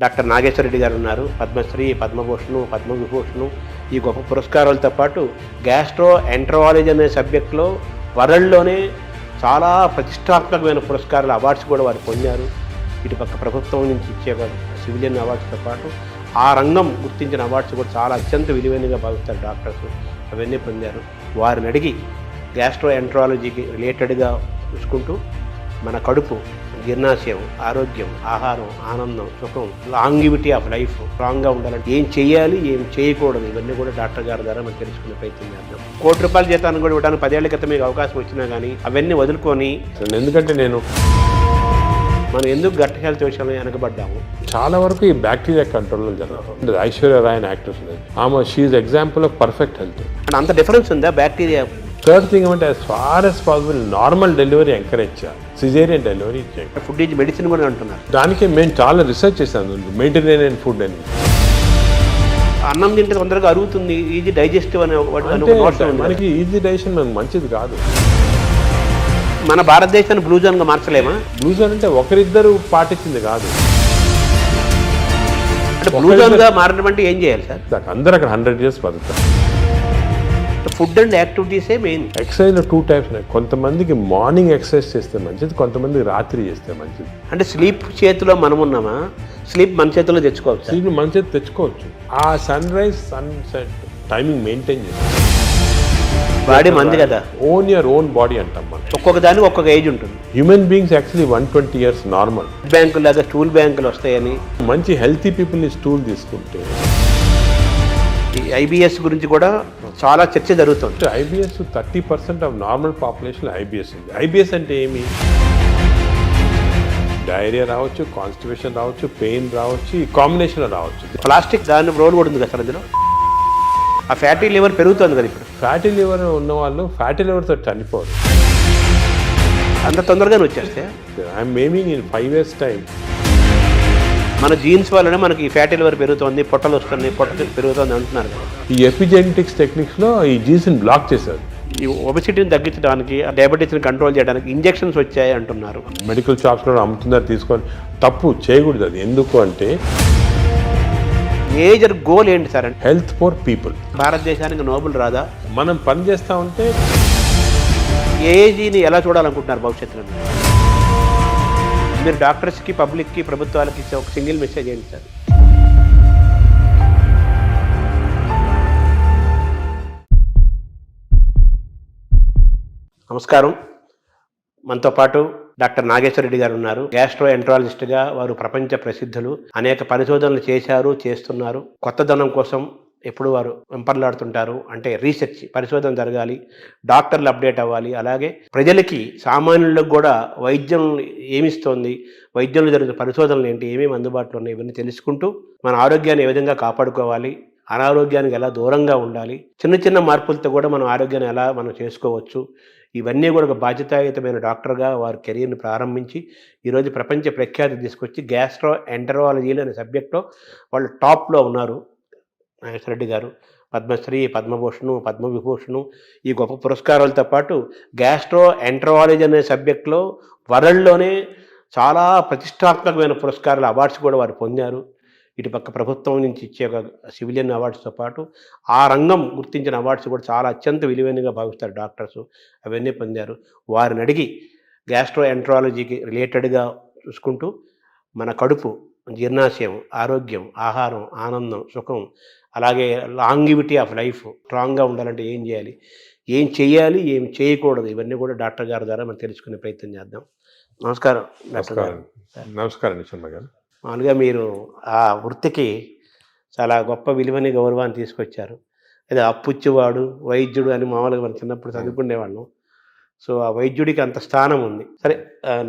Doctor Nageswara Reddy గారు ఉన్నారు. పద్మశ్రీ, పద్మభూషణ్, పద్మవిభూషణ్ ఈ గొప్ప పురస్కారాలతో పాటు గ్యాస్ట్రో ఎంటరాలజీ అనే సబ్జెక్టులో వరల్డ్లోనే చాలా ప్రతిష్టాత్మకమైన పురస్కారాలు, అవార్డ్స్ కూడా వారు పొందారు. ఇటుపక్క ప్రభుత్వం నుంచి ఇచ్చే సివిలియన్ అవార్డ్స్తో పాటు ఆ రంగం గుర్తించిన అవార్డ్స్ కూడా చాలా అత్యంత విలువైనగా భావిస్తారు డాక్టర్స్. అవన్నీ పొందారు. వారిని అడిగి గ్యాస్ట్రో ఎంటరాలజీకి రిలేటెడ్గా చూసుకుంటూ మన కడుపు, జీర్ణాశయం, ఆరోగ్యం, ఆహారం, ఆనందం, సుఖం, లాంగివిటీ ఆఫ్ లైఫ్ స్ట్రాంగ్గా ఉండాలంటే ఏం చేయాలి, ఏం చేయకూడదు, ఇవన్నీ కూడా డాక్టర్ గారి ద్వారా మనం తెలుసుకునే ప్రయత్నం చేద్దాం. ₹1,00,00,000 జీతాన్ని కూడా ఇవ్వడానికి 10 ఏళ్ల క్రితం మీకు అవకాశం వచ్చినా కానీ అవన్నీ వదులుకొని, ఎందుకంటే మనం ఎందుకు గట్ హెల్త్ విషయంలో వెనకబడ్డాము. చాలా వరకు ఈ బ్యాక్టీరియా కంట్రోల్లో జరుగుతుంది. ఐశ్వర్య రాయ్ అని యాక్ట్రెస్ ఆమె she's example of perfect health. అంత డిఫరెన్స్ ఉందా బ్యాక్టీరియా? థర్డ్ థింగ్ అంటే as far as possible normal delivery encourage చేయాలి, సిజేరియన్ డెలివరీ చేయాలి. ఫుడ్ ఈజ్ మెడిసిన్ కూడా అంటున్నారు. దానికి మేము చాలా రీసెర్చ్ చేశాను, మెడిటరేనియన్ ఫుడ్ అని. అన్నం తింటే తొందరగా అరుగుతుంది, ఈజీ డైజెస్టివ్ అనే మనకి ఈజీ డైజెషన్ మనకు మంచిది కాదు. మన భారతదేశాన్ని బ్లూ జోన్గా మార్చలేమా? బ్లూ జోన్ అంటే ఒకరిద్దరు పాటించింది కాదు. అంటే బ్లూ జోన్గా మారడం అంటే ఏం చేయాలి సార్? అందరూ అక్కడ 100 years బతుకుతారు. ఫుడ్ అండ్ యాక్టివిటీసే మెయిన్. ఎక్సర్సైజ్లో 2 types ఉన్నాయి. కొంతమందికి మార్నింగ్ ఎక్సర్సైజ్ చేస్తే మంచిది, కొంతమందికి రాత్రి చేస్తే మంచిది. అంటే స్లీప్ చేతిలో మనం ఉన్నామా? స్లీప్ మన చేతిలో తెచ్చుకోవచ్చు. స్లీప్ మన చేతి తెచ్చుకోవచ్చు. ఆ sun rise sunset timing maintain చేస్తాం. బాడీ మంది కదా, ఓన్ యువర్ ఓన్ బాడీ అంటాం మనం. ఒక్కొక్క దానికి ఒక్కొక్క ఏజ్ ఉంటుంది. Human beings actually 120 years normal. బ్యాంకులు లాగా స్టూల్ బ్యాంకులు వస్తాయని మంచి హెల్తీ పీపుల్ని స్టూల్ తీసుకుంటే. ఈ ఐబిఎస్ గురించి కూడా చాలా చర్చ జరుగుతుంది. IBS 30% of normal population IBS ఉంది. ఐబిఎస్ అంటే ఏమి? డైరియా రావచ్చు, కాన్స్టిపేషన్ రావచ్చు, పెయిన్ రావచ్చు, ఈ కాంబినేషన్లో రావచ్చు. ప్లాస్టిక్ దాని రోల్ కూడా ఉంది కదా సార్ అందులో. ఆ ఫ్యాటీ లివర్ పెరుగుతుంది కదా ఇప్పుడు. ఫ్యాటీ లివర్ ఉన్న వాళ్ళు ఫ్యాటీ లివర్తో చనిపోరు అంత తొందరగానే వచ్చేస్తే. I'm aiming in 5 years time. మన జీన్స్ వల్లనే మనకి ఫ్యాటీ లివర్ పెరుగుతుంది, పొట్టలు వస్తుంది, పొట్ట పెరుగుతుంది అంటున్నారు కదా. ఈ ఎపిజెనెటిక్స్ టెక్నిక్స్లో ఈ జీన్స్ని బ్లాక్ చేశారు. ఈ ఒబెసిటీని తగ్గించడానికి, డయాబెటీస్ని కంట్రోల్ చేయడానికి ఇంజెక్షన్స్ వచ్చాయి అంటున్నారు. మెడికల్ షాప్స్లో అమ్ముతున్నారు, తీసుకొని. తప్పు చేయకూడదు అది. ఎందుకు అంటే మేజర్ గోల్ ఏంటి సార్ అంటే హెల్త్ ఫర్ పీపుల్. భారతదేశానికి నోబెల్ రాదా? మనం పని చేస్తూ ఉంటే ఏజీని ఎలా చూడాలనుకుంటున్నారు భవిష్యత్తులో? మీరు డాక్టర్స్కి, పబ్లిక్కి, ప్రభుత్వాలకి ఇచ్చే ఒక సింగిల్ మెసేజ్ ఏంటి సార్? నమస్కారం. మనతో పాటు డాక్టర్ నాగేశ్వర రెడ్డి గారు ఉన్నారు. గ్యాస్ట్రో ఎంటరాలజిస్ట్గా వారు ప్రపంచ ప్రసిద్ధులు. అనేక పరిశోధనలు చేశారు, చేస్తున్నారు. కొత్తదనం కోసం ఎప్పుడు వారు వెంపర్లాడుతుంటారు. అంటే రీసెర్చ్, పరిశోధన జరగాలి, డాక్టర్లు అప్డేట్ అవ్వాలి. అలాగే ప్రజలకి, సామాన్యులకు కూడా వైద్యం ఏమిస్తోంది, వైద్యంలో జరుగుతున్న పరిశోధనలు ఏంటి, ఏమేమి అందుబాటులో ఉన్నాయి, ఇవన్నీ తెలుసుకుంటూ మన ఆరోగ్యాన్ని ఏ విధంగా కాపాడుకోవాలి, అనారోగ్యానికి ఎలా దూరంగా ఉండాలి, చిన్న చిన్న మార్పులతో కూడా మనం ఆరోగ్యాన్ని ఎలా మనం చేసుకోవచ్చు, ఇవన్నీ కూడా ఒక బాధ్యతాయుతమైన డాక్టర్గా వారి కెరీర్ని ప్రారంభించి ఈరోజు ప్రపంచ ప్రఖ్యాతి తీసుకొచ్చి గ్యాస్ట్రో ఎంటరాలజీలు అనే సబ్జెక్ట్లో వాళ్ళు టాప్లో ఉన్నారు. నాగేశ్వర రెడ్డి గారు పద్మశ్రీ, పద్మభూషణ్, పద్మవిభూషణ్ ఈ గొప్ప పురస్కారాలతో పాటు గ్యాస్ట్రో ఎంటరాలజీ అనే సబ్జెక్టులో వరల్డ్లోనే చాలా ప్రతిష్టాత్మకమైన పురస్కారాలు, అవార్డ్స్ కూడా వారు పొందారు. ఇటుపక్క ప్రభుత్వం నుంచి ఇచ్చే సివిలియన్ అవార్డ్స్తో పాటు ఆ రంగం గుర్తించిన అవార్డ్స్ కూడా చాలా అత్యంత విలువైనగా భావిస్తారు డాక్టర్స్. అవన్నీ పొందారు. వారిని అడిగి గ్యాస్ట్రో ఎంటరాలజీకి రిలేటెడ్గా చూసుకుంటూ మన కడుపు, జీర్ణాశయం, ఆరోగ్యం, ఆహారం, ఆనందం, సుఖం, అలాగే లాంగివిటీ ఆఫ్ లైఫ్ స్ట్రాంగ్గా ఉండాలంటే ఏం చేయాలి, ఏం చేయాలి, ఏం చేయకూడదు, ఇవన్నీ కూడా డాక్టర్ గారి ద్వారా మనం తెలుసుకునే ప్రయత్నం చేద్దాం. నమస్కారం డాక్టర్ గారు. నమస్కారం శర్మ గారు. మామూలుగా మీరు ఆ వృత్తికి చాలా గొప్ప విలువని, గౌరవాన్ని తీసుకొచ్చారు. అదే అప్పుచ్చువాడు, వైద్యుడు అని మామూలుగా మనం చిన్నప్పుడు చదువుకునేవాళ్ళం. సో ఆ వైద్యుడికి అంత స్థానం ఉంది. సరే,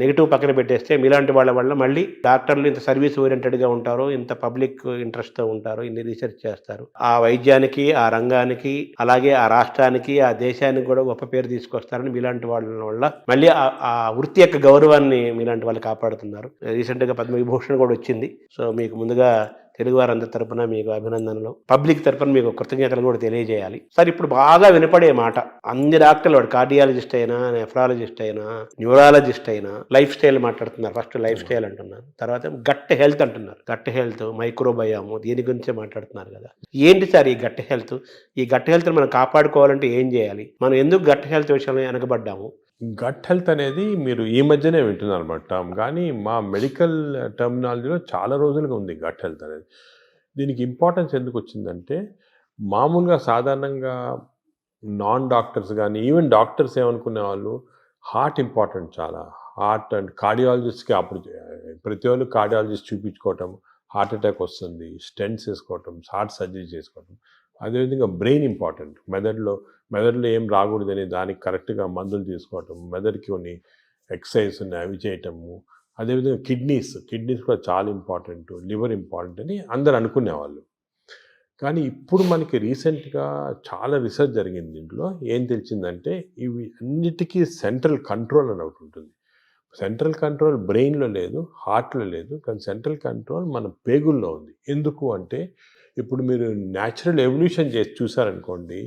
నెగిటివ్ పక్కన పెట్టేస్తే మీలాంటి వాళ్ళ వల్ల మళ్ళీ డాక్టర్లు ఇంత సర్వీస్ ఓరియంటెడ్గా ఉంటారు, ఇంత పబ్లిక్ ఇంట్రెస్ట్తో ఉంటారు, ఇన్ని రీసెర్చ్ చేస్తారు. ఆ వైద్యానికి, ఆ రంగానికి, అలాగే ఆ రాష్ట్రానికి, ఆ దేశానికి కూడా గొప్ప పేరు తీసుకొస్తారని మీలాంటి వాళ్ళ వల్ల మళ్ళీ ఆ వృత్తి యొక్క గౌరవాన్ని మీలాంటి వాళ్ళు కాపాడుతున్నారు. రీసెంట్గా పద్మవిభూషణ్ కూడా వచ్చింది. సో మీకు ముందుగా తెలుగు వారందరి తరపున మీకు అభినందనలు, పబ్లిక్ తరపున మీకు కృతజ్ఞతలు కూడా తెలియజేయాలి. సార్ ఇప్పుడు బాగా వినపడే మాట అన్ని డాక్టర్లు, వాడు కార్డియాలజిస్ట్ అయినా, నెఫ్రాలజిస్ట్ అయినా, న్యూరాలజిస్ట్ అయినా లైఫ్ స్టైల్ మాట్లాడుతున్నారు. ఫస్ట్ లైఫ్ స్టైల్ అంటున్నారు, తర్వాత గట్ హెల్త్ అంటున్నారు. గట్ హెల్త్, మైక్రోబయాము, దీని గురించే మాట్లాడుతున్నారు కదా. ఏంటి సార్ ఈ గట్ హెల్త్? ఈ గట్ హెల్త్ మనం కాపాడుకోవాలంటే ఏం చేయాలి? మనం ఎందుకు గట్ హెల్త్ విషయంలో వెనకబడ్డాము? గట్ హెల్త్ అనేది మీరు ఈ మధ్యనే వింటున్నారు అన్నమాట టర్మ్, కానీ మా మెడికల్ టర్మినాలజీలో చాలా రోజులుగా ఉంది గట్ హెల్త్ అనేది. దీనికి ఇంపార్టెన్స్ ఎందుకు వచ్చిందంటే, మామూలుగా సాధారణంగా నాన్ డాక్టర్స్ కానీ ఈవెన్ డాక్టర్స్ ఏమనుకునే వాళ్ళు హార్ట్ ఇంపార్టెంట్, చాలా హార్ట్ అండ్ కార్డియాలజిస్ట్కి అప్పుడు ప్రతి వాళ్ళు కార్డియాలజిస్ట్ చూపించుకోవటం, హార్ట్ అటాక్ వస్తుంది, స్టెంట్స్ వేసుకోవటం, హార్ట్ సర్జరీ చేసుకోవటం. అదేవిధంగా బ్రెయిన్ ఇంపార్టెంట్, మెదడులో ఏం రాకూడదని దానికి కరెక్ట్గా మందులు తీసుకోవటం, మెదడుకి కొన్ని ఎక్సర్సైజ్ ఉన్నాయి అవి చేయటము. అదేవిధంగా కిడ్నీస్ కూడా చాలా ఇంపార్టెంట్, లివర్ ఇంపార్టెంట్ అని అందరు అనుకునేవాళ్ళు. కానీ ఇప్పుడు మనకి రీసెంట్గా చాలా రీసెర్చ్ జరిగింది. దీంట్లో ఏం తెలిసిందంటే, ఇవి అన్నిటికీ సెంట్రల్ కంట్రోల్ అని ఒకటి ఉంటుంది. సెంట్రల్ కంట్రోల్ బ్రెయిన్లో లేదు, హార్ట్లో లేదు, కానీ సెంట్రల్ కంట్రోల్ మన పేగుల్లో ఉంది. ఎందుకు అంటే, ఇప్పుడు మీరు న్యాచురల్ ఎవల్యూషన్ చేసి చూసారనుకోండి,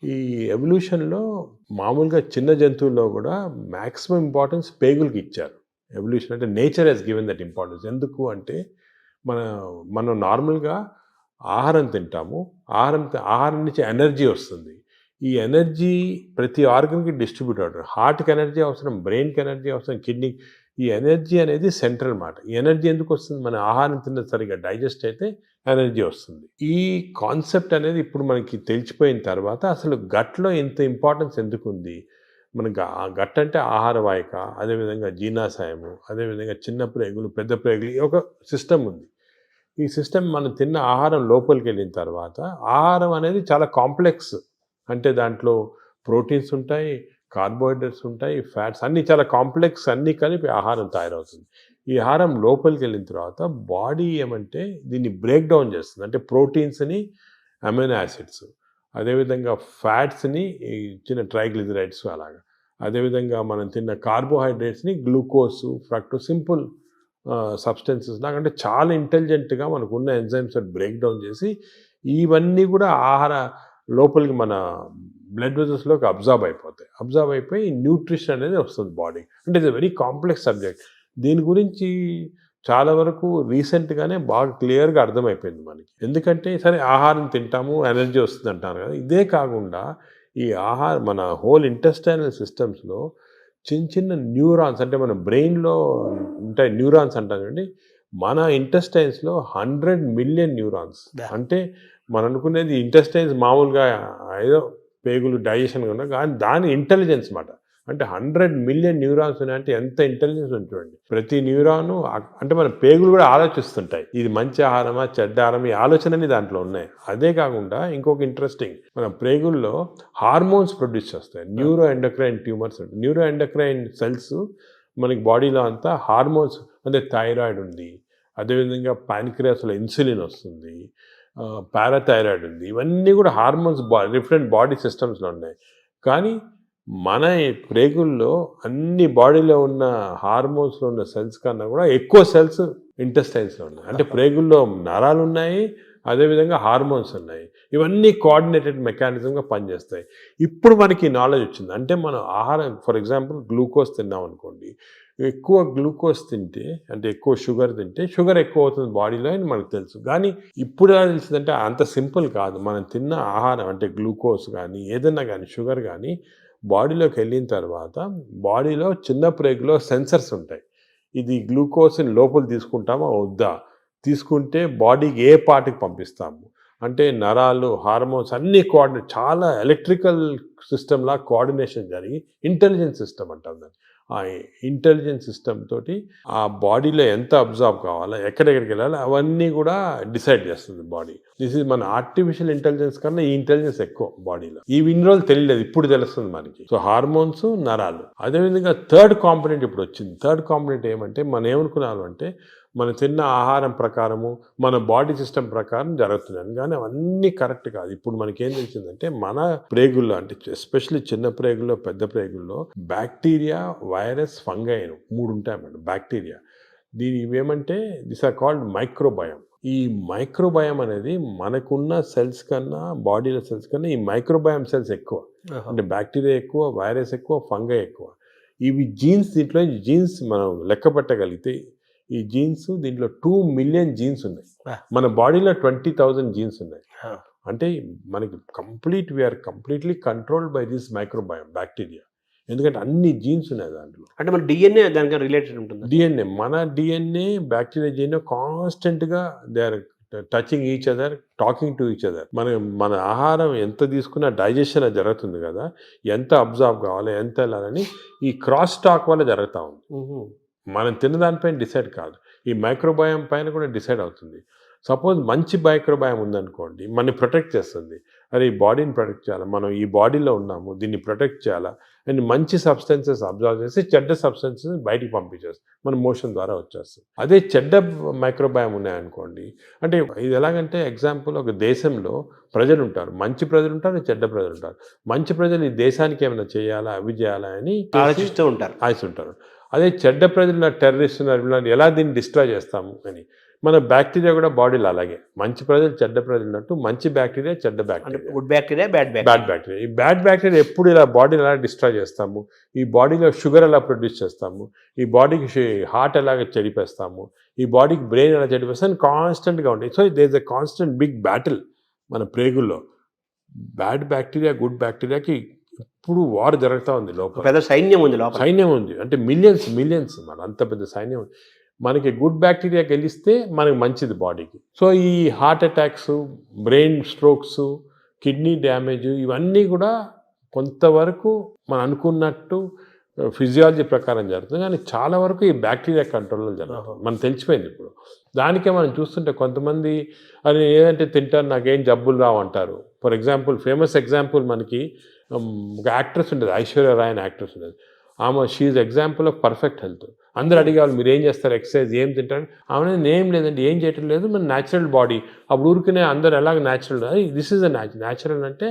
ఈ ఎవల్యూషన్లో మామూలుగా చిన్న జంతువుల్లో కూడా మ్యాక్సిమం ఇంపార్టెన్స్ పేగులకి ఇచ్చారు. ఎవల్యూషన్ అంటే nature has given that importance. ఎందుకు అంటే, మనం నార్మల్గా ఆహారం తింటాము, ఆహారం నుంచి ఎనర్జీ వస్తుంది. ఈ ఎనర్జీ ప్రతి ఆర్గన్కి డిస్ట్రిబ్యూట్ అవుతుంది. హార్ట్కి ఎనర్జీ అవసరం, బ్రెయిన్కి ఎనర్జీ అవసరం, కిడ్నీ. ఈ ఎనర్జీ అనేది సెంట్రల్ మాట. ఈ ఎనర్జీ ఎందుకు వస్తుంది? మన ఆహారం తిన్న సరిగా డైజెస్ట్ అయితే ఎనర్జీ వస్తుంది. ఈ కాన్సెప్ట్ అనేది ఇప్పుడు మనకి తెలిసిపోయిన తర్వాత అసలు గట్లో ఇంత ఇంపార్టెన్స్ ఎందుకు ఉంది? మనకు గట్ అంటే ఆహార వాహిక, అదేవిధంగా జీర్ణాశయము, అదేవిధంగా చిన్న ప్రేగులు, పెద్ద ప్రేగులు, ఒక సిస్టమ్ ఉంది. ఈ సిస్టమ్ మనం తిన్న ఆహారం లోపలికి వెళ్ళిన తర్వాత, ఆహారం అనేది చాలా కాంప్లెక్స్. అంటే దాంట్లో ప్రోటీన్స్ ఉంటాయి, కార్బోహైడ్రేట్స్ ఉంటాయి, ఫ్యాట్స్, అన్నీ చాలా కాంప్లెక్స్, అన్నీ కలిపి ఆహారం తయారవుతుంది. ఈ ఆహారం లోపలికి వెళ్ళిన తర్వాత బాడీ ఏమంటే దీన్ని బ్రేక్ డౌన్ చేస్తుంది. అంటే ప్రోటీన్స్ని అమైనో యాసిడ్స్, అదేవిధంగా ఫ్యాట్స్ని చిన్న ట్రైగ్లిజరైడ్స్ అలాగా, అదేవిధంగా మనం తిన్న కార్బోహైడ్రేట్స్ని గ్లూకోజ్, ఫ్రక్టోజ్, సింపుల్ సబ్స్టెన్సెస్ లాగా, అంటే చాలా ఇంటెలిజెంట్గా మనకు ఉన్న ఎంజైమ్స్ బ్రేక్ డౌన్ చేసి ఇవన్నీ కూడా ఆహార లోపలికి మన బ్లడ్ వెజల్స్లోకి అబ్జర్వ్ అయిపోయి న్యూట్రిషన్ అనేది వస్తుంది బాడీ. అంటే ఇది వెరీ కాంప్లెక్స్ సబ్జెక్ట్. దీని గురించి చాలా వరకు రీసెంట్గానే బాగా క్లియర్గా అర్థమైపోయింది మనకి. ఎందుకంటే సరే ఆహారం తింటాము, ఎనర్జీ వస్తుంది అంటారు కదా, ఇదే కాకుండా ఈ మన హోల్ ఇంటెస్టైనల్ సిస్టమ్స్లో చిన్న న్యూరాన్స్, అంటే మన బ్రెయిన్లో ఉంటాయి న్యూరాన్స్ అంటాం కండి, మన ఇంటెస్టైన్స్లో 100 మిలియన్ న్యూరాన్స్. అంటే మనం అనుకునేది ఇంటెస్టైన్స్ మామూలుగా ఏదో పేగులు డైజెషన్ ఉన్నా, కానీ దాని ఇంటెలిజెన్స్ మాట. అంటే 100 మిలియన్ న్యూరాన్స్ ఉన్నాయంటే ఎంత ఇంటెలిజెన్స్ ఉంటుందండి. ప్రతి న్యూరాను అంటే మన పేగులు కూడా ఆలోచిస్తుంటాయి, ఇది మంచి ఆహారమా చెడ్డ ఆహారం, ఈ ఆలోచనని దాంట్లో ఉన్నాయి. అదే కాకుండా ఇంకొక ఇంట్రెస్టింగ్, మన పేగుల్లో హార్మోన్స్ ప్రొడ్యూస్ చేస్తాయి, neuro endocrine tumours. Neuro endocrine cells మనకి బాడీలో అంతా హార్మోన్స్, అంటే థైరాయిడ్ ఉంది, అదేవిధంగా ప్యాన్క్రియాస్లో ఇన్సులిన్ వస్తుంది, పారాథైరాయిడ్ ఉంది, ఇవన్నీ కూడా హార్మోన్స్ డిఫరెంట్ బాడీ సిస్టమ్స్లో ఉన్నాయి. కానీ మన ప్రేగుల్లో అన్ని బాడీలో ఉన్న హార్మోన్స్లో ఉన్న సెల్స్ కన్నా కూడా ఎక్కువ సెల్స్ ఇంటెస్టైన్స్లో ఉన్నాయి. అంటే ప్రేగుల్లో నరాలు ఉన్నాయి, అదేవిధంగా హార్మోన్స్ ఉన్నాయి. ఇవన్నీ కోఆర్డినేటెడ్ మెకానిజంగా పనిచేస్తాయి. ఇప్పుడు మనకి నాలెడ్జ్ వచ్చింది. అంటే మనం ఆహారం, ఫర్ ఎగ్జాంపుల్ గ్లూకోజ్ తిన్నాం అనుకోండి, ఎక్కువ గ్లూకోజ్ తింటే, అంటే ఎక్కువ షుగర్ తింటే షుగర్ ఎక్కువ అవుతుంది బాడీలో అని మనకు తెలుసు. కానీ ఇప్పుడు ఎలా తెలిసిందంటే అంత సింపుల్ కాదు. మనం తిన్న ఆహారం అంటే గ్లూకోజ్ కానీ ఏదన్నా కానీ షుగర్ కానీ బాడీలోకి వెళ్ళిన తర్వాత బాడీలో చిన్న ప్రేగులో సెన్సర్స్ ఉంటాయి. ఇది గ్లూకోజ్ని లోపల తీసుకుంటామా వద్దా, తీసుకుంటే బాడీకి ఏ పార్ట్కి పంపిస్తాము, అంటే నరాలు, హార్మోన్స్ అన్నీ కోఆర్డినేట్, చాలా ఎలక్ట్రికల్ సిస్టమ్లా కోఆర్డినేషన్ జరిగి ఇంటెలిజెన్స్ సిస్టమ్ అంటాం దాన్ని. ఆ ఇంటెలిజెన్స్ సిస్టమ్ తోటి ఆ బాడీలో ఎంత అబ్జర్వ్ కావాలా, ఎక్కడెక్కడికి వెళ్ళాలి, అవన్నీ కూడా డిసైడ్ చేస్తుంది బాడీ. దిస్ ఈజ్ మన ఆర్టిఫిషియల్ ఇంటెలిజెన్స్ కన్నా ఈ ఇంటెలిజెన్స్ ఎక్కువ బాడీలో. ఇన్ని రోజులు తెలియలేదు, ఇప్పుడు తెలుస్తుంది మనకి. సో హార్మోన్స్, నరాలు. అదేవిధంగా థర్డ్ కాంపోనెంట్ ఇప్పుడు వచ్చింది. థర్డ్ కాంపోనెంట్ ఏమంటే, మనం ఏమనుకున్నాము అంటే మనం తిన్న ఆహారం ప్రకారము మన బాడీ సిస్టమ్ ప్రకారం జరుగుతున్నాయి, కానీ అవన్నీ కరెక్ట్ కాదు. ఇప్పుడు మనకేం తెలిసిందంటే మన ప్రేగుల్లో, అంటే ఎస్పెషల్లీ చిన్న ప్రేగుల్లో, పెద్ద ప్రేగుల్లో బ్యాక్టీరియా, వైరస్, ఫంగై 3 ఉంటాయి అన్నమాట. బ్యాక్టీరియా దీని ఇవేమంటే దిస్ ఆర్ కాల్డ్ మైక్రోబయామ్. ఈ మైక్రోబయామ్ అనేది మనకున్న సెల్స్ కన్నా, బాడీలో సెల్స్ కన్నా ఈ మైక్రోబయామ్ సెల్స్ ఎక్కువ. అంటే బ్యాక్టీరియా ఎక్కువ, వైరస్ ఎక్కువ, ఫంగై ఎక్కువ. ఇవి జీన్స్, దీంట్లో జీన్స్ మనం లెక్క పెట్టగలిగితే ఈ జీన్స్ దీంట్లో 2 మిలియన్ జీన్స్ ఉన్నాయి. మన బాడీలో 20,000 జీన్స్ ఉన్నాయి. అంటే మనకి we are completely controlled by this microbiome bacteria. ఎందుకంటే అన్ని జీన్స్ ఉన్నాయి దాంట్లో. అంటే మన డిఎన్ఏ దానికి రిలేటెడ్ ఉంటుంది. డిఎన్ఏ, మన డిఎన్ఏ బ్యాక్టీరియా డిఎన్ఏ కాన్స్టెంట్గా they are touching each other, talking to each other. మన ఆహారం ఎంత తీసుకున్నా డైజెషన్ జరుగుతుంది కదా, ఎంత అబ్జర్వ్ కావాలి, ఎంత వెళ్ళాలని ఈ క్రాస్ టాక్ వల్ల జరుగుతూ ఉంది. మనం తిన్నదానిపైన డిసైడ్ కాదు, ఈ మైక్రోబయామ్ పైన కూడా డిసైడ్ అవుతుంది. సపోజ్ మంచి మైక్రోబయామ్ ఉందనుకోండి, మనని ప్రొటెక్ట్ చేస్తుంది. అరే ఈ బాడీని ప్రొటెక్ట్ చేయాలి, మనం ఈ బాడీలో ఉన్నాము, దీన్ని ప్రొటెక్ట్ చేయాలా అండ్ మంచి సబ్స్టెన్సెస్ అబ్జర్వ్ చేసి చెడ్డ సబ్స్టెన్సెస్ బయటికి పంపించేస్తుంది, మన మోషన్ ద్వారా వచ్చేస్తుంది. అదే చెడ్డ మైక్రోబయామ్ ఉన్నాయనుకోండి, అంటే ఇది ఎలాగంటే ఎగ్జాంపుల్, ఒక దేశంలో ప్రజలు ఉంటారు, మంచి ప్రజలు ఉంటారు, చెడ్డ ప్రజలు ఉంటారు. మంచి ప్రజలు ఈ దేశానికి ఏమైనా చేయాలా, అవి చేయాలా అని ఆలోచిస్తూ ఉంటారు. అదే చెడ్డ ప్రజలు టెర్రరిస్ట్ ఉన్నారు, ఎలా దీన్ని డిస్ట్రాయ్ చేస్తాము అని. మన బ్యాక్టీరియా కూడా బాడీలో అలాగే మంచి ప్రజలు చెడ్డ ప్రజలు ఉన్నట్టు మంచి బ్యాక్టీరియా చెడ్డ bacteria, good bacteria bad bacteria. ఈ బ్యాడ్ బ్యాక్టీరియా ఎప్పుడు ఇలా బాడీని ఎలా డిస్ట్రాయ్ చేస్తాము, ఈ బాడీలో షుగర్ ఎలా ప్రొడ్యూస్ చేస్తాము, ఈ బాడీకి హార్ట్ ఎలాగ చెడిపేస్తాము, ఈ బాడీకి బ్రెయిన్ ఎలా చెడిపేస్తాము కాన్స్టెంట్గా ఉంటాయి. So there is a constant big battle మన ప్రేగుల్లో. బ్యాడ్ బ్యాక్టీరియా గుడ్ బ్యాక్టీరియాకి ఇప్పుడు వార్ జరుగుతూ ఉంది లోపల. పెద్ద సైన్యం ఉంది, అంటే మిలియన్స్ మన అంత పెద్ద సైన్యం ఉంది. మనకి గుడ్ బ్యాక్టీరియా గెలిస్తే మనకి మంచిది బాడీకి. సో ఈ heart attacks, brain strokes, kidney damage ఇవన్నీ కూడా కొంతవరకు మనం అనుకున్నట్టు ఫిజియాలజీ ప్రకారం జరుగుతుంది, కానీ చాలా వరకు ఈ బ్యాక్టీరియా కంట్రోల్లో జరుగుతుంది. మనకు తెలిసిపోయింది ఇప్పుడు. దానికే మనం చూస్తుంటే కొంతమంది అది ఏదంటే తింటారు, నాకేం జబ్బులు రావు అంటారు. ఫర్ ఎగ్జాంపుల్, ఫేమస్ ఎగ్జాంపుల్ మనకి ఒక యాక్ట్రెస్ ఉండేది, ఐశ్వర్య రాయ్ అని యాక్ట్రెస్ ఉండేది. ఆమె she's example of perfect health. అందరు అడిగేవాళ్ళు మీరు ఏం చేస్తారు, ఎక్సర్సైజ్ ఏం తింటారు, ఆమె ఏం లేదండి, ఏం చేయటం లేదు, మన న్యాచురల్ బాడీ. అప్పుడు ఊరికనే అందరు ఎలాగ natural, this is a natural. అంటే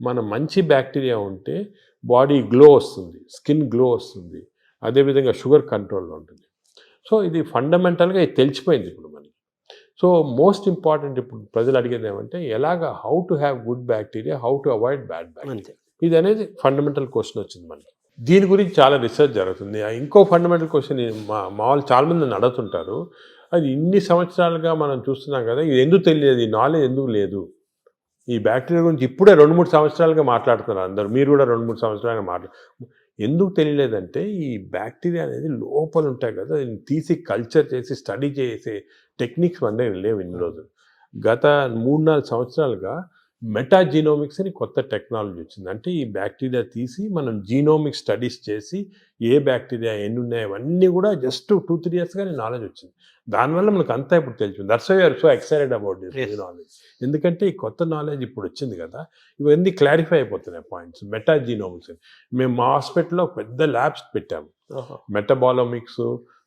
మన మంచి బ్యాక్టీరియా ఉంటే బాడీ గ్లో వస్తుంది, స్కిన్ గ్లో వస్తుంది, అదేవిధంగా షుగర్ కంట్రోల్లో ఉంటుంది. సో ఇది ఫండమెంటల్గా ఇది తెలిసిపోయింది ఇప్పుడు మనకి. సో మోస్ట్ ఇంపార్టెంట్ ఇప్పుడు ప్రజలు అడిగేది ఏమంటే ఎలాగ how to have good bacteria, how to avoid bad bacteria, ఇది అనేది ఫండమెంటల్ క్వశ్చన్ వచ్చింది మనకి. దీని గురించి చాలా రీసెర్చ్ జరుగుతుంది. ఇంకో ఫండమెంటల్ క్వశ్చన్ మా వాళ్ళు చాలామంది నన్ను అడుగుతుంటారు, అది ఇన్ని సంవత్సరాలుగా మనం చూస్తున్నాం కదా, ఇది ఎందుకు తెలియదు, ఈ నాలెడ్జ్ ఎందుకు లేదు, ఈ బ్యాక్టీరియా గురించి ఇప్పుడే 2-3 సంవత్సరాలుగా మాట్లాడుతున్నారు అందరూ, మీరు కూడా 2-3 సంవత్సరాలుగా ఎందుకు తెలియలేదంటే ఈ బ్యాక్టీరియా అనేది లోపల ఉంటాయి కదా, దీన్ని తీసి కల్చర్ చేసి స్టడీ చేసే టెక్నిక్స్ మన దగ్గర లేవు ఇన్ని రోజులు. గత 3-4 సంవత్సరాలుగా మెటాజీనోమిక్స్ అని కొత్త టెక్నాలజీ వచ్చింది. అంటే ఈ బ్యాక్టీరియా తీసి మనం జీనోమిక్ స్టడీస్ చేసి ఏ బ్యాక్టీరియా ఎన్ని ఉన్నాయి అవన్నీ కూడా జస్ట్ 2-3 ఇయర్స్గానే నాలెడ్జ్ వచ్చింది. దానివల్ల మనకు అంతా ఇప్పుడు తెలిసింది. That's why are so excited about this knowledge. ఎందుకంటే ఈ కొత్త నాలెడ్జ్ ఇప్పుడు వచ్చింది కదా, ఇవన్నీ క్లారిఫై అయిపోతున్నాయి పాయింట్స్. మెటాజీనోమిక్స్ మేము మా హాస్పిటల్లో పెద్ద ల్యాబ్స్ పెట్టాము, మెటబాలోమిక్స్,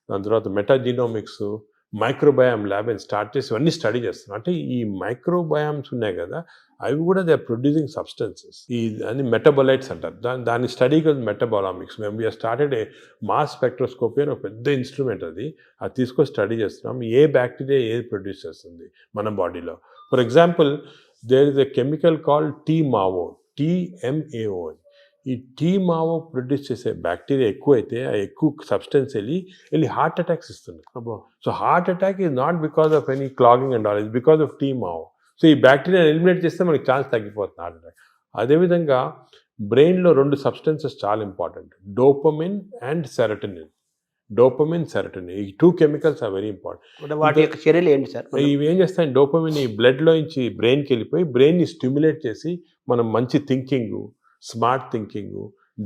దాని తర్వాత మెటాజీనోమిక్స్, మైక్రోబయామ్ ల్యాబ్ అని స్టార్ట్ చేసి ఇవన్నీ స్టడీ చేస్తున్నాం. అంటే ఈ మైక్రోబయామ్స్ ఉన్నాయి కదా, అవి కూడా దే ఆర్ ప్రొడ్యూసింగ్ సబ్స్టెన్సెస్, ఈ అని మెటబొలైట్స్ అంటారు. దాని స్టడీకి మెటబాలామిక్స్. మేము we are started a mass spectroscopy అని ఒక పెద్ద ఇన్స్ట్రుమెంట్, అది తీసుకొని స్టడీ చేస్తున్నాం ఏ బ్యాక్టీరియా ఏది ప్రొడ్యూస్ చేస్తుంది మన బాడీలో. For example, there is a chemical called TMAO. ఈ TMAO ప్రొడ్యూస్ చేసే బ్యాక్టీరియా ఎక్కువైతే ఆ ఎక్కువ సబ్స్టెన్స్ వెళ్ళి హార్ట్ అటాక్స్ ఇస్తుంది. So heart attack is not because of any clogging and all, is because of TMAO. So ఈ బ్యాక్టీరియా ఎలిమినేట్ చేస్తే మనకి ఛాన్స్ తగ్గిపోతుంది హార్ట్ అటాక్. అదేవిధంగా బ్రెయిన్లో 2 సబ్స్టెన్సెస్ చాలా ఇంపార్టెంట్, డోపమిన్ అండ్ సెరటోనిన్. ఈ 2 కెమికల్స్ ఆర్ వెరీ ఇంపార్టెంట్. వాటి యొక్క చర్యలు ఏంటి సార్? ఇవి ఏం చేస్తాయి, డోపమిన్ ఈ బ్లడ్లో నుంచి బ్రెయిన్కి వెళ్ళిపోయి బ్రెయిన్ని స్టిమ్యులేట్ చేసి మనం మంచి థింకింగ్, స్మార్ట్ థింకింగ్,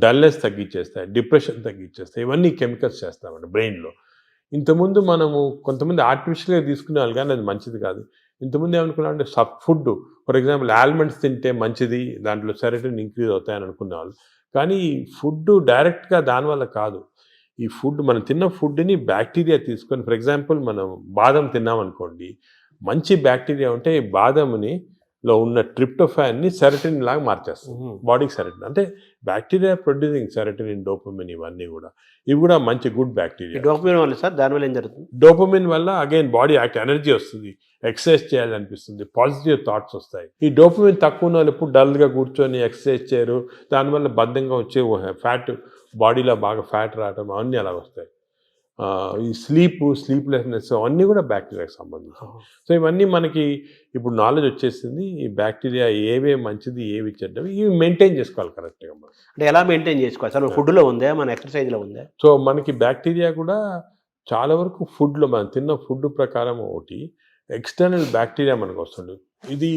డల్నెస్ తగ్గించేస్తాయి, డిప్రెషన్ తగ్గించేస్తాయి. ఇవన్నీ కెమికల్స్ చేస్తామండి బ్రెయిన్లో. ఇంతకుముందు మనము కొంతమంది ఆర్టిఫిషియల్గా తీసుకునే వాళ్ళు, కానీ అది మంచిది కాదు. ఇంతకుముందు ఏమనుకున్నామంటే ఫుడ్, ఫర్ ఎగ్జాంపుల్ ఆల్మండ్స్ తింటే మంచిది, దాంట్లో సెరటోనిన్ ఇంక్రీజ్ అవుతాయని అనుకునేవాళ్ళు. కానీ ఫుడ్ డైరెక్ట్గా దానివల్ల కాదు. ఈ ఫుడ్, మనం తిన్న ఫుడ్ని బ్యాక్టీరియా తీసుకొని, ఫర్ ఎగ్జాంపుల్ మనం బాదం తిన్నామనుకోండి, మంచి బ్యాక్టీరియా ఉంటే ఈ బాదంని లో ఉన్న ట్రిప్టోఫాన్ని సెరటిన్ లాగా మార్చేస్తుంది బాడీకి. సెరటిన్ అంటే బ్యాక్టీరియా ప్రొడ్యూసింగ్ సెరటిన్, డోపమిన్, ఇవన్నీ కూడా ఇవి కూడా మంచి గుడ్ ఈ బ్యాక్టీరియా. డోపమిన్ వల్ల సార్ దానివల్ల ఏం జరుగుతుంది? డోపమిన్ వల్ల అగైన్ బాడీ యాక్ట్, ఎనర్జీ వస్తుంది, ఎక్సర్సైజ్ చేయాలనిపిస్తుంది, పాజిటివ్ థాట్స్ వస్తాయి. ఈ డోపమిన్ తక్కువ ఉన్న వాళ్ళు ఎప్పుడు డల్గా కూర్చొని ఎక్సర్సైజ్ చేయరు, దానివల్ల బద్ధంగా వచ్చే ఫ్యాట్, బాడీలో బాగా ఫ్యాట్ రావడం అవన్నీ అలా వస్తాయి. ఈ స్లీప్లెస్నెస్ అవన్నీ కూడా బ్యాక్టీరియాకి సంబంధించి. సో ఇవన్నీ మనకి ఇప్పుడు నాలెడ్జ్ వచ్చేసింది. ఈ బ్యాక్టీరియా ఏవే మంచిది, ఏవి చెడ్డవి, ఇవి మెయింటైన్ చేసుకోవాలి కరెక్ట్గా మనం. అంటే ఎలా మెయింటైన్ చేసుకోవాలి సార్? ఫుడ్లో ఉందా, మన ఎక్సర్సైజ్లో ఉందా? సో మనకి బ్యాక్టీరియా కూడా చాలా వరకు ఫుడ్లో, మనం తిన్న ఫుడ్ ప్రకారం ఒకటి, ఎక్స్టర్నల్ బ్యాక్టీరియా మనకు వస్తుంది. ఇది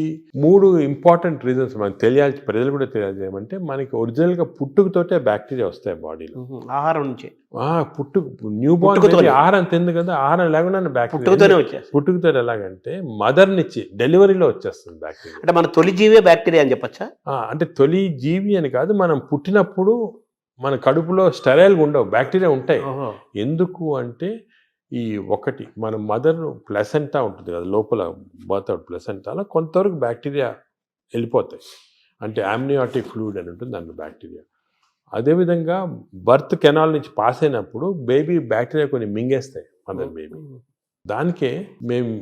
3 ఇంపార్టెంట్ రీజన్స్ మనకు తెలియాలి, ప్రజలు కూడా తెలియజేయమంటే, మనకి ఒరిజినల్గా పుట్టుకతోటే బ్యాక్టీరియా వస్తాయి బాడీలో. ఆహారం నుంచి న్యూ బార్న్ ఆహారం తింది కదా, ఆహారం లేకుండా పుట్టుకతోనే వచ్చేస్తుంది. పుట్టుకతో ఎలాగంటే మదర్ నుంచి డెలివరీలో వచ్చేస్తుంది బ్యాక్టీరియా. అంటే మన తొలి జీవే బ్యాక్టీరియా అని చెప్పచ్చా? అంటే తొలి జీవి అని కాదు, మనం పుట్టినప్పుడు మన కడుపులో స్టెరైల్గా ఉండవు, బ్యాక్టీరియా ఉంటాయి. ఎందుకు అంటే ఈ ఒకటి మన మదర్ ప్లసెంటా ఉంటుంది కదా లోపల, బర్త్ అవుట్ ప్లసెంటాలో కొంతవరకు బ్యాక్టీరియా వెళ్ళిపోతాయి. అంటే ఆమ్నియాటిక్ ఫ్లూయిడ్ అని ఉంటుంది దాంట్లో బ్యాక్టీరియా. అదేవిధంగా బర్త్ కెనాల్ నుంచి పాస్ అయినప్పుడు బేబీ బ్యాక్టీరియా కొన్ని మింగేస్తాయి మదర్ బేబీ. దానికే మేము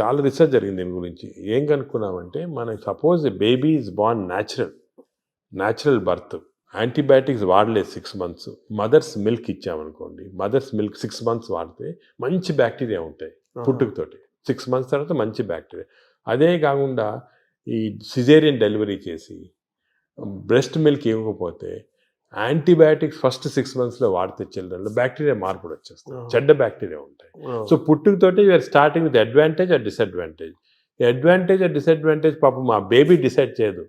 చాలా రీసెర్చ్ జరిగింది దీని గురించి. ఏం కనుక్కున్నామంటే, మనకి suppose baby is born natural birth, antibiotics వాడలేదు 6 months, మదర్స్ మిల్క్ ఇచ్చామనుకోండి, మదర్స్ మిల్క్ 6 months వాడితే మంచి బ్యాక్టీరియా ఉంటాయి పుట్టుకతోటి. 6 months తర్వాత మంచి బ్యాక్టీరియా. అదే కాకుండా ఈ సిజేరియన్ డెలివరీ చేసి బ్రెస్ట్ మిల్క్ ఇవ్వకపోతే యాంటీబయాటిక్స్ ఫస్ట్ 6 monthsలో వాడితే చిల్డ్రన్లో బ్యాక్టీరియా మార్పులు వచ్చేస్తాయి, చెడ్డ బ్యాక్టీరియా ఉంటాయి. సో పుట్టుకతోటి we are starting with advantage and disadvantage. Advantage and disadvantage పాపం మా బేబీ డిసైడ్ చేయదు,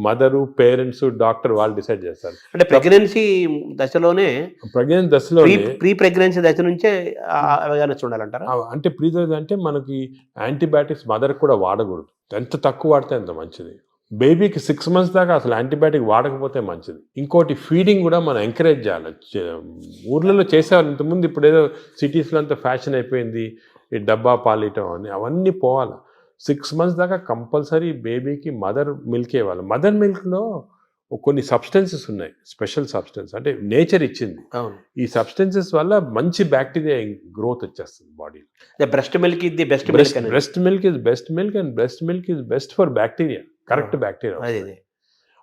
మదరు, పేరెంట్స్, డాక్టర్ వాళ్ళు డిసైడ్ చేస్తారు. అంటే ప్రెగ్నెన్సీ దశలోనే, ప్రీ ప్రెగ్నెన్సీ దశ నుంచే అవేర్నెస్ ఉండాలంటారా? అంటే అంటే మనకి యాంటీబయాటిక్స్ మదర్ కూడా వాడకూడదు, ఎంత తక్కువ వాడితే అంత మంచిది. బేబీకి 6 months దాకా అసలు యాంటీబయాటిక్ వాడకపోతే మంచిది. ఇంకోటి ఫీడింగ్ కూడా మనం ఎంకరేజ్ చేయాలి. ఊర్లలో చేసేవాళ్ళు ఇంతకుముందు, ఇప్పుడు ఏదో సిటీస్లో అంతా ఫ్యాషన్ అయిపోయింది ఈ డబ్బా పాలియటం అని, అవన్నీ పోవాలి. 6 months దాకా కంపల్సరీ బేబీకి మదర్ మిల్క్ ఇవ్వాలి. మదర్ మిల్క్లో కొన్ని సబ్స్టెన్సెస్ ఉన్నాయి, స్పెషల్ సబ్స్టెన్స్, అంటే నేచర్ ఇచ్చింది. ఈ సబ్స్టెన్సెస్ వల్ల మంచి బ్యాక్టీరియా గ్రోత్ వచ్చేస్తుంది బాడీలో. బ్రెస్ట్ మిల్క్ ఇది best breast milk is best milk, and breast milk is best for bacteria, correct bacteria.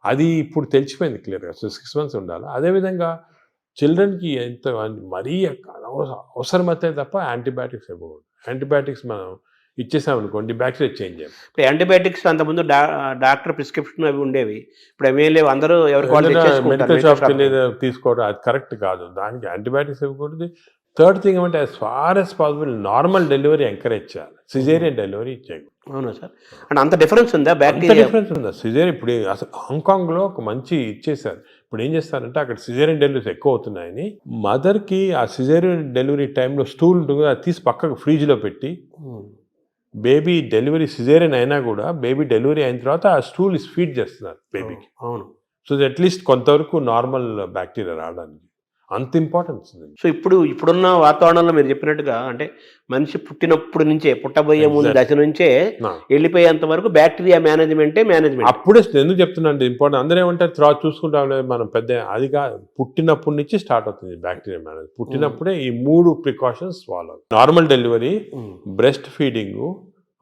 అది ఇప్పుడు తెలిసిపోయింది క్లియర్గా. సో 6 months ఉండాలి. అదేవిధంగా చిల్డ్రన్కి ఎంత మరీ అవసరమైతే తప్ప యాంటీబయాటిక్స్ ఇవ్వకూడదు. యాంటీబయాటిక్స్ మనం ఇచ్చేసామనుకోండి బ్యాక్టీరియా చేంజ్ అయ్యాం. ఇప్పుడు యాంటీబయాటిక్స్ అంతకుముందు డాక్టర్ ప్రిస్క్రిప్షన్ అవి ఉండేవి, ఇప్పుడు అవి లేవు, అందరూ మెడికల్ షాప్కి వెళ్ళి తీసుకోవడం అది కరెక్ట్ కాదు. దానికి యాంటీబయాటిక్స్ ఇవ్వకూడదు. థర్డ్ థింగ్ ఏమంటే, as far as possible normal delivery encourage చేయాలి, సిజేరియన్ డెలివరీ చేయకూడదు. అవునా సార్? అంటే అంత డిఫరెన్స్ ఉందా? బ్యాక్టీరియా డిఫరెన్స్ ఉందా? సిజేరియన్ ఇప్పుడు అసలు హాంకాంగ్లో ఒక మంచి ఇచ్చేసారు. ఇప్పుడు ఏం చేస్తారంటే, అక్కడ సిజేరియన్ డెలివరీస్ ఎక్కువ అవుతున్నాయని మదర్కి ఆ సిజేరియన్ డెలివరీ టైంలో స్టూల్ ఉంటుంది, అది తీసి పక్కకు ఫ్రిడ్జ్లో పెట్టి, బేబీ డెలివరీ సిజేరియన్ అయినా కూడా బేబీ డెలివరీ అయిన తర్వాత ఆ స్టూల్ ఫీడ్ చేస్తున్నారు బేబీకి. అవును. సో అట్లీస్ట్ కొంతవరకు నార్మల్ బ్యాక్టీరియా రావడానికి అంత ఇంపార్టెన్స్ ఉంది. సో ఇప్పుడున్న వాతావరణంలో మీరు చెప్పినట్టుగా, అంటే మనిషి పుట్టినప్పుడు నుంచే, పుట్టబోయే ముందు దశ నుంచే వెళ్ళిపోయేంత వరకు బ్యాక్టీరియా మేనేజ్మెంట్. అప్పుడే ఎందుకు చెప్తున్నాను ఇంపార్టెంట్, అందరూ ఏమంటారు తర్వాత చూసుకుంటాం మనం, పెద్ద అది కాదు, పుట్టినప్పటి నుంచి స్టార్ట్ అవుతుంది బ్యాక్టీరియా మేనేజ్. పుట్టినప్పుడే ఈ 3 precautions follow: normal delivery, breast feeding,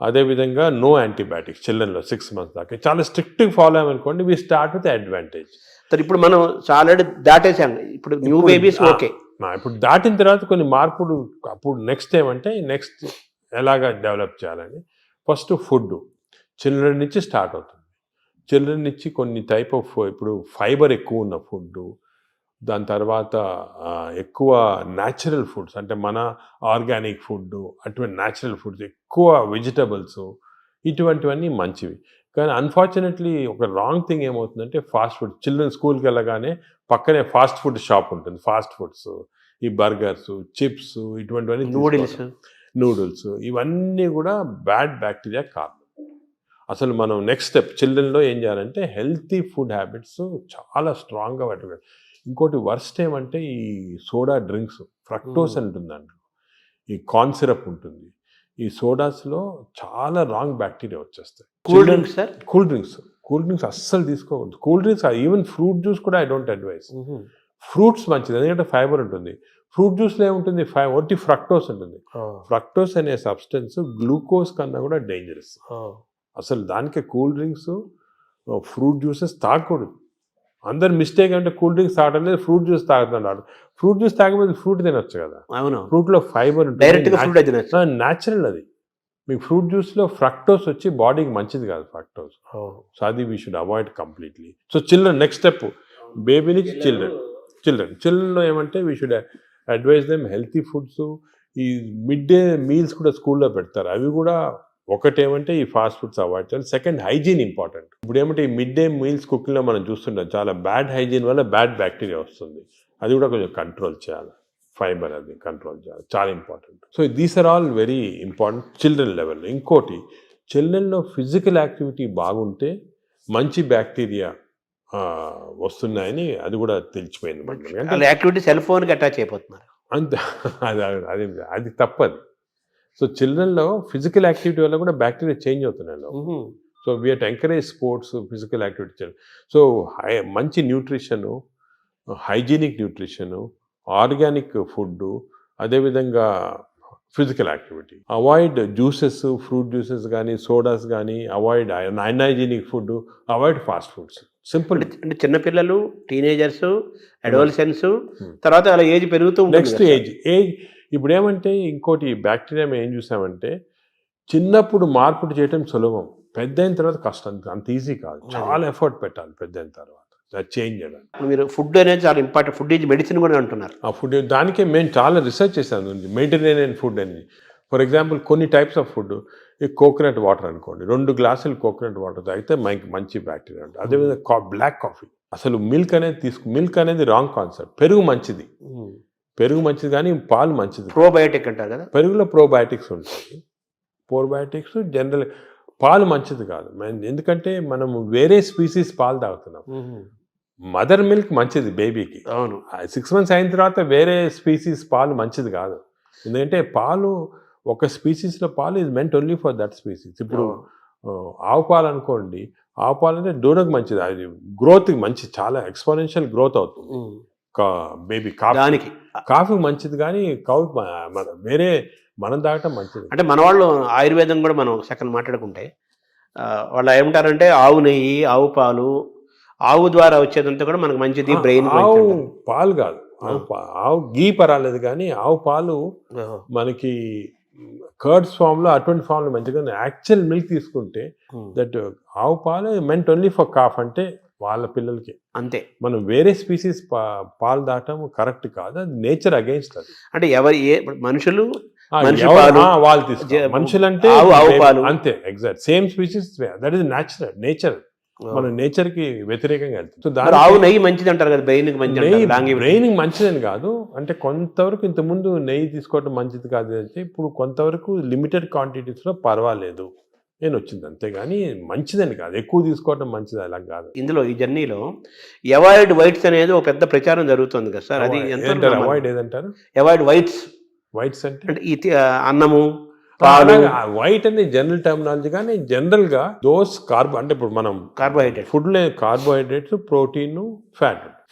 అదేవిధంగా నో యాంటీబయాటిక్స్ చిల్డ్రన్లో 6 months దాకా. చాలా స్ట్రిక్ట్గా ఫాలో అయ్యామనుకోండి, వీ స్టార్ట్ విత్ అడ్వాంటేజ్. ఇప్పుడు మనం ఆల్రెడీ దాటేసాం, ఇప్పుడు న్యూ బేబీస్ ఓకే. ఇప్పుడు దాటిన తర్వాత కొన్ని మార్పులు, అప్పుడు నెక్స్ట్ ఏమంటే, నెక్స్ట్ ఎలాగా డెవలప్ చేయాలని, ఫస్ట్ ఫుడ్ చిల్డ్రన్ నుంచి స్టార్ట్ అవుతుంది. చిల్డ్రన్ నుంచి కొన్ని టైప్ ఆఫ్, ఇప్పుడు ఫైబర్ ఎక్కువ ఉన్న ఫుడ్, దాని తర్వాత ఎక్కువ న్యాచురల్ ఫుడ్స్, అంటే మన ఆర్గానిక్ ఫుడ్, అటువంటి న్యాచురల్ ఫుడ్స్, ఎక్కువ వెజిటబుల్స్, ఇటువంటివన్నీ మంచివి. కానీ అన్ఫార్చునేట్లీ ఒక రాంగ్ థింగ్ ఏమవుతుందంటే, ఫాస్ట్ ఫుడ్. చిల్డ్రన్ స్కూల్కి వెళ్ళగానే పక్కనే ఫాస్ట్ ఫుడ్ షాప్ ఉంటుంది, ఫాస్ట్ ఫుడ్స్, ఈ బర్గర్స్, చిప్స్, ఇటువంటివన్నీ, నూడిల్స్, ఇవన్నీ కూడా బ్యాడ్ బ్యాక్టీరియా కారణం. అసలు మనం నెక్స్ట్ స్టెప్ చిల్డ్రన్లో ఏం చేయాలంటే, హెల్తీ ఫుడ్ హ్యాబిట్స్ చాలా స్ట్రాంగ్గా పెట్టాలి. ఇంకోటి వర్స్ట్ ఏమంటే, ఈ సోడా డ్రింక్స్, ఫ్రక్టోస్ ఉంటుందండి, ఈ కార్న్ సిరప్ ఉంటుంది, ఈ సోడాస్లో చాలా రాంగ్ బ్యాక్టీరియా వచ్చేస్తాయి. Cool drinks sir? Cool drinks అస్సలు తీసుకోకూడదు. Cool drinks even fruit juice కూడా ఐ డోంట్ అడ్వైస్. ఫ్రూట్స్ మంచిది, ఎందుకంటే ఫైబర్ ఉంటుంది. ఫ్రూట్ జ్యూస్లో ఏముంటుంది, ఒట్టి ఫ్రక్టోస్ ఉంటుంది. ఫ్రక్టోస్ అనే సబ్స్టెన్స్ గ్లూకోజ్ కన్నా కూడా డేంజరస్. అసలు దానికి కూల్ డ్రింక్స్, ఫ్రూట్ జ్యూసెస్ తాగకూడదు. అందరు మిస్టేక్ అంటే కూల్ డ్రింక్స్ తాగడం లేదు, ఫ్రూట్ జ్యూస్ తాగుతున్నాడు. ఫ్రూట్ జ్యూస్ తాగకపోతే ఫ్రూట్ తినొచ్చు కదా. అవును, ఫ్రూట్లో ఫైబర్ ఉంటుంది, న్యాచురల్ అది. మీకు ఫ్రూట్ జ్యూస్లో ఫ్రక్టోస్ వచ్చి బాడీకి మంచిది కాదు ఫ్రక్టోస్. సో అది we should avoid completely. So children, next step baby నుంచి చిల్డ్రన్లో ఏమంటే we should advise them healthy foods. ఈ మిడ్ డే మీల్స్ కూడా స్కూల్లో పెడతారు, అవి కూడా ఒకటేమంటే ఈ ఫాస్ట్ ఫుడ్స్ అవాయిడ్ చేయాలి. Second, hygiene important. ఇప్పుడు ఏమంటే ఈ మిడ్ డే మీల్స్ కుకింగ్లో మనం చూస్తుంటాం, చాలా బ్యాడ్ హైజీన్ వల్ల బ్యాడ్ బ్యాక్టీరియా వస్తుంది. అది కూడా కొంచెం కంట్రోల్ చేయాలి. ఫైబర్ అది కంట్రోల్ చేయాలి, చాలా important. So these are all very important children level. ఇంకోటి, చిల్డ్రన్లో ఫిజికల్ యాక్టివిటీ బాగుంటే మంచి బ్యాక్టీరియా వస్తున్నాయని అది కూడా తెలిసిపోయింది. యాక్టివిటీ సెల్ ఫోన్కి అటాచ్ అయిపోతున్నారు అంతే. అది తప్పది. సో చిల్డ్రన్లో ఫిజికల్ యాక్టివిటీ వల్ల కూడా బ్యాక్టీరియా చేంజ్ అవుతున్నాయి. So we have to encourage sports, physical activity. So మంచి nutrition, hygienic nutrition, organic food, అదేవిధంగా physical activity. Avoid juices, fruit juices కానీ, సోడాస్ కానీ, avoid unhygienic food, avoid fast foods. Simple. అంటే చిన్నపిల్లలు, teenagers, adolescence, తర్వాత అలా age పెరుగుతూ next age ఇప్పుడు ఏమంటే ఇంకోటి బ్యాక్టీరియా మేము ఏం చూసామంటే, చిన్నప్పుడు మార్పులు చేయటం సులభం, పెద్ద అయిన తర్వాత కష్టం, అంత ఈజీ కాదు, చాలా ఎఫర్ట్ పెట్టాలి పెద్ద అయిన తర్వాత చేంజ్ చేయడానికి. మీరు ఫుడ్ అనేది చాలా ఇంపార్టెంట్, ఫుడ్ ఈజ్ మెడిసిన్ కూడా అంటున్నారు. ఆ ఫుడ్ దానికే మేము చాలా రీసెర్చ్ చేశాను, మెడిటరేనియన్ ఫుడ్ అనేది. ఫర్ ఎగ్జాంపుల్ కొన్ని టైప్స్ ఆఫ్ ఫుడ్, ఈ కోకోనట్ వాటర్ అనుకోండి, 2 గ్లాసులు కోకోనట్ వాటర్ తాగితే మంచి బ్యాక్టీరియా ఉంటుంది. అదేవిధంగా బ్లాక్ కాఫీ, అసలు మిల్క్ అనేది రాంగ్ కాన్సెప్ట్. పెరుగు మంచిది కానీ పాలు మంచిది. ప్రోబయోటిక్ అంటారు కదా, పెరుగులో ప్రోబయోటిక్స్ ఉంటాయి. ప్రోబయోటిక్స్ జనరల్, పాలు మంచిది కాదు. ఎందుకంటే మనం వేరే స్పీసీస్ పాలు తాగుతున్నాం. మదర్ మిల్క్ మంచిది బేబీకి. అవును, 6 months అయిన తర్వాత వేరే స్పీసీస్ పాలు మంచిది కాదు. ఎందుకంటే పాలు, ఒక స్పీసీస్లో పాలు is meant only for that species. ఇప్పుడు ఆవు పాలు అనుకోండి, ఆవు పాలు అంటే దూడకు మంచిది, అది గ్రోత్కి మంచిది, చాలా ఎక్స్పోనెన్షియల్ గ్రోత్ అవుతుంది బేబీ. కాఫీ మంచిది కానీ వేరే మనం తాగటం మంచిది. అంటే మన వాళ్ళు ఆయుర్వేదం కూడా మనం సెకండ్ మాట్లాడుకుంటే వాళ్ళు ఏమంటారంటే ఆవు నెయ్యి, ఆవు పాలు, ఆవు ద్వారా వచ్చేదంతా కూడా మనకు మంచిది, బ్రెయిన్. ఆవు పాలు కాదు, ఆవు గీ పర్వాలేదు కానీ ఆవు పాలు మనకి కర్డ్స్ ఫామ్లో, అటువంటి ఫామ్లో మంచిగా. యాక్చువల్ మిల్క్ తీసుకుంటే దట్ ఆవు పాలు మెంట్ ఓన్లీ ఫర్ కాఫ్, అంటే వాళ్ళ పిల్లలకి అంతే. మనం వేరే స్పీసీస్ పాలు దాటం కరెక్ట్ కాదు, అది నేచర్ అగైన్స్ట్. అది అంటే మనుషులు వాళ్ళు తీసుకోవాలి, మనుషులంటే అంతే, exact same species, that is nature. మన నేచర్ కి వ్యతిరేకంగా వెళ్తుంది. ఆవు నెయ్యి మంచిది అంటారు కదా, బ్రెయిన్ మంచిదని కాదు, అంటే కొంతవరకు ఇంతకుముందు నెయ్యి తీసుకోవడం మంచిది కాదు అంటే, ఇప్పుడు కొంతవరకు లిమిటెడ్ క్వాంటిటీస్ లో పర్వాలేదు నేను వచ్చింది, అంతేగాని మంచిదని కాదు, ఎక్కువ తీసుకోవడం మంచిది అలా కాదు. ఇందులో ఈ జర్నీలో అవాయిడ్ వైట్స్ అనేది ఒక పెద్ద ప్రచారం జరుగుతుంది కదా సార్, అది అవాయిడ్ ఏదంటారు? అవాయిడ్ వైట్స్ అంటే అన్నము, వైట్ అనే జనరల్ టర్మినాలజీ, కానీ జనరల్ గా దోస్ అంటే ఇప్పుడు మనం ఫుడ్ లో కార్బోహైడ్రేట్స్, ప్రోటీన్,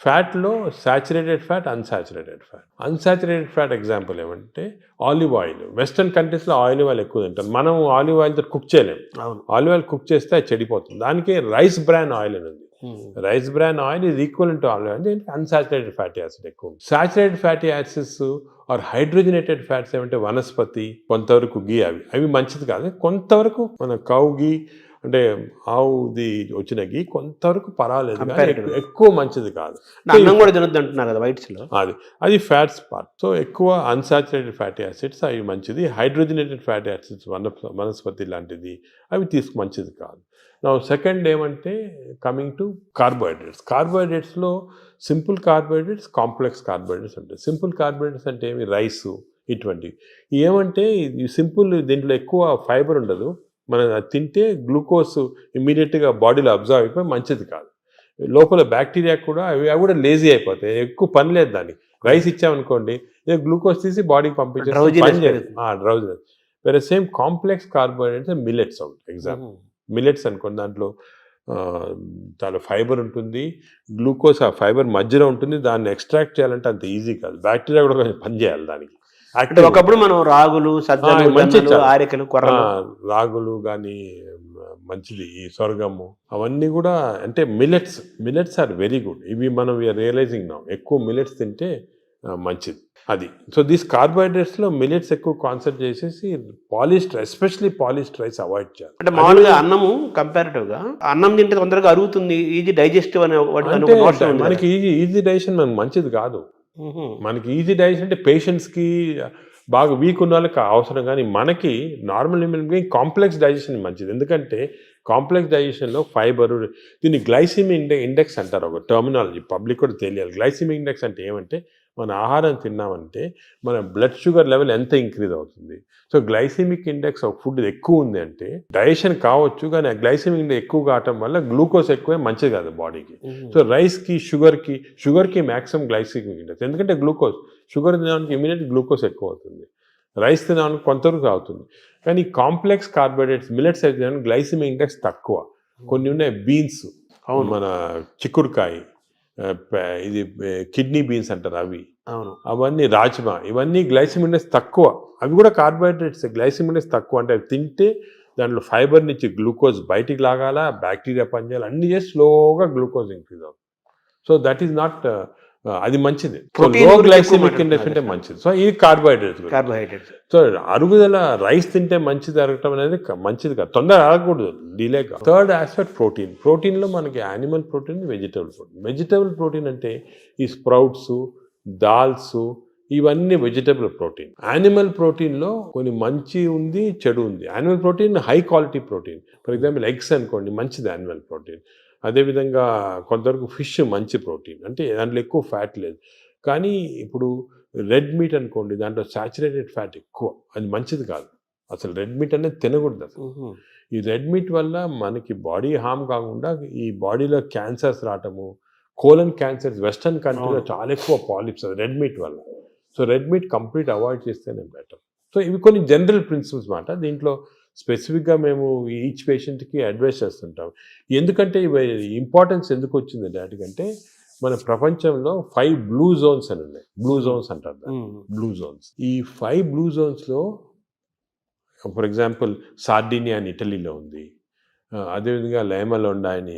ఫ్యాట్ లో saturated fat, unsaturated fat example ఏమంటే ఆలివ్ ఆయిల్. వెస్టర్న్ కంట్రీస్ లో ఆలివ్ ఆయిల్ ఎక్కువ తింటాం, మనం ఆలివ్ ఆయిల్ తో కుక్ చేయలేము. ఆలివ్ ఆయిల్ కుక్ చేస్తే అది చెడిపోతుంది. దానికి రైస్ బ్రాన్ ఆయిల్ అని ఉంది. Rice bran oil is equal to olive oil, unsaturated fatty acid ఎక్కువ. Saturated fatty acids or hydrogenated fats ఏమంటే వనస్పతి, కొంతవరకు గీ, అవి మంచిది కాదు. కొంతవరకు మన కౌ గీ అంటే ఆవుది వచ్చిన గీ కొంతవరకు పర్వాలేదు, ఎక్కువ మంచిది కాదు. అది ఫ్యాట్స్ పార్ట్. సో ఎక్కువ అన్సాచురేటెడ్ ఫ్యాటీ యాసిడ్స్ అవి మంచిది. హైడ్రోజనేటెడ్ ఫ్యాటీ యాసిడ్స్ వనస్పతి లాంటిది అవి మంచిది కాదు. నా సెకండ్ ఏమంటే కమింగ్ టు కార్బోహైడ్రేట్స్లో సింపుల్ కార్బోహైడ్రేట్స్, కాంప్లెక్స్ కార్బోహైడ్రేట్స్ ఉంటాయి. సింపుల్ కార్బోహైడ్రేట్స్ అంటే ఏమి, రైసు ఇటువంటివి. ఏమంటే ఈ సింపుల్, దీంట్లో ఎక్కువ ఫైబర్ ఉండదు, మనం తింటే గ్లూకోజ్ ఇమ్మీడియట్గా బాడీలో అబ్జర్వ్ అయిపోయి మంచిది కాదు. లోపల బ్యాక్టీరియా కూడా అవి కూడా లేజీ అయిపోతాయి, ఎక్కువ పని లేదు దానికి. రైస్ ఇచ్చామనుకోండి, గ్లూకోజ్ తీసి బాడీకి పంపించేసి డ్రౌజినెస్. వేరే సేమ్ కాంప్లెక్స్ కార్బోహైడ్రేట్స్ మిల్లెట్స్ ఉంటాయి. ఎగ్జాంపుల్ మిల్లెట్స్ అనుకోండి, దాంట్లో చాలా ఫైబర్ ఉంటుంది, గ్లూకోజ్ ఆ ఫైబర్ మధ్యలో ఉంటుంది, దాన్ని ఎక్స్ట్రాక్ట్ చేయాలంటే అంత ఈజీ కాదు, బ్యాక్టీరియా కూడా కొంచెం పనిచేయాలి దానికి. అంటే ఒకప్పుడు మనం రాగులు, సజ్జలు, జొన్నలు, ఆరికలు, కొర్రలు, రాగులు కానీ మంచిది, ఈ సొరగము అవన్నీ కూడా అంటే మిల్లెట్స్ ఆర్ వెరీ గుడ్. ఇవి మనం రియలైజింగ్ నా ఎక్కువ మిల్లెట్స్ తింటే మంచిది అది. సో దీస్ కార్బోహైడ్రేట్స్లో మిల్లెట్స్ ఎక్కువ కాన్సెప్ట్ చేసేసి polished, especially polished rice avoid చేయాలి. అంటే మామూలుగా అన్నము కంపారిటివ్ గా అన్నం తింటే తొందరగా అరుగుతుంది, ఈజీ డైజెస్టివ్ అనే మనకి ఈజీ డైజెషన్ మనకు మంచిది కాదు. మనకి ఈజీ డైజెషన్ అంటే పేషెంట్స్కి బాగా వీక్ ఉన్న వాళ్ళకి అవసరం, కానీ మనకి normal human being complex digestion మంచిది. ఎందుకంటే కాంప్లెక్స్ డైజెషన్లో ఫైబర్, దీన్ని గ్లైసిమిక్ ఇండెక్స్ అంటారు, ఒక టర్మినాలజీ పబ్లిక్ కూడా తెలియాలి. గ్లైసిమిక్ ఇండెక్స్ అంటే ఏమంటే మన ఆహారం తిన్నామంటే మన బ్లడ్ షుగర్ లెవెల్ ఎంత ఇంక్రీజ్ అవుతుంది. So glycemic index of food ఎక్కువ ఉంది అంటే డైజెషన్ కావచ్చు, కానీ ఆ గ్లైసిమిక్ ఇండెక్స్ ఎక్కువ కావటం వల్ల గ్లూకోజ్ ఎక్కువే మంచిది కాదు బాడీకి. సో రైస్కి, షుగర్కి మ్యాక్సిమం గ్లైసిమిక్ ఇండెక్స్, ఎందుకంటే గ్లూకోజ్, షుగర్ తినడానికి ఇమీడియట్ గ్లూకోజ్ ఎక్కువ అవుతుంది, రైస్ తినడానికి కొంతవరకు అవుతుంది. కానీ కాంప్లెక్స్ కార్బోహైడ్రేట్స్ మిల్లెట్స్ అయితే గ్లైసిమిక్ ఇండెక్స్ తక్కువ. కొన్ని ఉన్నాయి బీన్స్, మన చిక్కుడుకాయ, ఇది కిడ్నీ బీన్స్ అంటారు అవి, అవన్నీ రాజ్మా, ఇవన్నీ గ్లైసిమిక్ ఇండెక్స్ తక్కువ. అవి కూడా కార్బోహైడ్రేట్స్, గ్లైసిమిక్ ఇండెక్స్ తక్కువ. అంటే అవి తింటే దాంట్లో ఫైబర్ నుంచి గ్లూకోజ్ బయటికి లాగాల, బ్యాక్టీరియా పనిచేయాలి, అన్ని చేసి స్లోగా గ్లూకోజ్ ఇంక్రీజ్ అవుతుంది. సో దట్ ఈస్ నాట్, అది మంచిది. లో గ్లైసిమిక్ ఇండెక్స్ అంటే మంచిది. సో ఇది కార్బోహైడ్రేట్స్. సో అరుగుదల రైస్ తింటే మంచిది అరగటం అనేది మంచిది కాదు, తొందర అరగకూడదు, డిలే కాదు. థర్డ్ ఆస్పెక్ట్ ప్రోటీన్లో మనకి యానిమల్ ప్రోటీన్, వెజిటబుల్ ప్రోటీన్ అంటే ఈ స్ప్రౌట్స్, దాల్స్, ఇవన్నీ వెజిటబుల్ ప్రోటీన్. యానిమల్ ప్రోటీన్లో కొన్ని మంచి ఉంది, చెడు ఉంది. Animal protein high quality protein, for example eggs అనుకోండి, మంచిది యానిమల్ ప్రోటీన్. అదేవిధంగా కొంతవరకు ఫిష్ మంచి ప్రోటీన్, అంటే దాంట్లో ఎక్కువ ఫ్యాట్ లేదు. కానీ ఇప్పుడు రెడ్ మీట్ అనుకోండి, దాంట్లో సాచురేటెడ్ ఫ్యాట్ ఎక్కువ, అది మంచిది కాదు. అసలు రెడ్ మీట్ అనేది తినకూడదు అసలు. ఈ రెడ్ మీట్ వల్ల మనకి బాడీ హార్మ్ కాకుండా ఈ బాడీలో క్యాన్సర్స్ రావటము, కోలన్ క్యాన్సర్స్ వెస్టర్న్ కంట్రీలో చాలా ఎక్కువ పాలిప్స్ అది రెడ్ మీట్ వల్ల. So red meat complete avoid చేస్తేనే బెటర్. సో ఇవి కొన్ని జనరల్ ప్రిన్సిపల్స్ మాట. దీంట్లో స్పెసిఫిక్గా మేము ఈచ్ పేషెంట్కి అడ్వైస్ చేస్తుంటాం. ఎందుకంటే ఇవి ఇంపార్టెన్స్ ఎందుకు వచ్చిందంటే వాటికంటే మన ప్రపంచంలో 5 బ్లూ జోన్స్ అని ఉన్నాయి. బ్లూ జోన్స్ అంటారు దాన్ని, బ్లూ జోన్స్. ఈ 5 బ్లూ జోన్స్లో ఫర్ ఎగ్జాంపుల్ సార్డినియా అని ఇటలీలో ఉంది, అదేవిధంగా లైమలోండా అని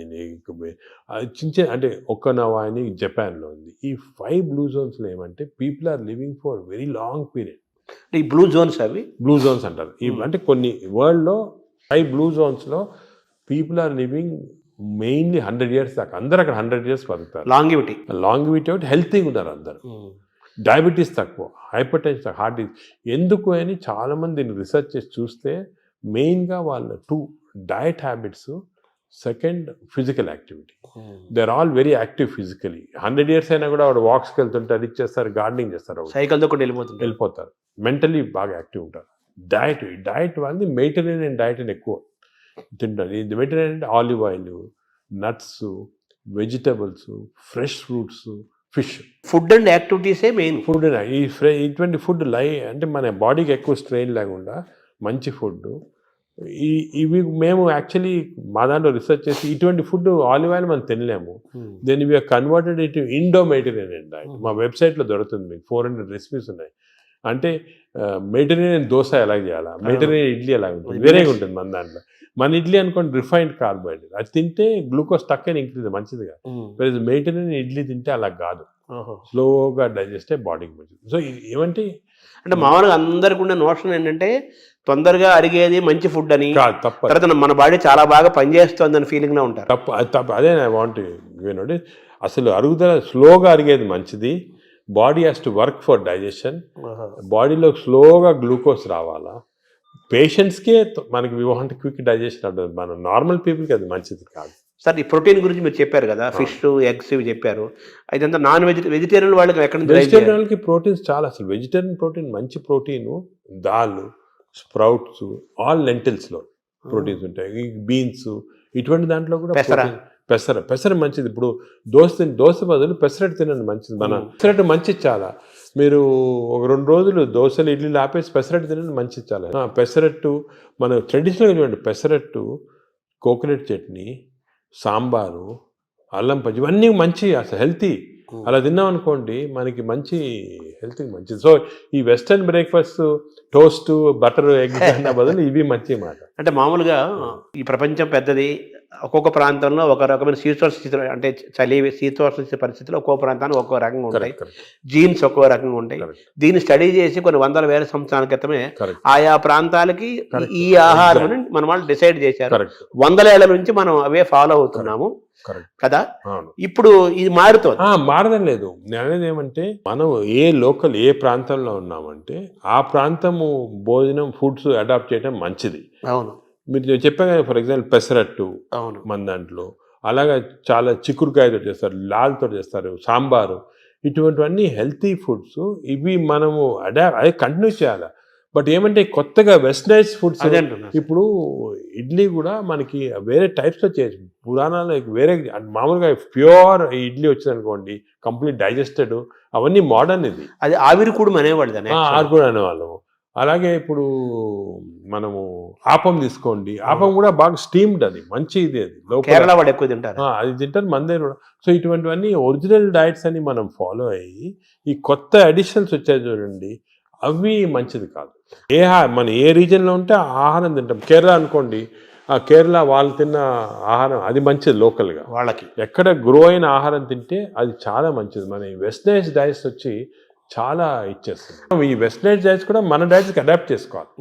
చిన్న అంటే ఒక్కనవా అని జపాన్లో ఉంది. ఈ 5 బ్లూ జోన్స్లో ఏమంటే people are living for very long period. ఈ బ్లూ జోన్స్, అవి బ్లూ జోన్స్ అంటారు. అంటే కొన్ని వరల్డ్లో 5 బ్లూ జోన్స్లో people are living mainly 100 years దాకా. అందరు అక్కడ 100 years బతుకుతారు. లాంగివిటీ ఒకటి, హెల్తీగా ఉన్నారు అందరు. డయాబెటీస్ తక్కువ, హైపర్ టెన్షన్, హార్ట్ డిసీజ్. ఎందుకు అని చాలామంది దీన్ని రీసెర్చ్ చేసి చూస్తే మెయిన్గా వాళ్ళ 2 diet habits, second physical activity. They are all very active physically. 100 years అయినా కూడా వాడు వాక్స్కి వెళ్తుంటారు, ఇది చేస్తారు, గార్డెనింగ్ చేస్తారు, సైకిల్తో కూడా వెళ్ళిపోతారు. మెంటలీ బాగా యాక్టివ్ ఉంటారు. డయట్ వాళ్ళది మెడిటరేనియన్ డయట్ అని ఎక్కువ తింటారు. ఇది మెడిటరేనియన్ అంటే olive oil, nuts, vegetables, fresh fruits, fish. Food and యాక్టివిటీసే మెయిన్. ఫుడ్ ఇటువంటి ఫుడ్ అంటే మన బాడీకి ఎక్కువ స్ట్రెయిన్ లేకుండా మంచి ఫుడ్. ఇవి మేము యాక్చువల్లీ మా దాంట్లో రీసెర్చ్ చేసి ఇటువంటి ఫుడ్ ఆలివ్ ఆయిల్ మనం తినలేము. దెన్ ఇవి కన్వర్టెడ్ ఇటు ఇండో మెడిటరేనియన్ డయట్. మా వెబ్సైట్లో దొరుకుతుంది, మీకు 400 రెసిపీస్ ఉన్నాయి. అంటే మెడిటరేనియన్ దోశ ఎలా చేయాలా, మెడిటరేనియన్ ఇడ్లీ ఎలా ఉంటుంది, వేరేగా ఉంటుంది మన దాంట్లో. మన ఇడ్లీ అనుకోండి రిఫైన్డ్ కార్బోహైడ్రేట్, అది తింటే గ్లూకోజ్ తక్కువ ఇంక్రీజ్ మంచిది కాదు. మెడిటరేనియన్ ఇడ్లీ తింటే అలా కాదు, స్లోగా డైజెస్ట్ అయ్యి బాడీకి మంచిది. సో ఏమంటే అంటే మామూలుగా అందరికి ఉన్న నోషన్ ఏంటంటే తొందరగా అరిగేది మంచి ఫుడ్ అని, తర్వాత మన బాడీ చాలా బాగా పనిచేస్తుంది అని ఫీలింగ్లో ఉంటారు. తప్పు. అదే నా వాంట్ వినండి, అసలు అరుగుదల స్లోగా అరిగేది మంచిది. Body has to work for digestion. బాడీలో స్లోగా గ్లూకోజ్ రావాలా. పేషెంట్స్కే మనకి వి వాంట్ క్విక్ డైజెషన్ ఉంటుంది, మన నార్మల్ పీపుల్కి అది మంచిది కాదు. సార్, ఈ ప్రోటీన్ గురించి మీరు చెప్పారు కదా, ఫిష్, ఎగ్స్ ఇవి చెప్పారు. అయితే నాన్ వెజిటేరియన్ వాళ్ళకి ఎక్కడ నుంచి? వెజిటేరియన్ వాళ్ళకి ప్రోటీన్స్ చాలా, అసలు వెజిటేరియన్ ప్రోటీన్ మంచి ప్రోటీను, దాల్, స్ప్రౌట్స్, ఆల్ లెంటిల్స్లో ప్రోటీన్స్ ఉంటాయి. ఈ బీన్స్, ఇటువంటి దాంట్లో కూడా పెసర మంచిది. ఇప్పుడు దోశ బదులు పెసరట్టు తినండి, మంచిది. మన పెసరట్టు మంచిది చాలా. మీరు ఒక 2 రోజులు దోశలు ఇడ్లీలు ఆపేసి పెసరట్టు తినండి, మంచిది చాలా. పెసరట్టు మన ట్రెడిషనల్గా చూడండి, పెసరట్టు, కోకోనట్ చట్నీ, సాంబారు, అల్లం పచ్చి, ఇవన్నీ మంచి, అసలు హెల్తీ. అలా తిన్నాం అనుకోండి మనకి మంచి హెల్త్కి మంచిది. సో ఈ western breakfast, toast, butter, egg అన్న బదులు ఇవి మంచి మాట. అంటే మామూలుగా ఈ ప్రపంచం పెద్దది, ఒక్కొక్క ప్రాంతంలో ఒక రకమైన శీతోష్ణ స్థితి, అంటే చలి శీతోష్ణ పరిస్థితుల్లో ఒక్కో ప్రాంతానికి ఒక్కో రకంగా ఉంటాయి, జీన్స్ ఒక్కో రకంగా ఉంటాయి. దీన్ని స్టడీ చేసి కొన్ని వందల వేల సంవత్సరాల క్రితమే ఆయా ప్రాంతాలకి ఈ ఆహారం మన వాళ్ళు డిసైడ్ చేశారు. వందల ఏళ్ల నుంచి మనం అవే ఫాలో అవుతున్నాము కదా. ఇప్పుడు ఇది మారడం లేదు. నేను అనేది ఏమంటే, మనం ఏ ప్రాంతంలో ఉన్నామంటే ఆ ప్రాంతము భోజనం, ఫుడ్స్ అడాప్ట్ చేయడం మంచిది. అవును, మీరు చెప్పాను కదా, ఫర్ ఎగ్జాంపుల్ పెసరట్టు మన దాంట్లో, అలాగా చాలా చిక్కుడుకాయతో చేస్తారు, లాల్తో చేస్తారు, సాంబారు, ఇటువంటివన్నీ హెల్తీ ఫుడ్స్. ఇవి మనము అదే కంటిన్యూ చేయాలి. బట్ ఏమంటే కొత్తగా వెస్టర్నైజ్ ఫుడ్స్, ఇప్పుడు ఇడ్లీ కూడా మనకి వేరే టైప్స్లో చేయొచ్చు. పురాణాలు వేరే, మామూలుగా ప్యూర్ ఇడ్లీ వచ్చింది అనుకోండి, కంప్లీట్ డైజెస్టెడ్, అవన్నీ మోడర్న్. ఇది అది ఆవిరికూడు అనేవాళ్ళము. అలాగే ఇప్పుడు మనము ఆపం తీసుకోండి, ఆపం కూడా బాగా స్టీమ్డ్, అది మంచి ఇది. అది కేరళ వాడు ఎక్కువ తింటారు, అది తింటారు మన దగ్గర కూడా. సో ఇటువంటివన్నీ ఒరిజినల్ డైట్స్ అని మనం ఫాలో అయ్యి, ఈ కొత్త అడిషనల్స్ వచ్చాయి చూడండి, అవి మంచిది కాదు. మన ఏ రీజన్లో ఉంటే ఆ ఆహారం తింటాం. కేరళ అనుకోండి, ఆ కేరళ వాళ్ళు తిన్న ఆహారం అది మంచిది, లోకల్గా వాళ్ళకి ఎక్కడ గ్రో అయిన ఆహారం తింటే అది చాలా మంచిది. మన వెస్టర్నైజ్ డైట్స్ వచ్చి చాలా ఇచ్చేస్తుంది. ఈ వెస్టర్నైజ్ డైట్స్ కూడా మన డైట్స్కి అడాప్ట్ చేసుకోవాలి.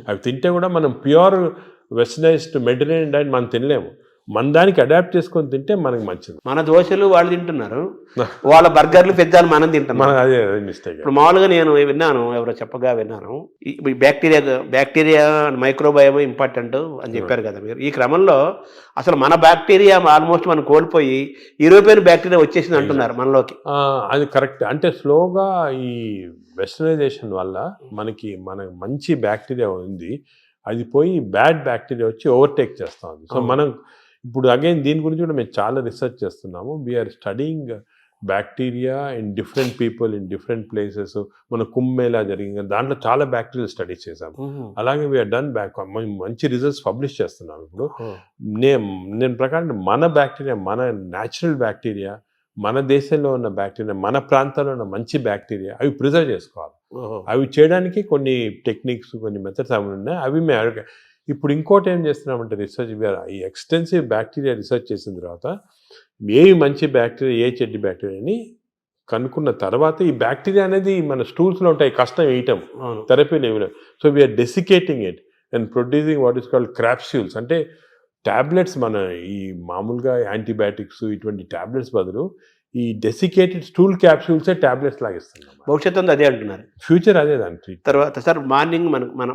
అవి తింటే కూడా మనం ప్యూర్ వెస్టర్నైజ్డ్ మెడిటరేనియన్ డైట్ మనం తినలేము. మన దానికి అడాప్ట్ చేసుకొని తింటే మనకి మంచిది. మన దోశలు వాళ్ళు తింటున్నారు, వాళ్ళ బర్గర్లు, పిజ్జాలు మనం తింటున్నాం. అదే మిస్టేక్. ఇప్పుడు మామూలుగా నేను విన్నాను, ఎవరో చెప్పగా విన్నాను, ఈ బ్యాక్టీరియా మైక్రోబయోమ్ ఇంపార్టెంట్ అని చెప్పారు కదా మీరు. ఈ క్రమంలో అసలు మన బ్యాక్టీరియా ఆల్మోస్ట్ మనం కోల్పోయి యూరోపియన్ బ్యాక్టీరియా వచ్చేసింది అంటున్నారు మనలోకి. అది కరెక్ట్. అంటే స్లోగా ఈ వెస్టర్నైజేషన్ వల్ల మనకి మంచి బ్యాక్టీరియా ఉంది, అది పోయి బ్యాడ్ బ్యాక్టీరియా వచ్చి ఓవర్టేక్ చేస్తూ ఉంది. సో మనం ఇప్పుడు అగైన్ దీని గురించి కూడా మేము చాలా రీసెర్చ్ చేస్తున్నాము. We are studying bacteria in different people in different places. మన కుంభమేళా జరిగింది, దాంట్లో చాలా బ్యాక్టీరియల్ స్టడీస్ చేసాము. అలాగే వీఆర్ డన్ మంచి రిజల్ట్స్ పబ్లిష్ చేస్తున్నాము. ఇప్పుడు నేను ప్రకారం మన బ్యాక్టీరియా, మన న్యాచురల్ బ్యాక్టీరియా, మన దేశంలో ఉన్న బ్యాక్టీరియా, మన ప్రాంతాల్లో ఉన్న మంచి బ్యాక్టీరియా, అవి ప్రిజర్వ్ చేసుకోవాలి. అవి చేయడానికి కొన్ని టెక్నిక్స్, కొన్ని మెథడ్స్ అవి ఉన్నాయి. అవి మేము ఇప్పుడు ఇంకోటి ఏం చేస్తున్నామంటే రీసెర్చ్, ఈ ఎక్స్టెన్సివ్ బ్యాక్టీరియా రీసెర్చ్ చేసిన తర్వాత ఏవి మంచి బ్యాక్టీరియా, ఏ చెడ్డ బ్యాక్టీరియా అని కనుక్కున్న తర్వాత, ఈ బ్యాక్టీరియా అనేది మన స్టూల్స్లో ఉంటాయి, కష్టం వేయటం, థెరపీలు ఏమి. So we're desiccating it and producing what is called capsules, అంటే ట్యాబ్లెట్స్. మన ఈ మామూలుగా యాంటీబయాటిక్స్ ఇటువంటి ట్యాబ్లెట్స్ బదులు ఈ డెసికేటెడ్ స్టూల్ క్యాప్సూల్సే ట్యాబ్లెట్స్ లాగిస్తున్నాం. భవిష్యత్తు అదే అంటున్నారు, ఫ్యూచర్ అదే దాని తర్వాత. సార్ మార్నింగ్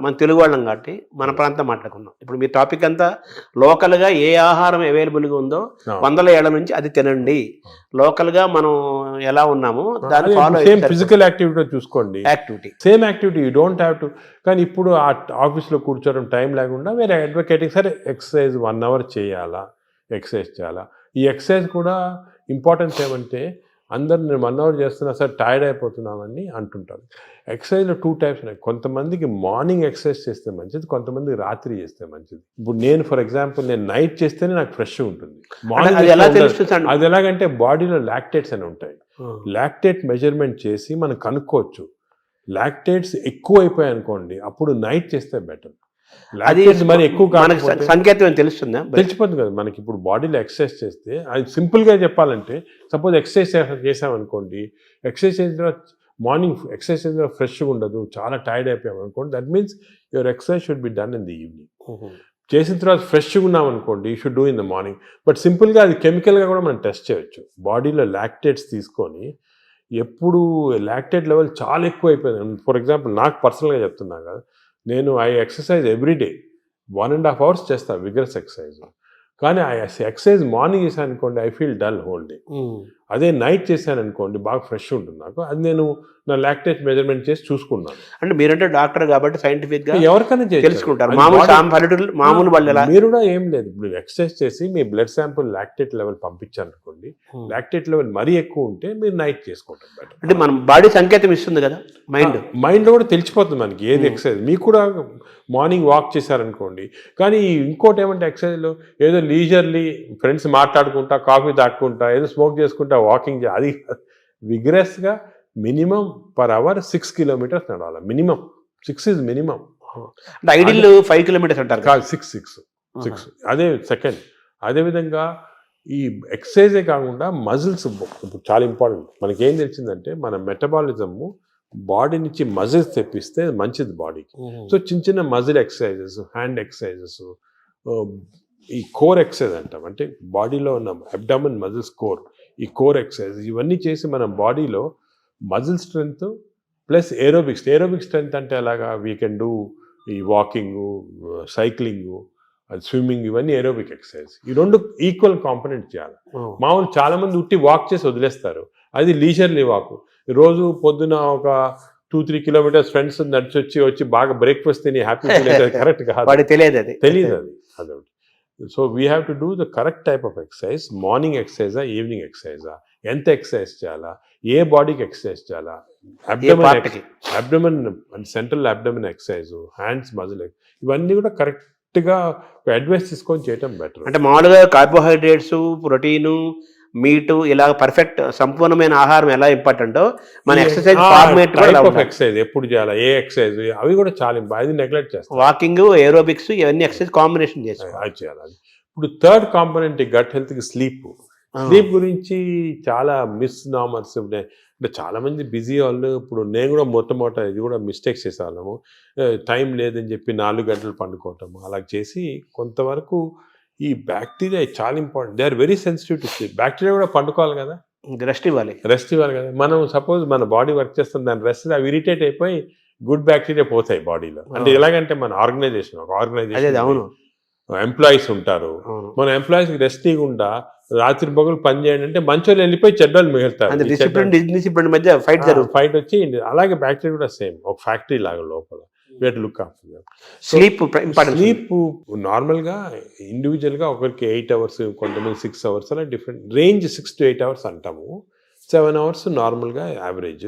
మన తెలుగు వాళ్ళం కాబట్టి మన ప్రాంతం మాట్లాడుకున్నాం. ఇప్పుడు మీ టాపిక్ అంతా లోకల్గా ఏ ఆహారం అవైలబుల్గా ఉందో 100 ఏళ్ల నుంచి అది తినండి. లోకల్గా మనం ఎలా ఉన్నామో దాన్ని ఫాలో సేమ్ ఫిజికల్ యాక్టివిటీ చూసుకోండి, same activity you don't have to. కానీ ఇప్పుడు ఆ ఆఫీస్లో కూర్చోవడం టైం లేకుండా వేరే అడ్వకేటింగ్, సరే ఎక్సర్సైజ్ 1 అవర్ చేయాలా, ఎక్సర్సైజ్ చేయాలా. ఈ ఎక్సర్సైజ్ కూడా ఇంపార్టెన్స్ ఏమంటే, అందరు నేను 1 అవర్ చేస్తున్నా సార్ టైర్డ్ అయిపోతున్నామని అంటుంటారు. ఎక్సర్సైజ్లో 2 టైప్స్ ఉన్నాయి. కొంతమందికి మార్నింగ్ ఎక్సర్సైజ్ చేస్తే మంచిది, కొంతమందికి రాత్రి చేస్తే మంచిది. ఇప్పుడు నేను ఫర్ ఎగ్జాంపుల్ నేను నైట్ చేస్తేనే నాకు ఫ్రెష్గా ఉంటుంది. మార్నింగ్ అది ఎలాగంటే బాడీలో లాక్టేట్స్ అని ఉంటాయి. లాక్టేట్ మెజర్మెంట్ చేసి మనం కనుక్కోవచ్చు. లాక్టేట్స్ ఎక్కువ అయిపోయాయి అనుకోండి, అప్పుడు నైట్ చేస్తే బెటర్. అది మరి ఎక్కువ సంకేతం తెలుస్తుందా, తెలిసిపోతుంది కదా మనకి. ఇప్పుడు బాడీలో ఎక్సర్సైజ్ చేస్తే, అది సింపుల్గా చెప్పాలంటే, సపోజ్ ఎక్సర్సైజ్ చేసామనుకోండి, ఎక్సర్సైజ్ చేసిన తర్వాత మార్నింగ్ ఎక్సర్సైజ్ చేసిన తర్వాత ఫ్రెష్గా ఉండదు, చాలా టైర్డ్ అయిపోయాం అనుకోండి, that means your exercise should be done in the evening. చేసిన తర్వాత ఫ్రెష్గా ఉన్నాం అనుకోండి, you should do in the morning. But సింపుల్గా అది కెమికల్గా కూడా మనం టెస్ట్ చేయొచ్చు. బాడీలో లాక్టేట్స్ తీసుకొని, ఎప్పుడు లాక్టేట్ లెవెల్ చాలా ఎక్కువ అయిపోయింది, ఫర్ ఎగ్జాంపుల్ నాకు పర్సనల్గా చెప్తున్నా కదా, నేను ఎక్సర్సైజ్ ఎవ్రీడే 1.5 hours చేస్తాను విగరస్ ఎక్సర్సైజ్. కానీ ఎక్సర్సైజ్ మార్నింగ్ చేశాను అనుకోండి, I feel dull whole day. అదే నైట్ చేశాను అనుకోండి బాగా ఫ్రెష్ ఉంటుంది నాకు. అది నేను నా లాక్టేజ్ మెజర్మెంట్ చేసి చూసుకున్నాను. అంటే మీరంటే డాక్టర్ కాబట్టి సైంటిఫిక్ గా ఎవరికైనా చేయొచ్చు. తెలుసుకుంటారు. అది మామూలు body- పల్లెటూరు మామూలు వాళ్ళు ఎలా మీరు కూడా ఏం లేదు, ఇప్పుడు ఎక్సర్సైజ్ చేసి మీ బ్లడ్ శాంపుల్ లాక్టేట్ లెవెల్ పంపించారనుకోండి, లాక్టేట్ లెవెల్ మరీ ఎక్కువ ఉంటే మీరు నైట్ చేసుకుంటారు బెటర్. అంటే మన బాడీ సంకేతం ఇస్తుంది కదా మైండ్. మైండ్లో కూడా తెలిసిపోతుంది మనకి ఏది ఎక్సర్సైజ్. మీకు కూడా మార్నింగ్ వాక్ చేశారనుకోండి, కానీ ఇంకోటి ఏమంటే ఎక్సర్సైజ్లో ఏదో లీజర్లీ ఫ్రెండ్స్ మాట్లాడుకుంటా కాఫీ తాక్కుంటా ఏదో స్మోక్ చేసుకుంటా వాకింగ్ అది విగ్రెస్గా మినిమం పర్ అవర్ 6 kilometers నడవాలి. Minimum 6 is minimum. అంటే ఐడియల్ 5 kilometers అంటారు కదా. కాదు 6 అదే సెకండ్. అదేవిధంగా ఈ ఎక్సర్సైజే కాకుండా మజిల్స్ చాలా ఇంపార్టెంట్. మనకేం తెలిసిందంటే మన మెటబాలిజము బాడీ నుంచి మజిల్స్ తెప్పిస్తే మంచిది బాడీకి. సో చిన్న చిన్న మజిల్ ఎక్సర్సైజెస్, హ్యాండ్ ఎక్సర్సైజెస్, ఈ కోర్ ఎక్సర్సైజ్ అంటాం, అంటే బాడీలో ఉన్న అబ్డామిన్ మజిల్స్ కోర్, ఈ కోర్ ఎక్సర్సైజ్ ఇవన్నీ చేసి మన బాడీలో muscle strength plus aerobic strength అంటే అలాగా వీ కెన్ డూ ఈ వాకింగ్, సైక్లింగ్, స్విమ్మింగ్, ఇవన్నీ ఏరోబిక్ ఎక్సర్సైజ్. ఈ రెండు ఈక్వల్ కాంపనెంట్ చేయాలి. మామూలు చాలా మంది ఉట్టి వాక్ చేసి వదిలేస్తారు, అది లీజర్లీ వాక్. రోజు పొద్దున ఒక 2-3 kilometers ఫ్రెండ్స్ నడిచి వచ్చి బాగా బ్రేక్ఫాస్ట్ తిని హ్యాపీ కరెక్ట్ కాదు, వాడికి తెలియదు అది. తెలియదు అది అదొకటి. So we have to do the correct type of exercise. Morning ఎక్సర్సైజా, ఈవినింగ్ ఎక్సర్సైజా, ఎంత ఎక్సర్సైజ్ చేయాలా, ఏ బాడీకి ఎక్సర్సైజ్ చేయాలా, abdomen central abdomen exercise, hands muscle, ఇవన్నీ కూడా కరెక్ట్గా అడ్వైస్ తీసుకొని చేయటం బెటర్. అంటే మామూలుగా కార్బోహైడ్రేట్స్, ప్రోటీను, మీటు ఇలా పర్ఫెక్ట్ సంపూర్ణమైన ఆహారం ఎలా ఇంపార్టెంటో మన ఎక్సర్సైజ్ ఫార్మేట్ ఎక్సర్సైజ్ ఎప్పుడు చేయాలా, ఏ ఎక్సర్సైజ్, అవి కూడా చాలా అది నెగ్లెక్ట్ చేస్తాం. వాకింగ్, ఏరోబిక్స్ ఇవన్నీ ఎక్సర్సైజ్ కాంబినేషన్ అది చేయాలి. ఇప్పుడు థర్డ్ కాంపోనెంట్ గట్ హెల్త్కి స్లీప్. స్లీప్ గురించి చాలా మిస్నామర్స్ ఉన్నాయి. అంటే చాలామంది బిజీ వాళ్ళు, ఇప్పుడు నేను కూడా మొట్టమొదట ఇది కూడా మిస్టేక్స్ చేసేవాళ్ళము. టైం లేదని చెప్పి 4 గంటలు పండుకోవటము అలా చేసి కొంతవరకు ఈ బ్యాక్టీరియా చాలా important. They are very sensitive to sleep. Bacteria కూడా పండుకోవాలి కదా, రెస్ట్ ఇవ్వాలి కదా. మనం సపోజ్ మన బాడీ వర్క్ చేస్తాం, దాని రెస్ట్ అవి ఇరిటేట్ అయిపోయి గుడ్ బ్యాక్టీరియా పోతాయి బాడీలో. అంటే ఎలాగంటే మన ఆర్గనైజేషన్ అవును ఎంప్లాయీస్ ఉంటారు, మన ఎంప్లాయీస్కి రెస్ట్ ఇవ్వకుండా రాత్రి పగలు పని చేయండి అంటే మంచోళ్ళు వెళ్ళిపోయి చెడ్డోళ్ళు మిగులుతారు. డిసిప్లిన్ మధ్య ఫైట్ వచ్చి అలాగే బ్యాక్టీరియా కూడా సేమ్ ఒక ఫ్యాక్టరీ లాగా లోపల. లుక్ ఆఫ్టర్ స్లీప్ నార్మల్గా ఇండివిజువల్గా ఒకరికి 8 hours, కొంతమంది 6 hours, అలా డిఫరెంట్ రేంజ్. 6 to 8 hours అంటాము, 7 hours నార్మల్గా యావరేజ్.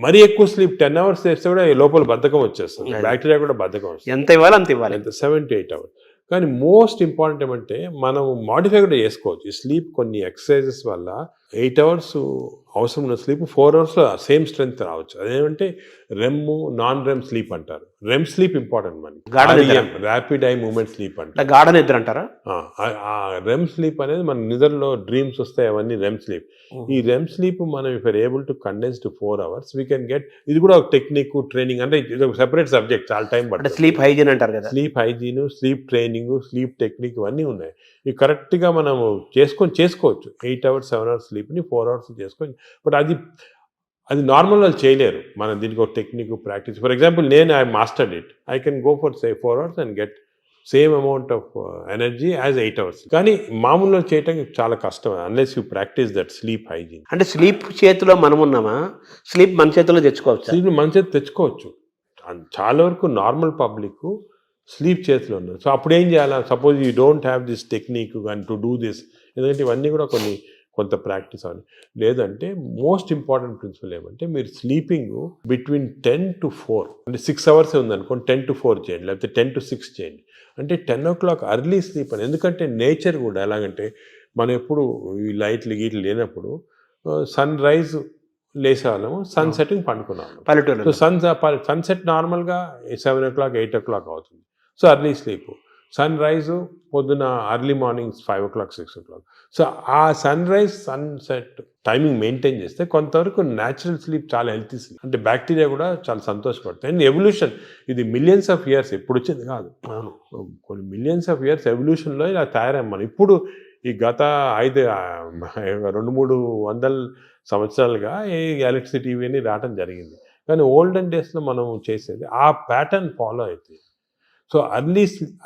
మరీ ఎక్కువ స్లీప్ 10 hours చేస్తే కూడా లోపల బద్ధకం వచ్చేస్తుంది, బ్యాక్టీరియా కూడా బద్ధకం వస్తుంది. ఎంత ఇవ్వాలి అంత ఇవ్వాలి, ఎంత 7 to 8 hours. కానీ మోస్ట్ ఇంపార్టెంట్ ఏమంటే మనం మాడిఫై కూడా చేసుకోవచ్చు ఈ స్లీప్. కొన్ని ఎక్సర్సైజెస్ వల్ల 8 hours అవసరం ఉన్న స్లీప్ 4 hours సేమ్ స్ట్రెంగ్త్ రావచ్చు. అదేమంటే రెమ్, నాన్ రెమ్ స్లీప్ అంటారు. రెమ్ స్లీప్ ఇంపార్టెంట్ మనకి, ర్యాపిడ్ ఐ మూవ్మెంట్ స్లీప్ అంటారు, గాఢ నిద్ర అంటారా. రెమ్ స్లీప్ అనేది మన నిద్రలో డ్రీమ్స్ వస్తాయి, అవన్నీ రెమ్ స్లీప్. ఈ రెమ్ స్లీప్ మనం if are able to condense to 4 hours we can get. ఇది కూడా ఒక టెక్నిక్, ట్రైనింగ్, అంటే ఇది ఒక సెపరేట్ సబ్జెక్ట్, చాలా టైం పడుతుంది. స్లీప్ హైజీన్ అంటారు కదా, sleep hygiene, sleep training, sleep technique ఇవన్నీ ఉన్నాయి. ఇవి కరెక్ట్గా మనము చేసుకోవచ్చు. 8 hours 7 hours స్లీప్ని 4 hours చేసుకోవచ్చు. బట్ అది నార్మల్ వాళ్ళు చేయలేరు. మనం దీనికి ఒక టెక్నిక్, ప్రాక్టీస్. ఫర్ ఎగ్జాంపుల్ నేను I mastered it, I can go for 4 hours and get same amount of energy as 8 hours. కానీ మామూలుగా చేయటం చాలా కష్టం unless you practice that sleep hygiene. అంటే స్లీప్ చేతిలో మనం ఉన్నామా, స్లీప్ మన చేతిలో తెచ్చుకోవచ్చు. స్లీప్ మన చేతి తెచ్చుకోవచ్చు. చాలా వరకు నార్మల్ పబ్లిక్ స్లీప్ చేతిలో ఉన్నారు. సో అప్పుడు ఏం చేయాలా, suppose you don't have this technique and to do this, ఎందుకంటే ఇవన్నీ కూడా కొంత ప్రాక్టీస్ అవ్వాలి. లేదంటే మోస్ట్ ఇంపార్టెంట్ ప్రిన్సిపల్ ఏమంటే మీరు స్లీపింగ్ బిట్వీన్ 10 to 4, అంటే 6 hours ఉందనుకోండి, 10 to 4 చేయండి, లేకపోతే 10 to 6 చేయండి. అంటే 10 o'clock అర్లీ స్లీప్ అని. ఎందుకంటే నేచర్ కూడా ఎలాగంటే మనం ఎప్పుడు ఈ లైట్లు గీట్లు లేనప్పుడు సన్ రైజ్ లేసేవాళ్ళము, సన్ సెట్టింగ్ పండుకున్నాము పల్లెటూరు. సో సన్సెట్ నార్మల్గా 7 o'clock 8 o'clock అవుతుంది. So early sleep. Sun rise పొద్దున early morning 5 o'clock 6 o'clock. So ఆ sun rise sunset timing maintain చేస్తే కొంతవరకు న్యాచురల్ స్లీప్ చాలా హెల్తీ స్లీప్. అంటే బ్యాక్టీరియా కూడా చాలా సంతోషపడతాయి. అండ్ ఎవల్యూషన్ ఇది మిలియన్స్ ఆఫ్ ఇయర్స్ ఎప్పుడు వచ్చింది కాదు, కొన్ని మిలియన్స్ ఆఫ్ ఇయర్స్ ఎవల్యూషన్లో ఇలా తయారయ్యాం మనం. ఇప్పుడు ఈ గత 200-300 సంవత్సరాలుగా ఈ ఎలక్ట్రిసిటీ ఇవన్నీ రావడం జరిగింది. కానీ ఓల్డెన్ డేస్లో మనం చేసేది ఆ ప్యాటర్న్ ఫాలో అవుతుంది. So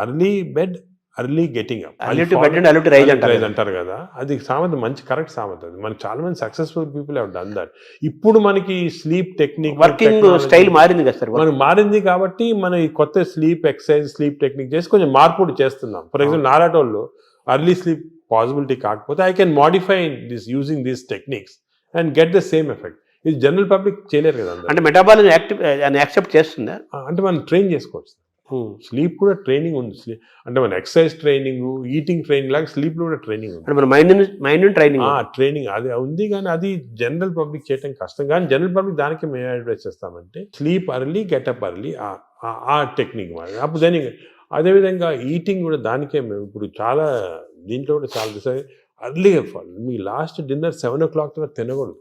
early bed, early getting up, early to bed and early to rise అంటారు. అంటారు కదా, అది సామెత మంచి కరెక్ట్ సామెత. అది మనకి చాలా మంది successful people have done that. ఇప్పుడు మనకి స్లీప్ టెక్నిక్, వర్కింగ్ స్టైల్ మారింది కదా సార్. మనకు మారింది కాబట్టి మనం ఈ కొత్త స్లీప్ ఎక్సర్సైజ్, స్లీప్ టెక్నిక్ చేసి కొంచెం మార్పు చేస్తున్నాం. ఫర్ ఎగ్జాంపుల్ నాలాటోళ్ళు అర్లీ స్లీప్ పాసిబిలిటీ కాకపోతే I can modify this using these techniques and get the same effect. ఇది జనరల్ పబ్లిక్ చేయలేరు కదా. అంటే మెటాబాలిజం యాక్సెప్ట్ చేస్తుందా? అంటే మనం ట్రైన్ చేసుకోవచ్చు. స్లీప్ కూడా ట్రైనింగ్ ఉంది. అంటే మన ఎక్సర్సైజ్ ట్రైనింగ్, ఈటింగ్ ట్రైనింగ్ లాగా స్లీప్ లో కూడా ట్రైనింగ్ ఉంది. మన మైండ్ ట్రైనింగ్ అది ఉంది, కానీ అది జనరల్ పబ్లిక్ చేయడం కష్టం. కానీ జనరల్ పబ్లిక్ దానికి మేము అడ్వైస్ చేస్తామంటే స్లీప్ అర్లీ, గెటప్ అర్లీ, ఆ టెక్నిక్ మరి. అప్పుడు దాని అదేవిధంగా ఈటింగ్ కూడా దానికే మేము ఇప్పుడు చాలా దీంట్లో కూడా చాలా అర్లీగా మీ లాస్ట్ డిన్నర్ 7 o'clock తర్వాత తినకూడదు.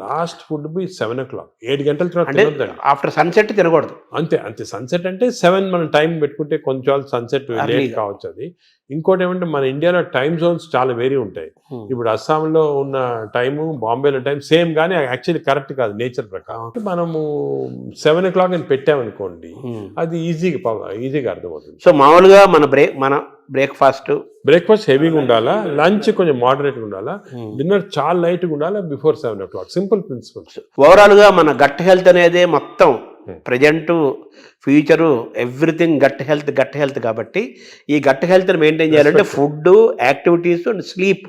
లాస్ట్ ఫుడ్ బి 7 o'clock, 7 గంటల తర్వాత తినొద్దండి. ఆఫ్టర్ సన్సెట్ తినకూడదు. అంతే సన్సెట్ అంటే 7 మనం టైం పెట్టుకుంటే కొంచెం సన్సెట్ లేట్ కావచ్చు. అది ఇంకోటి ఏమంటే మన ఇండియాలో టైమ్ జోన్స్ చాలా వేరీ ఉంటాయి. ఇప్పుడు అస్సాంలో ఉన్న టైము, బాంబేలో టైం సేమ్, కానీ యాక్చువల్లీ కరెక్ట్ కాదు నేచర్ ప్రకారం. మనము 7 o'clock అని పెట్టామనుకోండి, అది ఈజీగా అర్థమవుతుంది. సో మామూలుగా మన బ్రేక్ఫాస్ట్ హెవీగా ఉండాలా, లంచ్ కొంచెం మోడరేట్గా ఉండాలా, డిన్నర్ చాలా లైట్గా ఉండాలా before 7 o'clock. Simple principles. Overall గా మన గట్ హెల్త్ అనేది మొత్తం present, future, everything gut health కాబట్టి ఈ గట్ హెల్త్ మెయింటైన్ చేయాలంటే ఫుడ్, యాక్టివిటీస్ అండ్ స్లీప్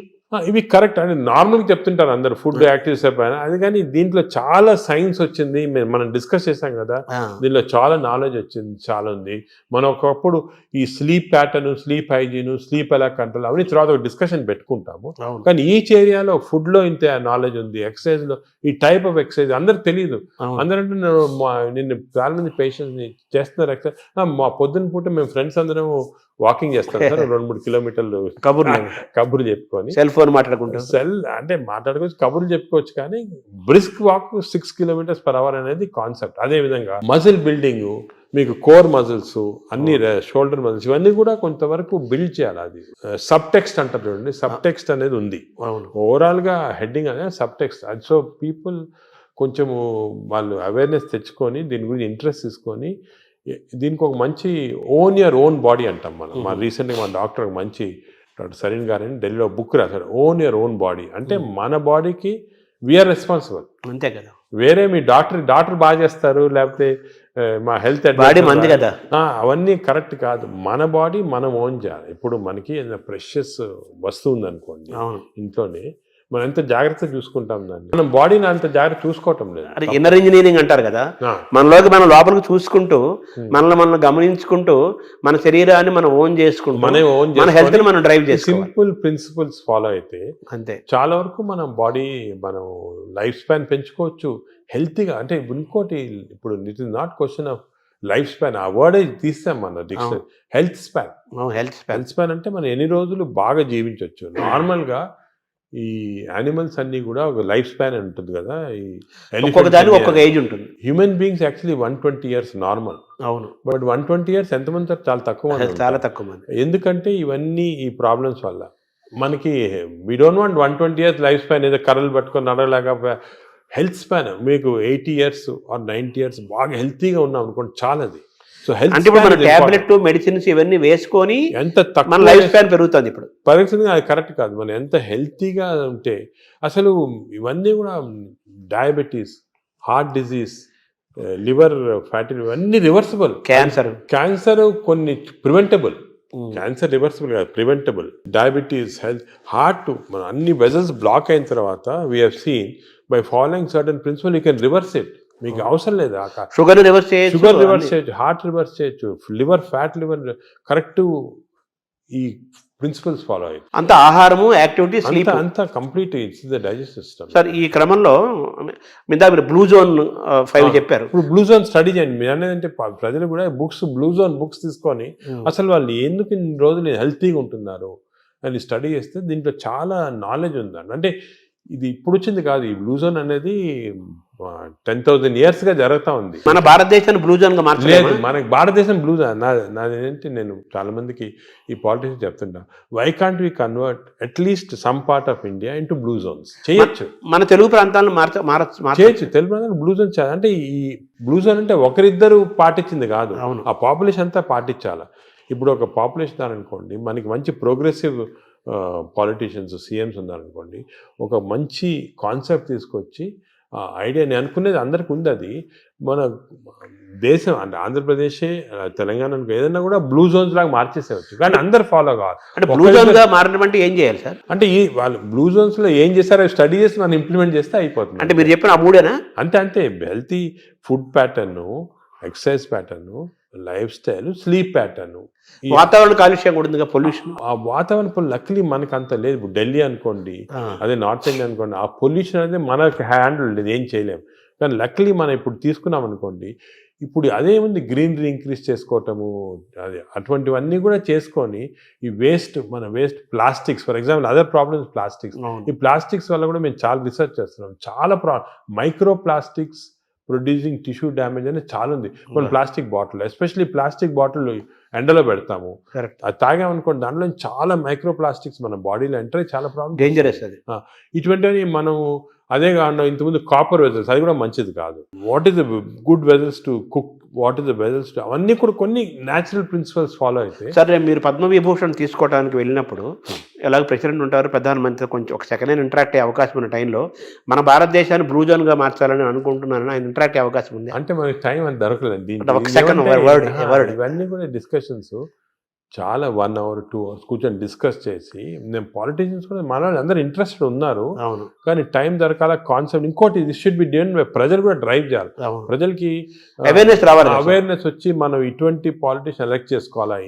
ఇవి కరెక్ట్ అని నార్మల్గా చెప్తుంటారు అందరు, ఫుడ్, యాక్టివిటీస్ అయిపోయినా. అది కానీ దీంట్లో చాలా సైన్స్ వచ్చింది, మనం డిస్కస్ చేసాం కదా, దీనిలో చాలా నాలెడ్జ్ వచ్చింది, చాలా ఉంది. మనం ఒకప్పుడు ఈ sleep pattern, sleep hygiene, sleep ఎలా కంట్రోల్ అవన్నీ తర్వాత ఒక డిస్కషన్ పెట్టుకుంటాము. కానీ ఈచ్ ఏరియాలో ఫుడ్ లో ఇంత నాలెడ్జ్ ఉంది, ఎక్సర్సైజ్ లో ఈ టైప్ ఆఫ్ ఎక్సర్సైజ్ అందరికి తెలియదు. అందరంటే నిన్ను చాలా మంది పేషెంట్స్ ని చేస్తున్నారు ఎక్సర్సైజ్. మా పొద్దున్న పూట మేము ఫ్రెండ్స్ అందరం వాకింగ్ చేస్తాం సార్, 2-3 కిలోమీటర్లు కబుర్లు చెప్పుకొని, సెల్ ఫోన్ మాట్లాడుకుంటాం. అంటే మాట్లాడుకోవచ్చు, కబుర్లు చెప్పుకోవచ్చు. కానీ బ్రిస్క్ వాక్ 6 km/h అనేది కాన్సెప్ట్. అదే విధంగా మజిల్ బిల్డింగ్, మీకు కోర్ మజిల్స్, అన్ని షోల్డర్ మజిల్స్, ఇవన్నీ కూడా కొంతవరకు బిల్డ్ చేయాలి. అది సబ్ టెక్స్ట్ అంటారు చూడండి, సబ్ టెక్స్ట్ అనేది ఉంది. ఓవరాల్ గా హెడ్డింగ్ అనేది సబ్ టెక్స్ట్. అది సో పీపుల్ కొంచెము వాళ్ళు అవేర్నెస్ తెచ్చుకొని దీని గురించి ఇంట్రెస్ట్ తీసుకొని దీనికి ఒక మంచి ఓన్ యువర్ ఓన్ బాడీ అంటాం మనం. మా రీసెంట్గా మా డాక్టర్ మంచి డాక్టర్ సరీన్ గారని ఢిల్లీలో బుక్ రాశారు, ఓన్ యువర్ ఓన్ బాడీ. అంటే మన బాడీకి వీఆర్ రెస్పాన్సిబుల్. అంతే కదా. వేరే మీ డాక్టర్ బాగా చేస్తారు, లేకపోతే మా హెల్త్ బాడీ మంది కదా, అవన్నీ కరెక్ట్ కాదు. మన బాడీ మనం ఓన్ చేయాలి. ఇప్పుడు మనకి ఏదైనా ప్రెషియస్ వస్తువు ఉందనుకోండి ఇంట్లోనే, మనం ఎంత జాగ్రత్తగా చూసుకుంటాం దాన్ని, మనం బాడీని అంత జాగ్రత్త చూసుకోవటం లేదు. అది ఇన్నర్ ఇంజనీరింగ్ అంటారు కదా. మనలోకి మనం లోపలికి చూసుకుంటూ, మనల్ని గమనించుకుంటూ, మన శరీరాన్ని మనం ఓన్ చేసుకుంటూ, మన హెల్త్ ని మనం డ్రైవ్ చేసి సింపుల్ ప్రిన్సిపల్స్ ఫాలో అయితే అంతే చాలా వరకు మనం బాడీ, మనం లైఫ్ స్పాన్ పెంచుకోవచ్చు హెల్తీగా. అంటే ఇంకోటి, ఇప్పుడు it is not question of life span, ఆ వర్డ్ తీస్తాం మన డిక్షనరీ. హెల్త్ స్పాన్ అంటే మనం ఎన్ని రోజులు బాగా జీవించవచ్చు. నార్మల్గా ఈ యానిమల్స్ అన్ని కూడా ఒక లైఫ్ స్పాన్ ఉంటుంది కదా, ఒక్కొక్క ఏజ్ ఉంటుంది. Human beings actually 120 years normal. అవును. బట్ 120 years ఎంతమంది? చాలా తక్కువ మంది. ఎందుకంటే ఇవన్నీ ఈ ప్రాబ్లమ్స్ వల్ల మనకి we don't want 120 years life span, ఏదో కర్రలు పట్టుకొని నడవలేక. హెల్త్ స్పాన్ మీకు 80 years or 90 years బాగా హెల్తీగా ఉన్నాం అనుకోండి, చాలా. అది సో హెల్త్ టాబ్లెట్, మెడిసిన్స్ ఇవన్నీ వేసుకొని ఎంత తక్కువ లైఫ్ స్పాన్ పెరుగుతుంది. ఇప్పుడు పరిస్థితి అది కరెక్ట్ కాదు. మనం ఎంత హెల్తీగా ఉంటే అసలు ఇవన్నీ కూడా diabetes, heart disease, liver fatty, ఇవన్నీ రివర్సిబుల్. క్యాన్సర్ కొన్ని ప్రివెంటబుల్, క్యాన్సర్ రివర్సిబుల్ కాదు, ప్రివెంటబుల్. డయాబెటీస్, హెల్త్, హార్ట్, మన అన్ని వెజల్స్ బ్లాక్ అయిన తర్వాత we have seen by following certain principal you can reverse it. మీకు అవసరం లేదు. షుగర్ రివర్స్ చేయొచ్చు, హార్ట్ రివర్స్ చేయొచ్చు, లివర్ ఫ్యాట్, లివర్ కరెక్ట్. ఈ ప్రిన్సిపల్స్ ఫాలో అయ్యి అంత ఆహారము, యాక్టివిటీ, స్లీప్ అంతా complete it's the digestive system. Sir ఈ క్రమంలో మీరు బ్లూ జోన్ 5 చెప్పారు. ఇప్పుడు బ్లూ జోన్ స్టడీ చేయండి. మీరు అనేది ప్రజలు కూడా బ్లూ జోన్ బుక్స్ తీసుకొని అసలు వాళ్ళు ఎందుకు ఇన్ని రోజులు హెల్తీగా ఉంటున్నారు అని స్టడీ చేస్తే దీంట్లో చాలా నాలెడ్జ్ ఉందండి. అంటే ఇది ఇప్పుడు వచ్చింది కాదు. ఈ బ్లూ జోన్ అనేది 10,000 years గా జరుగుతూ ఉంది. మన భారతదేశాన్ని బ్లూ జోన్ గా మార్చలేదు. మనకి భారతదేశం బ్లూ జోన్. నాదేంటి, నేను చాలా మందికి ఈ పాలిటిక్స్ చెప్తుంటా, why can't we convert at least some part of India into blue zones? చేయొచ్చు. మన తెలుగు ప్రాంతాలను చేయొచ్చు. తెలుగు ప్రాంతాలను బ్లూ జోన్ చేయాలి. అంటే ఈ బ్లూ జోన్ అంటే ఒకరిద్దరు పాటించింది కాదు, ఆ పాపులేషన్ అంతా పాటించాలి. ఇప్పుడు ఒక పాపులేషన్ ఉన్నారనుకోండి, మనకి మంచి ప్రోగ్రెసివ్ పాలిటీషియన్స్ సీఎంస్ ఉన్నారనుకోండి, ఒక మంచి కాన్సెప్ట్ తీసుకొచ్చి ఐడియా, నేను అనుకునేది అందరికి ఉంది, అది మన దేశం అంటే ఆంధ్రప్రదేశే తెలంగాణ ఏదైనా కూడా బ్లూ జోన్స్ లాగా మార్చేసేవచ్చు, కానీ అందరు ఫాలో కావాలి. అంటే బ్లూ జోన్గా మారడం అంటే ఏం చేయాలి సార్? అంటే ఈ వాళ్ళు బ్లూ జోన్స్లో ఏం చేస్తారో స్టడీ చేసి మనం ఇంప్లిమెంట్ చేస్తే అయిపోతుంది. అంటే మీరు చెప్పిన ఆ మూడేనా? అంతే healthy food pattern, exercise pattern, life style, sleep pattern. వాతావరణ కాలుష్యం కూడా ఉంది, పొల్యూషన్. ఆ వాతావరణ పొల్యూషన్ లక్లీ మనకు అంత లేదు. ఇప్పుడు ఢిల్లీ అనుకోండి, అదే నార్త్ ఇండియా అనుకోండి, ఆ పొల్యూషన్ అనేది మనకు హ్యాండిల్ లేదు, ఏం చేయలేము. కానీ లక్లీ మనం ఇప్పుడు తీసుకున్నాం అనుకోండి, ఇప్పుడు అదేముంది, గ్రీనరీ ఇంక్రీజ్ చేసుకోవటము, అది అటువంటివన్నీ కూడా చేసుకొని ఈ మన waste plastics, for example other problems plastics. ఈ ప్లాస్టిక్స్ వల్ల కూడా మేము చాలా రీసెర్చ్ చేస్తున్నాం. చాలా micro plastics producing tissue damage అనేది చాలా ఉంది. కొన్ని plastic bottle, especially plastic bottle ఎండలో పెడతాము, అది తాగామనుకోండి, దాంట్లో చాలా మైక్రో ప్లాస్టిక్స్ మన బాడీలో ఎంటర్ అయ్యి చాలా ప్రాబ్లమ్, డేంజరస్ అది. ఇటువంటివి మనం అదే కాకుండా ఇంతకుముందు కాపర్ వెజల్స్, అది కూడా మంచిది కాదు. What is the good vessels to cook, what is the vessels to, అవన్నీ కూడా కొన్ని న్యాచురల్ ప్రిన్సిపల్స్ ఫాలో అయితే. సరే, మీరు పద్మవిభూషణ్ తీసుకోవడానికి వెళ్ళినప్పుడు ఎలాగ ప్రెసిడెంట్ ఉంటారు, ప్రధానమంత్రి, కొంచెం ఒక సెకండ్ హ్యాండ్ ఇంటరాక్ట్ అయ్యే అవకాశం ఉన్న టైంలో మన భారతదేశాన్ని బ్లూ జోన్గా మార్చాలని అనుకుంటున్నాను, ఆయన ఇంటరాక్ట్ అయ్యే అవకాశం ఉంది? అంటే మనకి టైం అంత దొరకలేదు. ఒక సెకండ్ వర్డ్, ఇవన్నీ కూడా డిస్కషన్స్ చాలా 1 hour 2 hours కూర్చొని డిస్కస్ చేసి, నేను పాలిటీషియన్స్ కూడా మన అందరూ ఇంట్రెస్టెడ్ ఉన్నారు, కానీ టైం దొరకాల కాన్సెప్ట్. ఇంకోటి, ఇది షుడ్ బి డన్, ప్రజలు కూడా డ్రైవ్ చేయాలి, ప్రజలకి అవేర్నెస్ రావాలి, అవేర్నెస్ వచ్చి మనం ఇటువంటి పాలిటీషియన్ ఎలక్ట్ చేసుకోవాలా.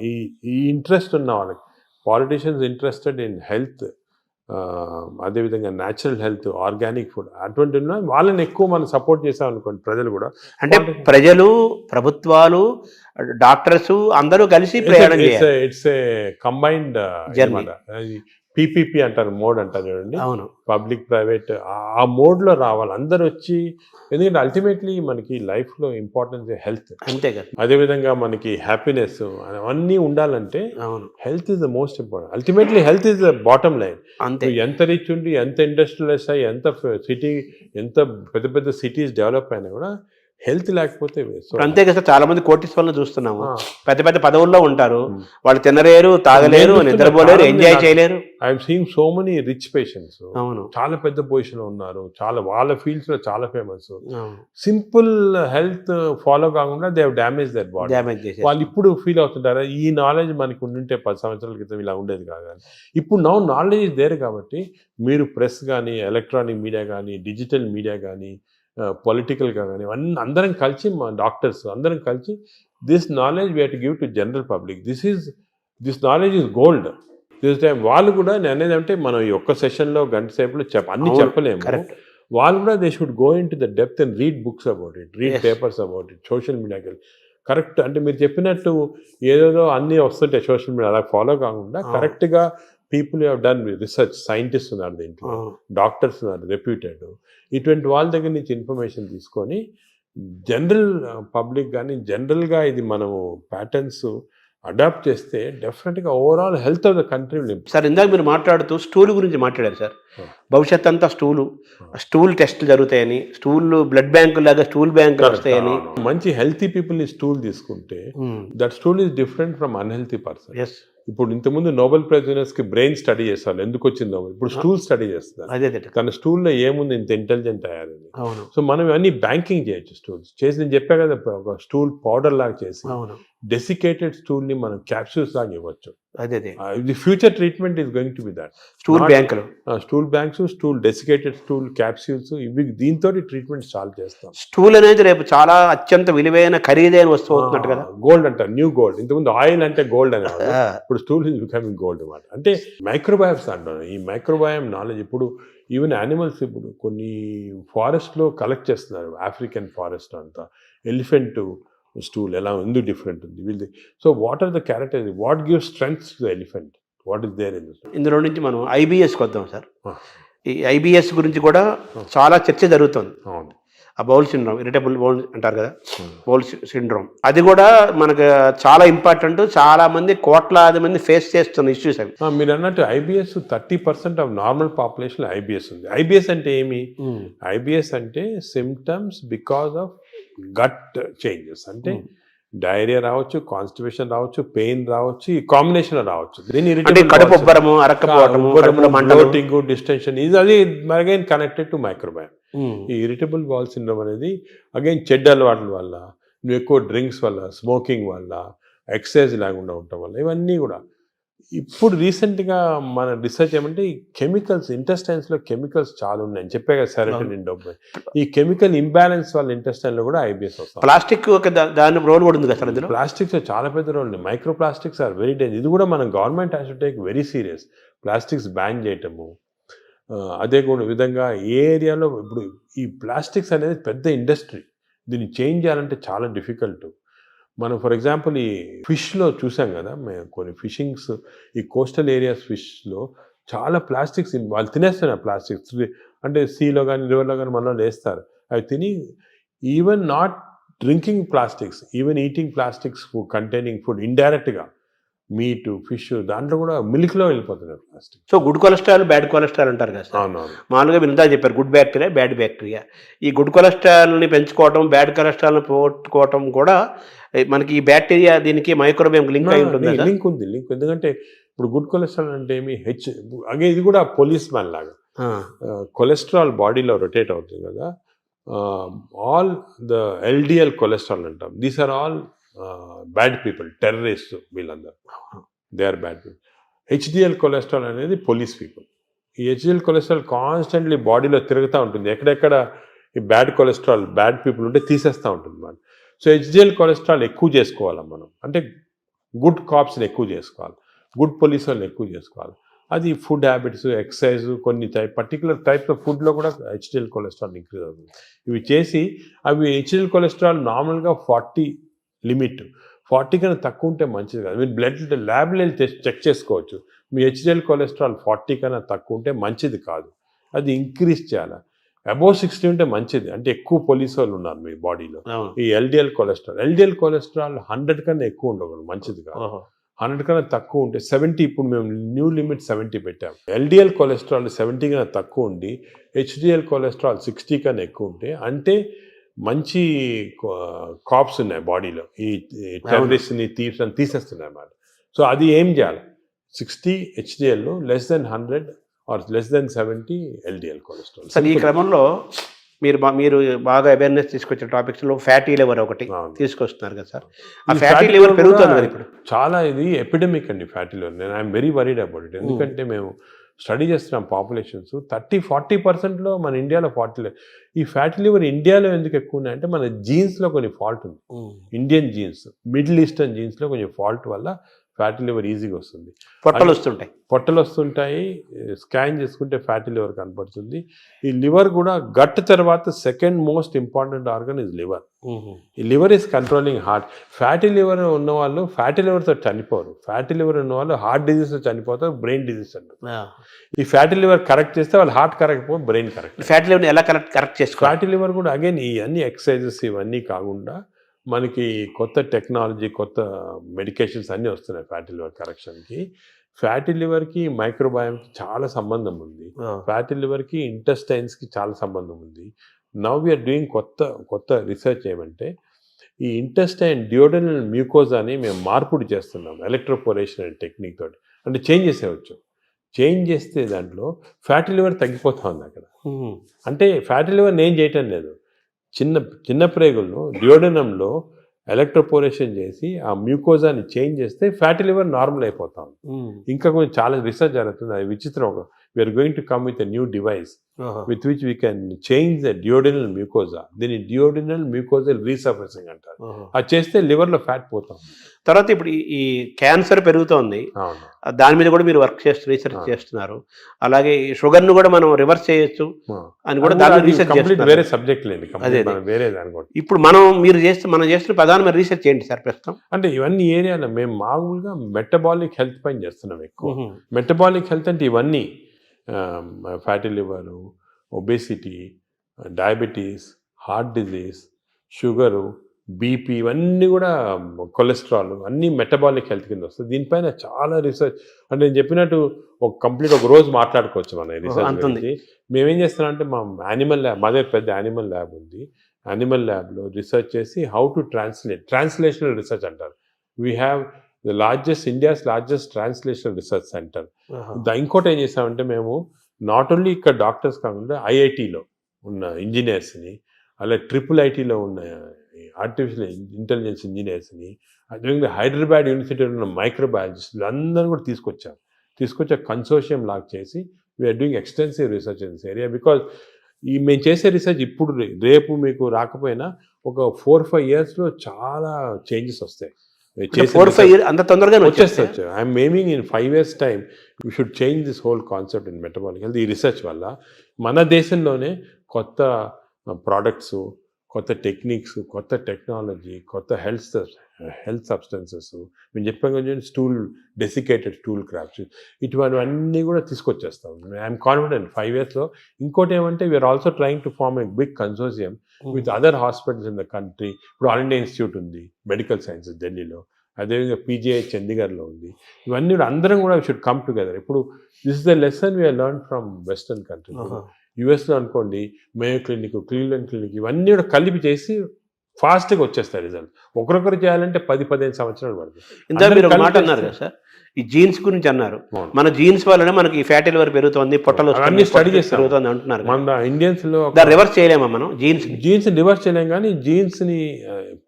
ఈ ఇంట్రెస్ట్ ఉన్న వాళ్ళకి, పాలిటీషియన్స్ ఇంట్రెస్టెడ్ ఇన్ హెల్త్, అదేవిధంగా న్యాచురల్ హెల్త్, ఆర్గానిక్ ఫుడ్, అటువంటి వాళ్ళని ఎక్కువ మనం సపోర్ట్ చేసాం అనుకోండి, ప్రజలు కూడా. అంటే ప్రజలు, ప్రభుత్వాలు, డాక్టర్స్ అందరూ కలిసి ప్రయాణం చేయాలి. ఇట్స్ ఏ కంబైన్డ్ పీపీపీ అంటారు, మోడ్ అంటారు చూడండి. అవును, పబ్లిక్ ప్రైవేట్, ఆ మోడ్లో రావాలి అందరు వచ్చి. ఎందుకంటే అల్టిమేట్లీ మనకి లైఫ్లో ఇంపార్టెన్స్ హెల్త్, అంతే కదా. అదేవిధంగా మనకి హ్యాపీనెస్ అవన్నీ ఉండాలంటే health is the most important. Ultimately health is the bottom line. అంతే, ఎంత రిచ్ ఉండి, ఎంత ఇండస్ట్రియలైజ్ అయ్యి, ఎంత సిటీ, ఎంత పెద్ద పెద్ద సిటీస్ డెవలప్ అయినా కూడా హెల్త్ లేకపోతే. అంతే కదా, చాలా మంది కోటీశ్వరులను చూస్తున్నాము, పెద్ద పెద్ద పదవుల్లో ఉంటారు, వాళ్ళు తినలేరు, తాగలేరు, నిద్రపోలేరు, ఎంజాయ్ చేయలేరు. I'm seeing so many rich patients, అవును, చాలా పెద్ద పొజిషన్ లో ఉన్నారు, చాలా వాళ్ళ ఫీల్డ్స్ లో చాలా ఫేమస్. సింపుల్ హెల్త్ ఫాలో కాకుండా they have damage their body. వాళ్ళు ఇప్పుడు ఫీల్ అవుతుంటారా, ఈ నాలెడ్జ్ మనకు ఉండుంటే 10 సంవత్సరాల క్రితం ఇలా ఉండేది కాదు. ఇప్పుడు నౌ నాలెడ్జ్ ఇస్ దేర్ కాబట్టి మీరు ప్రెస్ కానీ, ఎలక్ట్రానిక్ మీడియా కానీ, డిజిటల్ మీడియా కానీ, పొలిటికల్గా కానీ, అన్నీ అందరం కలిసి, మా డాక్టర్స్ అందరం కలిసి, this knowledge we have to give to general public. This knowledge is gold. This time వాళ్ళు కూడా, నేను అనేది అంటే మనం ఈ ఒక్క సెషన్లో గంట సేపులో అన్ని చెప్పలేము. వాళ్ళు కూడా they should go in to the depth and read books about it, read papers about it, social మీడియాకి కరెక్ట్. అంటే మీరు చెప్పినట్టు ఏదేదో అన్నీ వస్తుంటాయి సోషల్ మీడియా, అలా ఫాలో కాకుండా కరెక్ట్గా people have done research, scientist ఉన్నారు దీంట్లో, డాక్టర్స్ ఉన్నారు రెప్యూటెడ్, ఇటువంటి వాళ్ళ దగ్గర నుంచి ఇన్ఫర్మేషన్ తీసుకొని జనరల్ పబ్లిక్ కానీ, జనరల్గా ఇది మనము ప్యాటర్న్స్ అడాప్ట్ చేస్తే డెఫినెట్గా overall health of the country will improve. Sir, ఇందాక మీరు మాట్లాడుతూ స్టూల్ గురించి మాట్లాడారు సార్. భవిష్యత్ అంతా స్టూల్ టెస్టులు జరుగుతాయని, బ్లడ్ బ్యాంకు లాగా స్టూల్ బ్యాంకులు వస్తాయని. మంచి హెల్తీ పీపుల్ని స్టూల్ తీసుకుంటే that stool is different from unhealthy person. ఇప్పుడు ఇంతకుముందు నోబెల్ ప్రైజ్ విన్నర్స్కి బ్రెయిన్ స్టడీ చేస్తారు, ఎందుకు వచ్చిందో. ఇప్పుడు స్టూల్ స్టడీ చేస్తారు, తన స్టూల్లో ఏముంది ఇంత ఇంటెలిజెంట్ అయ్యారని. సో మనం ఇవన్నీ బ్యాంకింగ్ చేయొచ్చు. స్టూల్స్ చేసి, నేను చెప్పా కదా, ఒక స్టూల్ పౌడర్ లాగా చేసి డెసికేటెడ్ స్టూల్ని మనం క్యాప్సూల్స్ లాగా ఇవ్వచ్చు. The future treatment is going to be that. Stool banks, stool desiccated stool capsules, ఇవి దీంతో ట్రీట్మెంట్ స్టార్ట్ చేస్తాం. స్టూల్ అనేది రేపు చాలా అత్యంత విలువైన ఖరీదైన వస్తువు అవుతున్నట్టు కదా. గోల్డ్ అంటారు, న్యూ గోల్డ్. ఇంతకుముందు ఆయిల్ అంటే గోల్డ్ అనేవాళ్ళు, ఇప్పుడు స్టూల్ ఈజ్ బికమింగ్ గోల్డ్ అన్నమాట. అంటే మైక్రోబయామ్స్ అంటారు. ఈ మైక్రోబయామ్ నాలెడ్జ్ ఇప్పుడు ఈవెన్ యానిమల్స్, ఇప్పుడు కొన్ని ఫారెస్ట్లో కలెక్ట్ చేస్తున్నారు, ఆఫ్రికన్ ఫారెస్ట్ అంతా, ఎలిఫెంట్ స్టూల్ ఎలా ఎందుకు డిఫరెంట్ ఉంది వీళ్ళది. So what are the characters, what give strength to the elephant, what is there in this. ఇందులో నుంచి మనం ఐబిఎస్కి వద్దాం సార్. ఈ ఐబిఎస్ గురించి కూడా చాలా చర్చ జరుగుతుంది. ఆ బౌల్ సిండ్రోమ్, ఇరిటబుల్ బౌల్ అంటారు కదా, బౌల్ సిండ్రోమ్, అది కూడా మనకు చాలా ఇంపార్టెంట్. చాలా మంది, కోట్లాది మంది ఫేస్ చేస్తున్న ఇష్యూస్ అవి. మీరు అన్నట్టు IBS 30% of normal population IBS ఉంది. ఐబిఎస్ అంటే ఏమి? ఐబిఎస్ అంటే symptoms because of gut changes. అంటే డైరియా రావచ్చు, కాన్స్టిపేషన్ రావచ్చు, పెయిన్ రావచ్చు, ఈ కాంబినేషన్ రావచ్చు. దీని అంటే కడుపు ఉబ్బరము, అరక్కపోవటము, కడుపులో మంటలు, బ్లోటింగ్, డిస్టెన్షన్, ఇది అది అగైన్ కనెక్టెడ్ టు మైక్రోబయామ్. ఈ ఇరిటబుల్ బౌల్ సిండ్రోమ్ అనేది అగైన్ చెడ్డ అలవాట్ల వల్ల, నువ్వు ఎక్కువ డ్రింక్స్ వల్ల, స్మోకింగ్ వల్ల, ఎక్సర్సైజ్ లేకుండా ఉండటం వల్ల, ఇవన్నీ కూడా. ఇప్పుడు రీసెంట్గా మన రీసెర్చ్ ఏమంటే ఈ కెమికల్స్, ఇంటెస్టైన్స్లో కెమికల్స్ చాలా ఉన్నాయి అని చెప్పే కదా, సెరోటోనిన్, డోపమైన్. ఈ కెమికల్ ఇంబ్యాలెన్స్ వల్ల ఇంటెస్టైన్లో కూడా ఐబిఎస్ వస్తుంది. ప్లాస్టిక్ ఒక దాని రోల్ కూడా ఉంది కదా సార్ ఇందులో. ప్లాస్టిక్స్ చాలా పెద్ద రోల్ ఉంది. Micro plastics are very danger. ఇది కూడా మన government has to take very serious. Plastics ban చేయటము, అదే కూడా విధంగా ఏ ఏరియాలో ఇప్పుడు ఈ ప్లాస్టిక్స్ అనేది పెద్ద ఇండస్ట్రీ. దీన్ని చేంజ్ చేయాలంటే చాలా డిఫికల్ట్. మనం ఫర్ ఎగ్జాంపుల్ ఈ ఫిష్లో చూసాం కదా, మేము కొన్ని ఫిషింగ్స్, ఈ కోస్టల్ ఏరియాస్ ఫిష్లో చాలా ప్లాస్టిక్స్ వాళ్ళు తినేస్తున్నారు. ప్లాస్టిక్స్ అంటే సీలో కానీ రివర్లో కానీ మనలో వేస్తారు. అవి తిని even not drinking plastics, even eating plastics containing food ఇండైరెక్ట్గా, మీట్, ఫిష్, దాంట్లో కూడా మిల్క్లో వెళ్ళిపోతున్నారు plastic. So good cholesterol, bad cholesterol అంటారు కదా సార్. అవునవును. మామూలుగా మీరు ఇందా చెప్పారు గుడ్ బ్యాక్టీరియా, బ్యాడ్ బ్యాక్టీరియా. ఈ గుడ్ కొలెస్ట్రాల్ని పెంచుకోవటం, బ్యాడ్ కొలెస్ట్రాల్ని పోగొట్టుకోవటం కూడా మనకి ఈ బ్యాక్టీరియా దీనికి మైక్రోబియం లింక్ అయి ఉంటుంది. లింక్ ఉంది, లింక్. ఎందుకంటే ఇప్పుడు గుడ్ కొలెస్ట్రాల్ అంటే ఏమి అగే ఇది కూడా పోలీస్ మ్యాన్ లాగా. కొలెస్ట్రాల్ బాడీలో రొటేట్ అవుతుంది కదా, ఆల్ ద ఎల్డిఎల్ కొలెస్ట్రాల్ అంటాం. These are all bad people, terrorist, వీళ్ళందరూ they are bad people. HDL cholesterol అనేది పోలీస్ పీపుల్. ఈ హెచ్డిఎల్ కొలెస్ట్రాల్ కాన్స్టెంట్లీ బాడీలో తిరుగుతూ ఉంటుంది. ఎక్కడెక్కడ ఈ బ్యాడ్ కొలెస్ట్రాల్, బ్యాడ్ పీపుల్ ఉంటే తీసేస్తూ ఉంటుంది అన్నమాట. సో హెచ్డిఎల్ కొలెస్ట్రాల్ ఎక్కువ చేసుకోవాలి మనం, అంటే గుడ్ కాప్స్ని ఎక్కువ చేసుకోవాలి, గుడ్ పోలీస్ వాళ్ళని ఎక్కువ చేసుకోవాలి. అది ఫుడ్ హ్యాబిట్స్, ఎక్సర్సైజ్, కొన్ని పర్టికులర్ టైప్స్ ఆఫ్ ఫుడ్లో కూడా హెచ్డిఎల్ కొలెస్ట్రాల్ ఇంక్రీజ్ అవుతుంది. ఇవి చేసి అవి హెచ్డిఎల్ కొలెస్ట్రాల్ నార్మల్గా 40 లిమిట్, 40 కన్నా తక్కువ ఉంటే మంచిది కాదు. మీరు బ్లడ్ ల్యాబ్లో చెక్ చేసుకోవచ్చు. మీ హెచ్డిఎల్ కొలెస్ట్రాల్ 40 కన్నా తక్కువ ఉంటే మంచిది కాదు, అది ఇంక్రీజ్ చేయాలి. అబోవ్ 60 ఉంటే మంచిది, అంటే ఎక్కువ పోలీసు వాళ్ళు ఉన్నారు మీ బాడీలో. ఈ ఎల్డిఎల్ కొలెస్ట్రాల్ 100 కన్నా ఎక్కువ ఉండకూడదు, మంచిది కాదు. 100 కన్నా తక్కువ ఉంటే 70, ఇప్పుడు మేము న్యూ లిమిట్ 70 పెట్టాము. ఎల్డిఎల్ కొలెస్ట్రాల్ 70 కన్నా తక్కువ ఉండి హెచ్డిఎల్ కొలెస్ట్రాల్ 60 కన్నా ఎక్కువ ఉంటే అంటే మంచి కాప్స్ ఉన్నాయి బాడీలో, ఈ టెర్రరిస్ట్ని, థీవ్స్ అని తీసేస్తున్నాయి అన్నమాట. సో అది ఏం చేయాలి, 60 HDL, less than 100 or less than 70 LDL cholesterol. Sir ఈ క్రమంలో మీరు బాగా అవేర్నెస్ తీసుకొచ్చే టాపిక్స్లో ఫ్యాటీ లివర్ ఒకటి తీసుకొస్తున్నారు కదా సార్. ఆ ఫ్యాటీ లివర్ పెరుగుతుంది కదా ఇప్పుడు చాలా. ఇది ఎపిడమిక్ అండి ఫ్యాటీ లివర్. నేను I'm very worried about it. ఎందుకంటే మేము స్టడీ చేస్తున్నాం పాపులేషన్స్ 30-40%లో మన ఇండియాలో ఈ ఫ్యాటీ లివర్ ఇండియాలో ఎందుకు ఎక్కువ ఉన్నాయంటే మన జీన్స్లో కొన్ని ఫాల్ట్ ఉంది. ఇండియన్ జీన్స్, మిడిల్ ఈస్టర్న్ జీన్స్లో కొంచెం ఫాల్ట్ వల్ల ఫ్యాటీ లివర్ ఈజీగా వస్తుంది. పొట్టలు వస్తుంటాయి. స్కాన్ చేసుకుంటే ఫ్యాటీ లివర్ కనపడుతుంది. ఈ లివర్ కూడా గట్ తర్వాత second most important organ is liver. ఈ liver is controlling heart. Fatty liver ఉన్న వాళ్ళు ఫ్యాటీ లివర్తో చనిపోరు. ఫ్యాటీ లివర్ ఉన్న వాళ్ళు హార్ట్ డిజీజ్తో చనిపోతారు, బ్రెయిన్ డిజీజ్ అంటారు. ఈ ఫ్యాటీ లివర్ కరెక్ట్ చేస్తే వాళ్ళు హార్ట్ కరెక్ట్ పోయి బ్రెయిన్ కరెక్ట్. ఫ్యాటీ లివర్ ఎలా కరెక్ట్ చేసుకోవాలి? ఫ్యాటీ లివర్ కూడా అగైన్ ఈ అన్ని ఎక్సర్సైజెస్ ఇవన్నీ కాకుండా మనకి కొత్త టెక్నాలజీ, కొత్త మెడికేషన్స్ అన్నీ వస్తున్నాయి ఫ్యాటీ లివర్ కరెక్షన్కి. ఫ్యాటీ లివర్కి మైక్రోబయామ్కి చాలా సంబంధం ఉంది. ఫ్యాటీ లివర్కి ఇంటెస్టైన్స్కి చాలా సంబంధం ఉంది. నవ్ వీఆర్ డూయింగ్ కొత్త రీసెర్చ్ ఏమంటే ఈ ఇంటెస్టైన్ డియోడెనల్ మ్యూకోజాని మేము మార్పుడు చేస్తున్నాం ఎలక్ట్రోపోరేషన్ అనే టెక్నిక్ తోటి. అంటే చేంజ్ చేసేవచ్చు. చేంజ్ చేస్తే దాంట్లో ఫ్యాటీ లివర్ తగ్గిపోతా ఉంది అక్కడ. అంటే ఫ్యాటీ లివర్ నేను చేయటం లేదు, చిన్న ప్రేగుల్లో డియోడెనంలో ఎలక్ట్రోపోరేషన్ చేసి ఆ మ్యూకోజాని చేంజ్ చేస్తే ఫ్యాటీ లివర్ నార్మల్ అయిపోతాం. ఇంకా కొంచెం చాలా రీసెర్చ్ జరుగుతుంది. అది విచిత్రం. We're going to come with a new device with which we can change the duodenal mucosa. దీన్ని డియోడెనల్ మ్యూకోజల్ రీసర్ఫేసింగ్ అంటారు. అది చేస్తే లివర్లో ఫ్యాట్ పోతాం. తర్వాత ఇప్పుడు ఈ క్యాన్సర్ పెరుగుతోంది, దాని మీద కూడా మీరు రీసెర్చ్ చేస్తున్నారు. అలాగే షుగర్ను కూడా మనం రివర్స్ చేయొచ్చు అని కూడా దాని రీసెర్చ్ చేస్తున్నారు. వేరే సబ్జెక్ట్ లేదు, వేరే దాని. ఇప్పుడు మనం చేస్తున్న ప్రధానమైన రీసెర్చ్ ఏంటి సార్ ప్రస్తుతం? అంటే ఇవన్నీ ఏరియాలో మేము మామూలుగా మెటబాలిక్ హెల్త్ పైన చేస్తున్నాం ఎక్కువ. మెటబాలిక్ హెల్త్ అంటే ఇవన్నీ fatty liver, obesity, diabetes, heart disease, sugar, BP, ఇవన్నీ కూడా కొలెస్ట్రాల్ అన్నీ మెటబాలిక్ హెల్త్ కింద వస్తుంది. దీనిపైన చాలా రీసెర్చ్. అంటే నేను చెప్పినట్టు ఒక రోజు మాట్లాడుకోవచ్చు మన రీసెర్చ్ గురించి. మేమేం చేస్తున్నాం అంటే మా యానిమల్ ల్యాబ్, మా దగ్గర పెద్ద యానిమల్ ల్యాబ్ ఉంది. యానిమల్ ల్యాబ్లో రీసెర్చ్ చేసి హౌ టు ట్రాన్స్లేషనల్ రీసెర్చ్ అంటారు. We have India's largest translational research centre. ఇంకోటి ఏం చేసామంటే మేము నాట్ ఓన్లీ ఇక్కడ డాక్టర్స్ కాకుండా ఐఐటిలో ఉన్న ఇంజనీర్స్ని, అలా IIITలో ఉన్న ఆర్టిఫిషియల్ ఇంటెలిజెన్స్ ఇంజనీర్స్ని, అదేవిధంగా హైదరాబాద్ యూనివర్సిటీలో ఉన్న మైక్రోబయాలజిస్టులు అందరూ కూడా తీసుకొచ్చే కన్సోర్షియం లాగా చేసి we are doing extensive research in this area. Because మేము చేసే రీసెర్చ్ ఇప్పుడు రేపు మీకు రాకపోయినా ఒక 4-5 yearsలో చాలా చేంజెస్ వస్తాయి. 4-5 years అంత తొందరగా వచ్చేస్తే I'm aiming in 5 years time we should change this whole concept in metabolic health. ఈ రీసెర్చ్ వల్ల మన దేశంలోనే కొత్త ప్రోడక్ట్స్, కొత్త టెక్నిక్స్, కొత్త టెక్నాలజీ, కొత్త హెల్త్ సబ్స్టెన్సెస్, మేము చెప్పాం కదా డెసికేటెడ్ స్టూల్ క్రాప్స్, ఇటువంటివన్నీ కూడా తీసుకొచ్చేస్తాం. ఐఎమ్ కాన్ఫిడెంట్ 5 yearsలో. ఇంకోటి ఏమంటే we are also trying to form a big consortium with other hospitals in the country. ఇప్పుడు ఆల్ ఇండియా ఇన్స్టిట్యూట్ ఉంది మెడికల్ సైన్సెస్ ఢిల్లీలో, అదేవిధంగా PGI చండీగఢ్లో ఉంది. ఇవన్నీ కూడా అందరం కూడా షుడ్ కమ్ టుగెదర్. ఇప్పుడు this is the lesson we are learn from western country. యుఎస్లో అనుకోండి మేయో క్లినిక్, క్లీవ్లాండ్ క్లినిక్, ఇవన్నీ కూడా కలిపి చేసి ఫాస్ట్గా వచ్చేస్తాయి రిజల్ట్. ఒకరొకరు చేయాలంటే 10-15 సంవత్సరాలు పడుతుంది. ఇందాక మీరు ఒక మాట అన్నారు కదా సార్, ఈ జీన్స్ గురించి అన్నారు. మన జీన్స్ వల్లనే మనకి ఫ్యాటీ లివర్ పెరుగుతుంది, పొట్టలు అన్ని స్టడీ చేసి పెరుగుతుంది అంటున్నారు. మన ఇండియన్స్ లో రివర్స్ చేయలేమా మనం? జీన్స్ రివర్స్ చేయలేం, కానీ జీన్స్ ని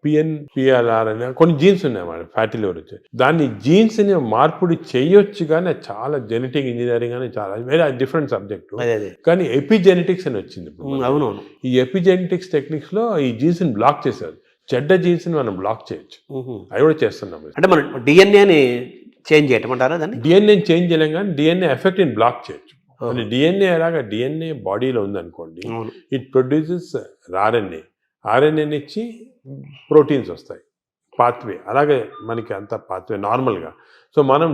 PNPLR అని కొన్ని జీన్స్ ఉన్నాయి మన ఫ్యాటీ లివర్ వచ్చి, దాన్ని జీన్స్ ని మార్పుడి చేయొచ్చు. కానీ చాలా జెనెటిక్ ఇంజనీరింగ్ అని చాలా వేరే డిఫరెంట్ సబ్జెక్ట్. కానీ ఎపిజెనెటిక్స్ అని వచ్చింది. అవునవును. ఈ ఎపిజెనెటిక్స్ టెక్నిక్స్ లో ఈ జీన్స్ ని బ్లాక్ చేశారు. చెడ్డ జీన్స్ ని మనం బ్లాక్ చేయొచ్చు. అవి కూడా చేస్తున్నాం. అంటే మనం డిఎన్ఏని చేంజ్ చేయటమంటారా? దాన్ని డిఎన్ఏ చేంజ్ చేయలేం, కానీ డిఎన్ఏ ఎఫెక్ట్ ని బ్లాక్ చేయొచ్చు. అంటే డిఎన్ఏ ఎలాగా డిఎన్ఏ బాడీలో ఉందనుకోండి, ఇట్ ప్రొడ్యూసెస్ ఆర్ఎన్ఏ ఇచ్చి ప్రోటీన్స్ వస్తాయి, పాత్వే. అలాగే మనకి అంత పాత్వే నార్మల్గా. సో మనం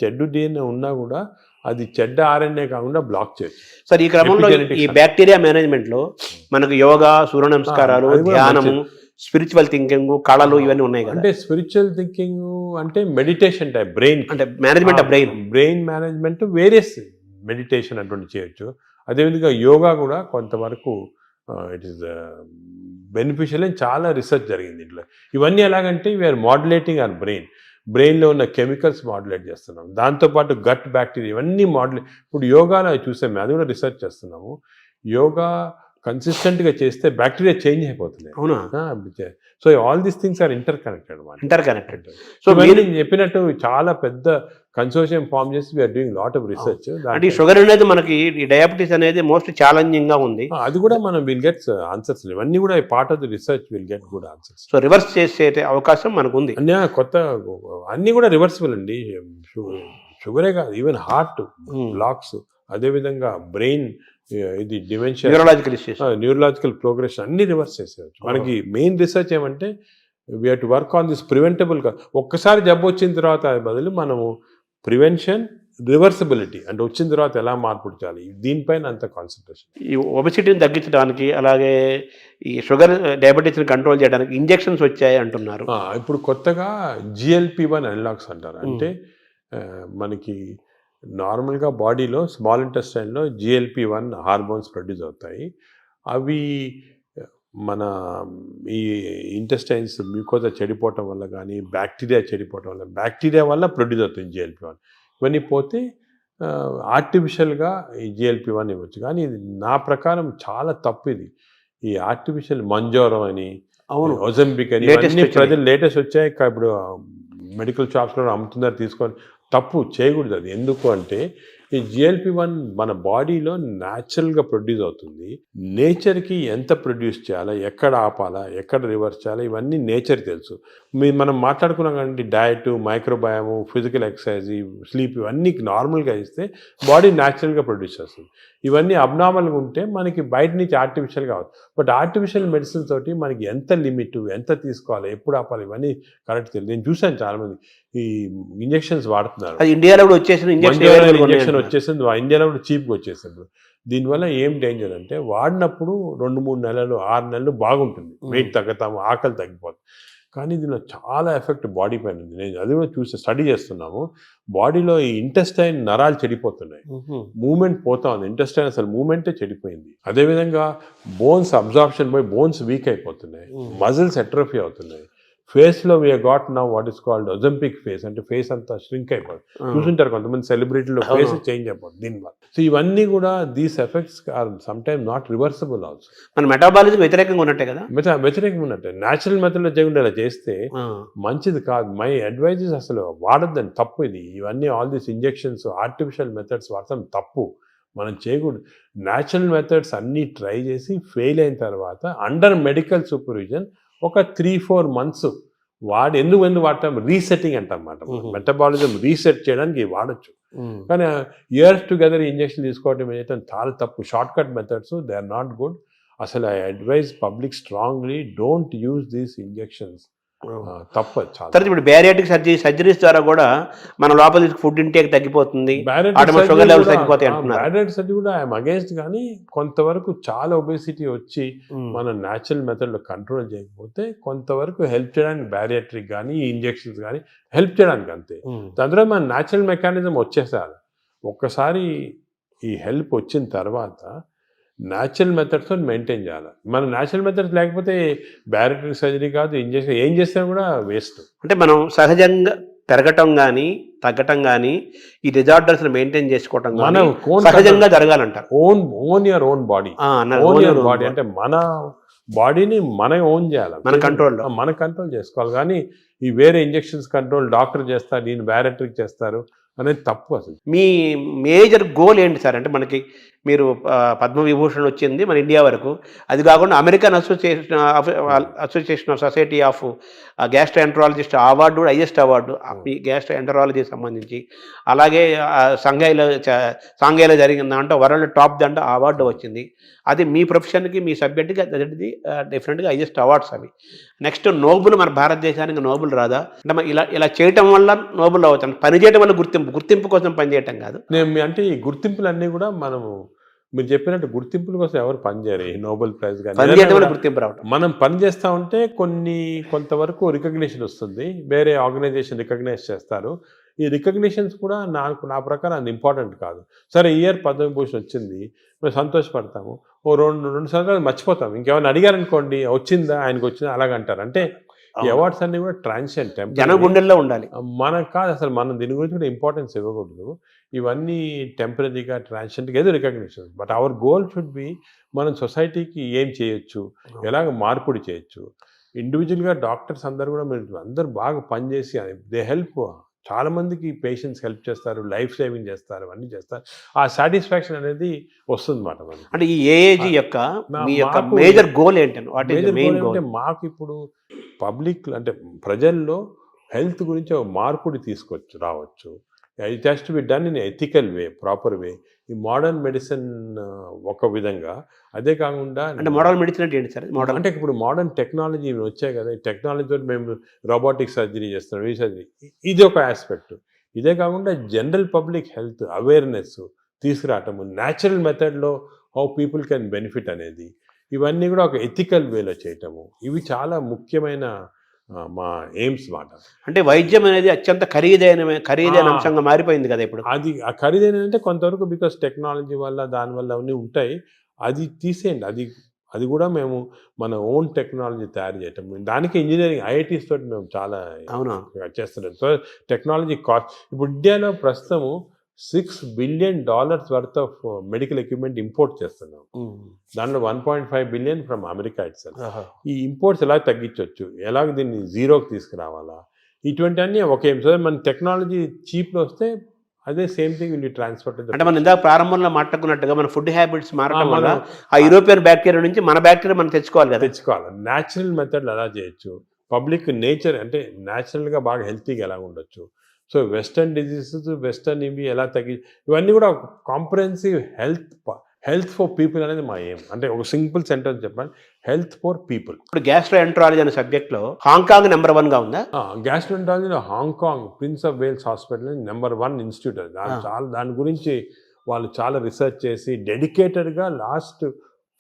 చెడ్డు డిఎన్ఏ ఉన్నా కూడా అది చెడ్డ ఆర్ఎన్ఏ కాకుండా బ్లాక్ చేయొచ్చు. సార్ ఈ క్రమంలో ఈ బ్యాక్టీరియా మేనేజ్మెంట్లో మనకు యోగా, సూర్య నమస్కారాలు, ధ్యానము, స్పిరిచువల్ థింకింగ్, కళలు ఇవన్నీ ఉన్నాయి కదా. అంటే స్పిరిచువల్ థింకింగ్ అంటే మెడిటేషన్ టైప్, బ్రెయిన్ అంటే management of brain management, various meditation అటువంటి చేయొచ్చు. అదేవిధంగా యోగా కూడా కొంతవరకు ఇట్ ఈస్ బెనిఫిషియల్ అని చాలా రీసెర్చ్ జరిగింది ఇంట్లో. ఇవన్నీ ఎలాగంటే వీఆర్ మాడ్యులేటింగ్ అవర్ బ్రెయిన్లో ఉన్న కెమికల్స్ మాడ్యులేట్ చేస్తున్నాం. దాంతోపాటు గట్ బ్యాక్టీరియా ఇవన్నీ ఇప్పుడు యోగాలో చూసాము, అది కూడా రీసెర్చ్ చేస్తున్నాము. యోగా కన్సిస్టెంట్గా చేస్తే బ్యాక్టీరియా చేంజ్ అయిపోతుంది. అవునా? So all these things are interconnected. సో మీరు చెప్పినట్టు చాలా పెద్ద కన్సోర్షియం ఫామ్ చేసి we are doing lot of research. అంటే ఈ షుగర్ అనేది మనకి, ఈ డయాబెటీస్ అనేది మోస్ట్ ఛాలెంజింగ్ గా ఉంది. అది కూడా మనం విల్ గెట్ ఆన్సర్స్. ఇవన్నీ కూడా part of the research will get good answers. So reverse చేసే అవకాశం మనకు ఉంది. కొత్త అన్ని కూడా రివర్సిబుల్ అండి. షుగరే కాదు, ఈవెన్ హార్ట్ బ్లాక్స్, అదేవిధంగా బ్రెయిన్ ఇది డిమెన్షియా, న్యూరలాజికల్ ప్రోగ్రెషన్ అన్ని రివర్స్ చేసేయచ్చు. మనకి మెయిన్ రీసెర్చ్ ఏమంటే we have to work on this preventable. ఒక్కసారి జబ్బు వచ్చిన తర్వాత బదులు మనము ప్రివెన్షన్, రివర్సిబిలిటీ అంటే వచ్చిన తర్వాత ఎలా మార్పు చేయాలి, దీనిపైన అంత కాన్సన్ట్రేషన్. ఈ ఒబెసిటీని తగ్గించడానికి, అలాగే ఈ షుగర్ డయాబెటీస్ని కంట్రోల్ చేయడానికి ఇంజెక్షన్స్ వచ్చాయి అంటున్నారు. ఇప్పుడు కొత్తగా GLP-1 అనలాగ్స్ అంటారు. అంటే మనకి నార్మల్గా బాడీలో స్మాల్ ఇంటెస్టైన్లో GLP-1 హార్మోన్స్ ప్రొడ్యూస్ అవుతాయి. అవి మన ఈ ఇంటెస్టైన్స్ మ్యూకోజా చెడిపోవటం వల్ల కానీ, బ్యాక్టీరియా వల్ల ప్రొడ్యూస్ అవుతుంది GLP-1. ఇవన్నీ పోతే ఆర్టిఫిషియల్గా ఈ GLP-1 ఇవ్వచ్చు. కానీ ఇది నా ప్రకారం చాలా తప్పు. ఇది ఈ ఆర్టిఫిషియల్ మంజోరం అని, ఒజంబిక్ అని ఇవన్నీ ప్రజలు లేటెస్ట్ వచ్చాయి. ఇప్పుడు మెడికల్ షాప్స్లో అమ్ముతున్నారు, తీసుకొని తప్పు చేయకూడదు. అది ఎందుకు అంటే ఈ GLP-1 మన బాడీలో న్యాచురల్గా ప్రొడ్యూస్ అవుతుంది. నేచర్కి ఎంత ప్రొడ్యూస్ చేయాలా, ఎక్కడ ఆపాలా, ఎక్కడ రివర్స్ చేయాలా, ఇవన్నీ నేచర్ తెలుసు. మనం మాట్లాడుకున్నాం కానీ డయట్, మైక్రోబయాము, ఫిజికల్ ఎక్సర్సైజ్, స్లీప్ ఇవన్నీ నార్మల్గా ఇస్తే బాడీ న్యాచురల్గా ప్రొడ్యూస్ చేస్తుంది. ఇవన్నీ అబ్నార్మల్గా ఉంటే మనకి బయట నుంచి ఆర్టిఫిషియల్గా అవుతుంది. బట్ ఆర్టిఫిషియల్ మెడిసిన్ తోటి మనకి ఎంత లిమిట్, ఎంత తీసుకోవాలి, ఎప్పుడు ఆపాలి, ఇవన్నీ కరెక్ట్ తెలియదు. నేను చూశాను చాలామంది ఈ ఇంజెక్షన్స్ వాడుతున్నారు. ఇండియాలో కూడా వచ్చేసింది ఇంజెక్షన్ వచ్చేసింది, ఇండియాలో కూడా చీప్గా వచ్చేసింది. దీనివల్ల ఏం డేంజర్ అంటే వాడినప్పుడు 2-3 నెలలు 6 నెలలు బాగుంటుంది, వెయిట్ తగ్గుతాము, ఆకలి తగ్గిపోతుంది. కానీ దీనిలో చాలా ఎఫెక్ట్ బాడీ పైన ఉంది. నేను అది కూడా స్టడీ చేస్తున్నాము. బాడీలో ఈ ఇంటెస్టైన్ నరాలు చెడిపోతున్నాయి, మూమెంట్ పోతా ఉంది, ఇంటెస్టైన్ అసలు మూమెంటే చెడిపోయింది. అదేవిధంగా బోన్స్ అబ్జార్ప్షన్ పోయి బోన్స్ వీక్ అయిపోతున్నాయి, మజిల్స్ ఎట్రోఫీ అవుతున్నాయి. ఫేస్లో we got now what is called Ozempic face, అంటే ఫేస్ అంతా ష్రింక్ అయిపోతుంది. చూసుంటారు కొంతమంది సెలబ్రిటీలో ఫేస్ చేంజ్ అయిపోతుంది దీనివల్ల. సో ఇవన్నీ కూడా these effects are some time not reversible also. మన మెటాబాలిజం వ్యతిరేకంగా ఉన్నట్టే కదా, వ్యతిరేకంగా ఉన్నట్టే. న్యాచురల్ మెథడ్లో చేయకుండా ఇలా చేస్తే మంచిది కాదు. మై అడ్వైజెస్ అసలు వాడద్దని, తప్పు ఇది. ఇవన్నీ all these injections artificial methods వాడతాం తప్పు, మనం చేయకూడదు. న్యాచురల్ మెథడ్స్ అన్నీ ట్రై చేసి ఫెయిల్ అయిన తర్వాత అండర్ మెడికల్ సూపర్విజన్ ఒక 3-4 months వాడి ఎందుకు వాడతాం, రీసెట్టింగ్ అంటాం అన్నమాట. మెటబాలిజం రీసెట్ చేయడానికి వాడచ్చు. కానీ ఇయర్స్ టుగెదర్ ఇంజెక్షన్ తీసుకోవడం ఏంటంటే చాలా తప్పు. Short cut methods they are not good. అసలు I advise public strongly don't use these injections. తప్పదు చాలా. తర్వాత ఇప్పుడు బ్యారియాటిక్ సర్జరీస్ ద్వారా కూడా మన లోపల ఫుడ్ ఇంటేక్ తగ్గిపోతుంది, షుగర్ లెవెల్స్ తగ్గిపోతాయి అంటున్నారు. బ్యారియాటిక్ సర్జరీ కూడా ఐఎమ్ అగేన్స్ట్, కానీ కొంతవరకు చాలా ఒబేసిటీ వచ్చి మనం న్యాచురల్ మెథడ్లో కంట్రోల్ చేయకపోతే కొంతవరకు హెల్ప్ చేయడానికి బ్యారియాట్రిక్ కానీ ఇంజెక్షన్స్ కానీ హెల్ప్ చేయడానికి అంతే. దాని తర్వాత మన న్యాచురల్ మెకానిజం వచ్చేసారు. ఒక్కసారి ఈ హెల్ప్ వచ్చిన తర్వాత న్యాచురల్ మెథడ్స్తో మెయింటైన్ చేయాలి. మన న్యాచురల్ మెథడ్స్ లేకపోతే బ్యారియాట్రిక్ సర్జరీ కాదు, ఇంజెక్షన్ ఏం చేసినా కూడా వేస్ట్. అంటే మనం సహజంగా పెరగటం కానీ తగ్గటం కానీ ఈ డిజార్డర్స్ మెయింటైన్ చేసుకోవటం మన సహజంగా జరగాలంటారు. Own your own body, body అంటే మన బాడీని మనం ఓన్ చేయాలి, మన కంట్రోల్ చేసుకోవాలి. కానీ ఈ వేరే ఇంజెక్షన్స్ కంట్రోల్ డాక్టర్ చేస్తారు, దీన్ని బ్యారియాట్రిక్ చేస్తారు అనేది తప్పు. అసలు మీ మేజర్ గోల్ ఏంటి సార్? అంటే మనకి మీరు పద్మవిభూషణ్ వచ్చింది మన ఇండియా వరకు, అది కాకుండా American association of society of gastroenterologist award కూడా హైయెస్ట్ అవార్డు గ్యాస్ట్రోఎంటరాలజీకి సంబంధించి. అలాగే సాంఘైలో జరిగిన దాంట్లో వరల్డ్ టాప్ దాంట్లో అవార్డు వచ్చింది. అది మీ ప్రొఫెషన్కి మీ సబ్జెక్ట్కి అది డెఫినెట్గా హైయెస్ట్ అవార్డ్స్ అవి. నెక్స్ట్ నోబుల్ మన భారతదేశానికి నోబుల్ రాదా? అంటే ఇలా చేయటం వల్ల నోబుల్ అవుతాం, పని చేయడం వల్ల గుర్తింపు కోసం పనిచేయటం కాదు. అంటే ఈ గుర్తింపులన్నీ కూడా మనము మీరు చెప్పినట్టు గుర్తింపుల కోసం ఎవరు పనిచేయరు. ఈ నోబెల్ ప్రైజ్ కానీ గుర్తింపు రావడం, మనం పని చేస్తూ ఉంటే కొంతవరకు రికగ్నిషన్ వస్తుంది, వేరే ఆర్గనైజేషన్ రికగ్నైజ్ చేస్తారు. ఈ రికగ్నిషన్స్ కూడా నా ప్రకారం అది ఇంపార్టెంట్ కాదు. సరే ఇయర్ పద్మవిభూషణ్ వచ్చింది, మేము సంతోషపడతాము, ఓ రెండు సంవత్సరాలు మర్చిపోతాం. ఇంకేమైనా అడిగారనుకోండి వచ్చిందా, ఆయనకు వచ్చిందా అలాగంటారు. అంటే ఈ అవార్డ్స్ అన్ని కూడా ట్రాన్సియెంట్, జన గుండెల్లో ఉండాలి. మనకు కాదు అసలు, మనం దీని గురించి కూడా ఇంపార్టెన్స్ ఇవ్వకూడదు. ఇవన్నీ టెంపరీగా ట్రాన్సియెంట్గా ఏదో recognition. But our goal should be మనం సొసైటీకి ఏం చేయొచ్చు, ఎలాగ మార్పుడి చేయొచ్చు. ఇండివిజువల్గా డాక్టర్స్ అందరూ కూడా అందరూ బాగా పనిచేసి దే హెల్ప్, చాలా మందికి పేషెంట్స్ హెల్ప్ చేస్తారు, లైఫ్ సేవింగ్ చేస్తారు, అవన్నీ చేస్తారు. ఆ సాటిస్ఫాక్షన్ అనేది వస్తుంది అన్నమాట మనకి. అంటే ఈ ఏఏజీ యొక్క మేజర్ గోల్ ఏంటంటే అంటే మాకు ఇప్పుడు పబ్లిక్ అంటే ప్రజల్లో హెల్త్ గురించి ఒక మార్పుడి రావచ్చు. It has to be done in ethical way, proper way. ఈ మోడర్న్ మెడిసిన్ ఒక విధంగా, అదే కాకుండా అంటే మోడర్న్ మెడిసిన్ అంటే ఏంటి సార్? అంటే ఇప్పుడు మోడర్న్ టెక్నాలజీ వచ్చాయి కదా, ఈ టెక్నాలజీతో మేము రోబోటిక్ సర్జరీ చేస్తున్నాం, ఈ సర్జరీ, ఇది ఒక ఆస్పెక్ట్. ఇదే కాకుండా general public health awareness తీసుకురావటము, natural మెథడ్లో హౌ పీపుల్ కెన్ బెనిఫిట్ అనేది, ఇవన్నీ కూడా ఒక ఎథికల్ వేలో చేయటము, ఇవి చాలా ముఖ్యమైన మా ఎయిమ్స్ మాట. అంటే వైద్యం అనేది అత్యంత ఖరీదైన అంశంగా మారిపోయింది కదా ఇప్పుడు. అది ఖరీదైన అంటే కొంతవరకు బికాస్ టెక్నాలజీ వల్ల దానివల్ల అవన్నీ ఉంటాయి, అది తీసేయండి. అది కూడా మేము మన ఓన్ టెక్నాలజీ తయారు చేయటం, దానికి ఇంజనీరింగ్ ఐఐటీస్ తోటి మేము చాలా చేస్తున్నాం. సో టెక్నాలజీ కాస్ట్ ఇప్పుడు ఇండియాలో ప్రస్తుతము $6 billion worth of medical equipment import చేస్తున్నాం. దాంట్లో 1.5 billion ఫ్రమ్ అమెరికా ఇట్సెల్ఫ్. ఈ ఇంపోర్ట్స్ ఎలా తగ్గించవచ్చు, ఎలాగ దీన్ని జీరోకి తీసుకురావాలా, ఇటువంటి అన్నీ ఒకే. సో మన టెక్నాలజీ చీప్లో వస్తే అదే సేమ్ థింగ్ విల్ ట్రాన్స్ఫర్. అంటే మనం ఇందాక ప్రారంభంలో మాట్లాడుకున్నట్టుగా మన ఫుడ్ హ్యాబిట్స్ మారడం వల్ల ఆ యూరోపియన్ బ్యాక్టీరియా నుంచి మన బ్యాక్టీరియా మనం తెచ్చుకోవాలి. న్యాచురల్ మెథడ్లు ఎలా చేయొచ్చు, పబ్లిక్ నేచర్ అంటే న్యాచురల్గా బాగా హెల్తీగా ఎలా ఉండొచ్చు. సో వెస్టర్న్ డిజీజెస్, వెస్టర్న్ ఇవి ఎలా ఇవన్నీ కూడా కాంప్రహెన్సివ్ హెల్త్ ఫర్ పీపుల్ అనేది మా ఎయిమ్. అంటే ఒక సింపుల్ సెంటెన్స్ చెప్పాలి, హెల్త్ ఫర్ పీపుల్. ఇప్పుడు గ్యాస్ట్రోఎంటరాలజీ అనే సబ్జెక్ట్లో హాంకాంగ్ నెంబర్ 1గా ఉందా? గ్యాస్ట్రోఎంటరాలజీలో Hong Kong Prince of Wales hospital number 1 institute. దాని గురించి వాళ్ళు చాలా రీసెర్చ్ చేసి డెడికేటెడ్గా లాస్ట్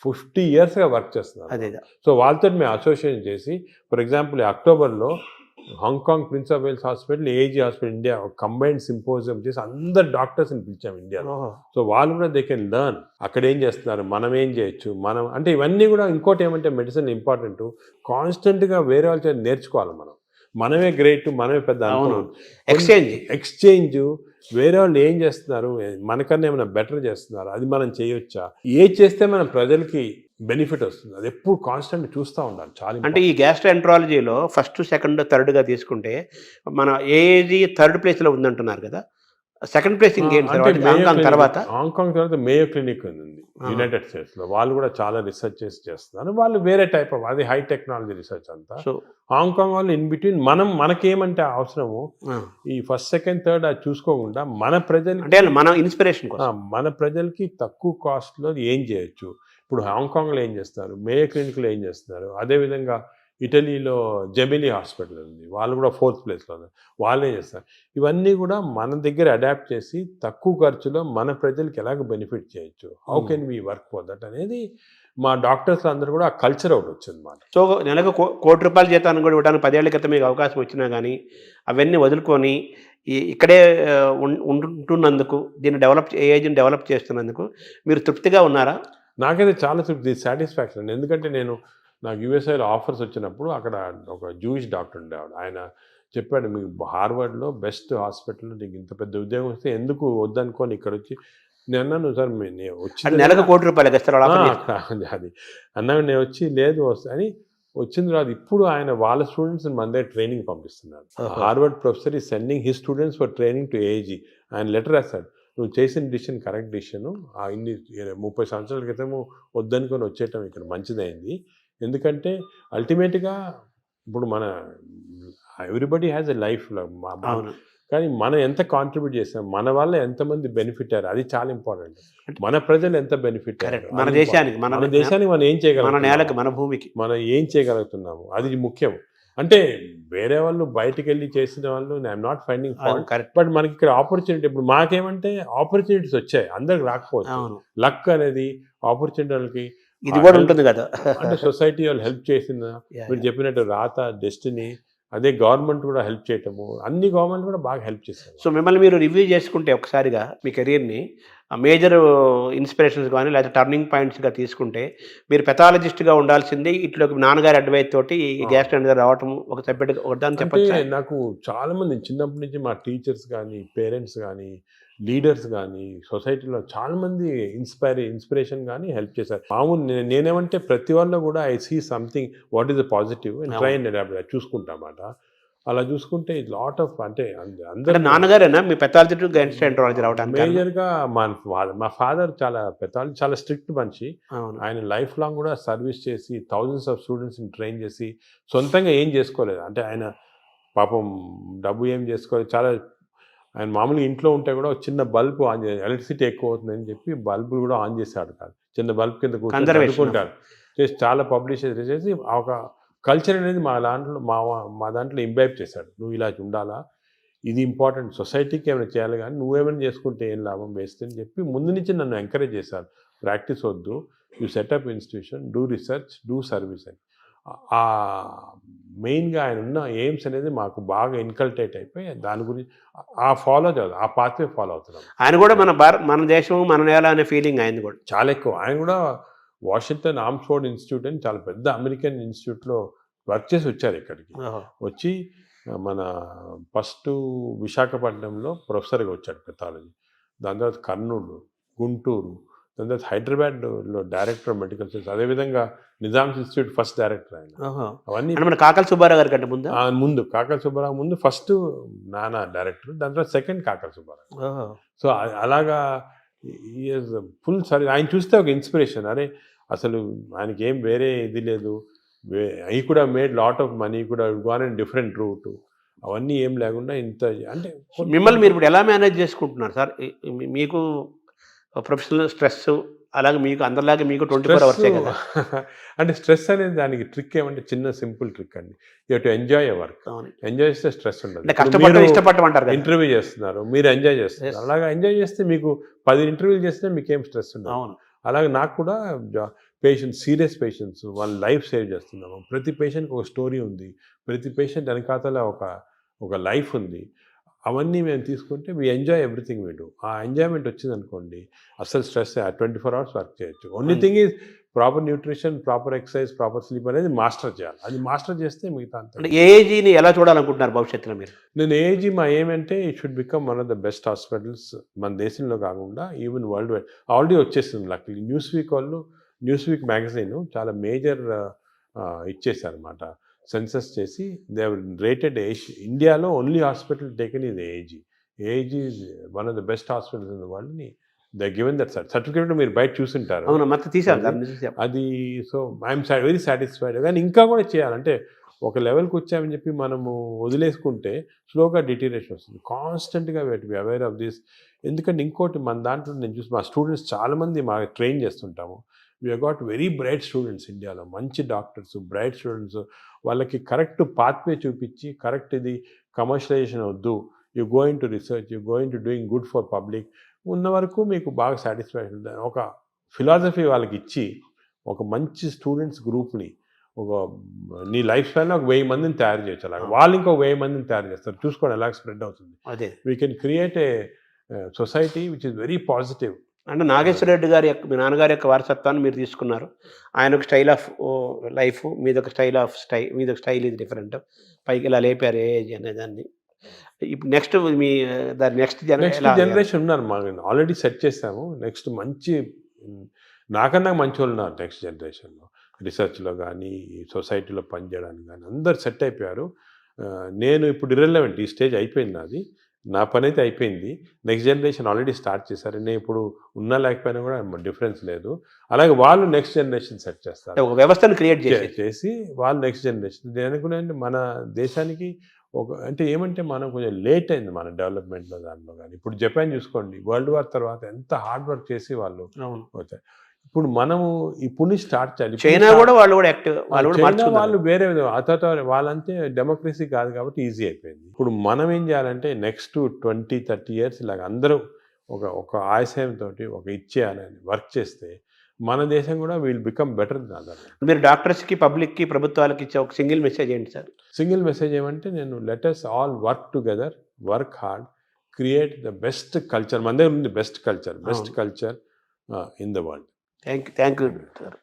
50 ఇయర్స్గా వర్క్ చేస్తున్నారు. అదే సో వాళ్ళతో మేము అసోసియేషన్ చేసి, ఫర్ ఎగ్జాంపుల్ అక్టోబర్లో Hong Kong Prince of Wales hospital, AG hospital India combined symposium చేసి అందరు డాక్టర్స్ని పిలిచాం ఇండియాలో. సో వాళ్ళు కూడా దే కెన్ లెర్న్ అక్కడ ఏం చేస్తున్నారు, మనం ఏం చేయొచ్చు, మనం అంటే ఇవన్నీ కూడా. ఇంకోటి ఏమంటే మెడిసిన్ ఇంపార్టెంట్, కాన్స్టెంట్గా వేరే వాళ్ళ చేత నేర్చుకోవాలి. మనమే గ్రేట్, మనమే పెద్ద ఎక్స్చేంజ్ వేరే వాళ్ళు ఏం చేస్తున్నారు, మనకన్నా ఏమైనా బెటర్ చేస్తున్నారు, అది మనం చేయొచ్చా, ఏది చేస్తే మన ప్రజలకి బెనిఫిట్ వస్తుంది, అది ఎప్పుడు కాన్స్టెంట్ చూస్తూ ఉండాలి. చాలా అంటే ఈ గ్యాస్ట్రోఎంట్రాలజీలో ఫస్ట్, సెకండ్, థర్డ్గా తీసుకుంటే మన ఏజీ థర్డ్ ప్లేస్లో ఉందంటున్నారు కదా, సెకండ్ ప్లేస్ ఇంకేంటి తర్వాత? హాంకాంగ్ తర్వాత మేయో క్లినిక్ ఉంది యునైటెడ్ స్టేట్స్లో. వాళ్ళు కూడా చాలా రీసెర్చ్ చేస్తున్నారు. వాళ్ళు వేరే టైప్ ఆఫ్, అది హై టెక్నాలజీ రీసెర్చ్ అంతా. సో హాంకాంగ్ వాళ్ళు ఇన్ బిట్వీన్ మనకేమంటే అవసరము ఈ ఫస్ట్, సెకండ్, థర్డ్ అది చూసుకోకుండా మన ప్రజలు అంటే మన ఇన్స్పిరేషన్ మన ప్రజలకి తక్కువ కాస్ట్లో ఏం చేయొచ్చు. ఇప్పుడు హాంకాంగ్లో ఏం చేస్తారు, మేయో క్లినిక్లో ఏం చేస్తున్నారు, అదేవిధంగా ఇటలీలో జెమినీ హాస్పిటల్ ఉంది, వాళ్ళు కూడా 4th ప్లేస్లో ఉన్నారు, వాళ్ళు ఏం చేస్తారు. ఇవన్నీ కూడా మన దగ్గర అడాప్ట్ చేసి తక్కువ ఖర్చులో మన ప్రజలకి ఎలాగ బెనిఫిట్ చేయొచ్చు, how can we work for that అనేది మా డాక్టర్స్ అందరూ కూడా ఆ కల్చర్ ఒకటి వచ్చింది మాట. సో నెలకు ₹1,00,00,000 జీతాన్ని కూడా ఇవ్వడానికి 10 ఏళ్ల క్రితం మీకు అవకాశం వచ్చినా కానీ అవన్నీ వదులుకొని ఇక్కడే ఉంటున్నందుకు, ఏజెంట్ డెవలప్ చేస్తున్నందుకు మీరు తృప్తిగా ఉన్నారా? నాకైతే చాలా తృప్తి, సాటిస్ఫాక్షన్. ఎందుకంటే నాకు యూఎస్ఐలో ఆఫర్స్ వచ్చినప్పుడు అక్కడ ఒక జూయిష్ డాక్టర్ ఉండేవాడు. ఆయన చెప్పాడు, మీకు హార్వర్డ్లో బెస్ట్ హాస్పిటల్లో నీకు ఇంత పెద్ద ఉద్యోగం వస్తే ఎందుకు వద్దనుకోని ఇక్కడ వచ్చి. నేను అన్నాను, సార్ నేను వచ్చి నెలకు ₹1,00,00,000 అది అన్నాను. నేను వచ్చి లేదు అని వచ్చింది రాదు. ఇప్పుడు ఆయన వాళ్ళ స్టూడెంట్స్ మన దగ్గర ట్రైనింగ్ పంపిస్తున్నారు. హార్వర్డ్ ప్రొఫెసర్ ఈ sending his students for training to AG. ఆయన లెటర్ రాశాడు, నువ్వు చేసిన డిసిషన్ కరెక్ట్ డిసిషను, ఇన్ని 30 సంవత్సరాల క్రితము వద్దనుకొని వచ్చేయటం ఇక్కడ మంచిదైంది. ఎందుకంటే అల్టిమేట్గా ఇప్పుడు ఎవ్రీబడి హ్యాస్ ఎ లైఫ్, కానీ మనం ఎంత కాంట్రిబ్యూట్ చేస్తాం, మన వల్ల ఎంతమంది బెనిఫిట్ అయ్యారు, అది చాలా ఇంపార్టెంట్. మన ప్రజలు ఎంత బెనిఫిట్ అయ్యారు, మన దేశానికి మనం ఏం చేయగలం, మన నేలకి, మన భూమికి మనం ఏం చేయగలుగుతున్నాము, అది ముఖ్యం. అంటే వేరే వాళ్ళు బయటకు వెళ్ళి చేసిన వాళ్ళు I'm not finding fault, but మనకి ఇక్కడ ఆపర్చునిటీ. ఇప్పుడు మాకేమంటే ఆపర్చునిటీస్ వచ్చాయి, అందరికి రాకపోవచ్చు. లక్ అనేది ఆపర్చునిటీ వాళ్ళకి ఇది కూడా ఉంటుంది కదా. అంటే సొసైటీ వాళ్ళు హెల్ప్ చేసిందా, మీరు చెప్పినట్టు రాత, డెస్టినీ, అదే గవర్నమెంట్ కూడా హెల్ప్ చేయటము, అన్ని గవర్నమెంట్ కూడా బాగా హెల్ప్ చేస్తారు. సో మిమ్మల్ని మీరు రివ్యూ చేసుకుంటే ఒకసారిగా మీ కెరీర్ని మేజర్ ఇన్స్పిరేషన్స్ కానీ లేదా టర్నింగ్ పాయింట్స్గా తీసుకుంటే, మీరు పెథాలజిస్ట్గా ఉండాల్సింది, ఇట్లోకి నాన్నగారి అడ్వైస్ తోటి గ్యాస్ట్రో రావటం ఒక సబ్జెక్ట్ ఒకదాన్ని చెప్పచ్చు. నాకు చాలామంది చిన్నప్పటి నుంచి మా టీచర్స్ కానీ, పేరెంట్స్ కానీ, లీడర్స్ కానీ, సొసైటీలో చాలామంది ఇన్స్పిరేషన్ కానీ హెల్ప్ చేశారు. మామూలు నేనేమంటే ప్రతి వాళ్ళు కూడా I see something what is the positive and try and adapt చూసుకుంటామాట. అలా చూసుకుంటే లాట్ ఆఫ్, అంటే అందరూ నాన్నగారేనా మీ పెథాలజీ గ్యాస్ట్రోఎంట్రాలజీ రావడానికి మేజర్గా? మా ఫాదర్ చాలా స్ట్రిక్ట్ మనిషి. ఆయన లైఫ్ లాంగ్ కూడా సర్వీస్ చేసి థౌజండ్స్ ఆఫ్ స్టూడెంట్స్ని ట్రైన్ చేసి సొంతంగా ఏం చేసుకోలేదు. అంటే ఆయన పాపం డబ్బు ఏం చేసుకోలేదు. చాలా ఆయన మామూలుగా ఇంట్లో ఉంటే కూడా చిన్న బల్బు ఆన్ చేసి, ఎలక్ట్రిసిటీ ఎక్కువ అవుతుందని చెప్పి బల్బులు కూడా ఆన్ చేశాడు కాదు, చిన్న బల్బ్ కింద కూర్చుంటారు చేసి చాలా పబ్లిష్ చేసి ఒక కల్చర్ అనేది మా దాంట్లో ఇంబైబ్ చేశాడు. నువ్వు ఇలా ఉండాలా, ఇది ఇంపార్టెంట్, సొసైటీకి ఏమైనా చేయాలి, కానీ నువ్వేమైనా చేసుకుంటే ఏం లాభం వేస్ట్ అని చెప్పి ముందు నుంచి నన్ను ఎంకరేజ్ చేశారు. ప్రాక్టీస్ వద్దు, you setup institution, do research, do service అని. ఆ మెయిన్గా ఆయన ఉన్న ఎయిమ్స్ అనేది మాకు బాగా ఇన్కల్టేట్ అయిపోయి దాని గురించి ఆ పాత్వే ఫాలో అవుతున్నాం. ఆయన కూడా మన దేశం, మన నేల అనే ఫీలింగ్ ఆయన కూడా చాలా ఎక్కువ. ఆయన కూడా వాషింగ్టన్ ఆర్మ్స్ఫోర్డ్ ఇన్స్టిట్యూట్ అని చాలా పెద్ద అమెరికన్ ఇన్స్టిట్యూట్లో వర్క్ చేసి వచ్చారు. ఇక్కడికి వచ్చి మన ఫస్ట్ విశాఖపట్నంలో ప్రొఫెసర్గా వచ్చాడు పెథాలజీ, దాని తర్వాత కర్నూలు, గుంటూరు, దాని తర్వాత హైదరాబాద్లో డైరెక్టర్ ఆఫ్ మెడికల్ సైన్స్, అదేవిధంగా నిజామ్స్ ఇన్స్టిట్యూట్ ఫస్ట్ డైరెక్టర్ ఆయన. అవన్నీ మన కాకల సుబ్బారావు గారి కంటే ముందు కాకల సుబ్బారావు ముందు ఫస్ట్ నాన్న డైరెక్టర్, దాని తర్వాత సెకండ్ కాకల సుబ్బారావు. సో అలాగా ఈజ్ ఫుల్ సర్వీస్. ఆయన చూస్తే ఒక ఇన్స్పిరేషన్. అరే అసలు ఆయనకి ఏం వేరే ఇది లేదు, ఈ కూడా మేడ్ లాట్ ఆఫ్ మనీ, కూడా గాన్ ఇన్ డిఫరెంట్ రూట్, అవన్నీ ఏం లేకుండా ఇంత. అంటే మిమ్మల్ని మీరు ఇప్పుడు ఎలా మేనేజ్ చేసుకుంటున్నారు సార్? మీకు ప్రొఫెషనల్ స్ట్రెస్ అలాగే మీకు అందరిలాగే మీకు 24 hours కదా. అంటే స్ట్రెస్ అనేది దానికి ట్రిక్ ఏమంటే చిన్న సింపుల్ ట్రిక్ అండి. You have to enjoy your work. Enjoy చేస్తే స్ట్రెస్ ఉండదు. ఇష్టపడమంటారు, ఇంటర్వ్యూ చేస్తున్నారు, మీరు ఎంజాయ్ చేస్తున్నారు, అలాగా ఎంజాయ్ చేస్తే మీకు 10 ఇంటర్వ్యూలు చేస్తే మీకేం స్ట్రెస్ ఉండదు. అలాగే నాకు కూడా సీరియస్ పేషెంట్స్ వాళ్ళ లైఫ్ సేవ్ చేస్తున్నాము. ప్రతి పేషెంట్కి ఒక స్టోరీ ఉంది. ప్రతి పేషెంట్ వెనకాతల ఒక లైఫ్ ఉంది. అవన్నీ మేము తీసుకుంటే we enjoy everything we do. ఆ ఎంజాయ్మెంట్ వచ్చిందనుకోండి అసలు స్ట్రెస్ 24 hours వర్క్ చేయొచ్చు. Only thing is proper nutrition, proper exercise, proper sleep అనేది మాస్టర్ చేయాలి. అది మాస్టర్ చేస్తే మిగతా అంతా. అంటే ఏఏజీని ఎలా చూడాలనుకుంటున్నారు భవిష్యత్తులో మీరు? నేను ఏజీ మా ఏమంటే it should become one of the best hospitals మన దేశంలో కాకుండా ఈవెన్ వరల్డ్ వైడ్. ఆల్రెడీ వచ్చేస్తుంది లక్కీ. న్యూస్ వీక్ మ్యాగజైన్ చాలా మేజర్ ఇచ్చేసారనమాట. సెన్సస్ చేసి దే రేటెడ్ ఇండియాలో only hospital taken is AG. AG is one of the best hospitals in the world ని they given that certificate. మీరు బయట చూసింటారు. అవును, మొత్తం తీసారు అది. So I'm very satisfied. కానీ ఇంకా కూడా చేయాలంటే ఒక లెవెల్కి వచ్చామని చెప్పి మనము వదిలేసుకుంటే స్లోగా డిటీరియేషన్ వస్తుంది. కాన్స్టెంట్గా బి అవేర్ ఆఫ్ దిస్. ఎందుకంటే ఇంకోటి మన దాంట్లో నేను చూసి మా స్టూడెంట్స్ చాలామంది మా ట్రైన్ చేస్తుంటాము. We got very bright students ఇండియాలో, మంచి డాక్టర్స్, బ్రైట్ స్టూడెంట్స్. వాళ్ళకి కరెక్ట్ పాత్వే చూపించి కరెక్ట్ ఇది కమర్షియలైజేషన్ వద్దు, you going to research, you going to doing good for public ఉన్న వరకు మీకు బాగా సాటిస్ఫాక్షన్. ఒక ఫిలాసఫీ వాళ్ళకి ఇచ్చి ఒక మంచి స్టూడెంట్స్ గ్రూప్ని నీ లైఫ్ స్టైల్లో 1000 మందిని తయారు చేయొచ్చు. అలాగే వాళ్ళు ఇంకో 1000 మందిని తయారు చేస్తారు. చూసుకోండి ఎలా స్ప్రెడ్ అవుతుంది. అదే we can create a society which is very positive. అంటే నాగేశ్వర రెడ్డి గారి యొక్క, మీ నాన్నగారి యొక్క వారసత్వాన్ని మీరు తీసుకున్నారు. ఆయన ఒక స్టైల్ ఆఫ్ లైఫ్, మీదొక మీదొక స్టైల్ ఇది డిఫరెంట్. పైకి ఇలా లేపారు ఏజ్ అనే దాన్ని. ఇప్పుడు నెక్స్ట్ మీ దాని నెక్స్ట్ జనరేషన్ ఉన్నారు మా ఆల్రెడీ సెట్ చేసాము. నెక్స్ట్ మంచి నాకన్నా మంచి వాళ్ళు ఉన్నారు నెక్స్ట్ జనరేషన్లో. రీసెర్చ్లో కానీ సొసైటీలో పనిచేయడానికి కానీ అందరు సెట్ అయిపోయారు. నేను ఇప్పుడు ఇర్రెలెవెంట్. ఈ స్టేజ్ అయిపోయింది నాది. నా పని అయితే అయిపోయింది. నెక్స్ట్ జనరేషన్ ఆల్రెడీ స్టార్ట్ చేశారు. నేను ఇప్పుడు ఉన్నా లేకపోయినా కూడా డిఫరెన్స్ లేదు. అలాగే వాళ్ళు నెక్స్ట్ జనరేషన్ సెట్ చేస్తారు. ఒక వ్యవస్థను క్రియేట్ చేసి వాళ్ళు నెక్స్ట్ జనరేషన్. నేను అనుకున్నాను మన దేశానికి అంటే ఏమంటే మనం కొంచెం లేట్ అయింది మన డెవలప్మెంట్లో దాంట్లో కానీ. ఇప్పుడు జపాన్ చూసుకోండి, వరల్డ్ వార్ తర్వాత ఎంత హార్డ్ వర్క్ చేసి వాళ్ళు వచ్చారు. ఇప్పుడు మనము ఇప్పుడు స్టార్ట్ చేయాలి. చైనా కూడా వాళ్ళు కూడా యాక్టివ్, వాళ్ళు వేరే అతట వాళ్ళంతే డెమోక్రసీ కాదు కాబట్టి ఈజీ అయిపోయింది. ఇప్పుడు మనం ఏం చేయాలంటే నెక్స్ట్ 20-30 years ఇలాగ అందరూ ఒక ఆశయంతో ఒక ఇచ్చేయాలని వర్క్ చేస్తే మన దేశం కూడా విల్ బికమ్ బెటర్. మీరు డాక్టర్స్కి, పబ్లిక్కి, ప్రభుత్వాలకి ఇచ్చే ఒక సింగిల్ మెసేజ్ ఏంటి సార్? సింగిల్ మెసేజ్ ఏమంటే నేను let us all work together, work hard, create the best culture. మన దగ్గర ఉంది best culture in the world. Thank you sir.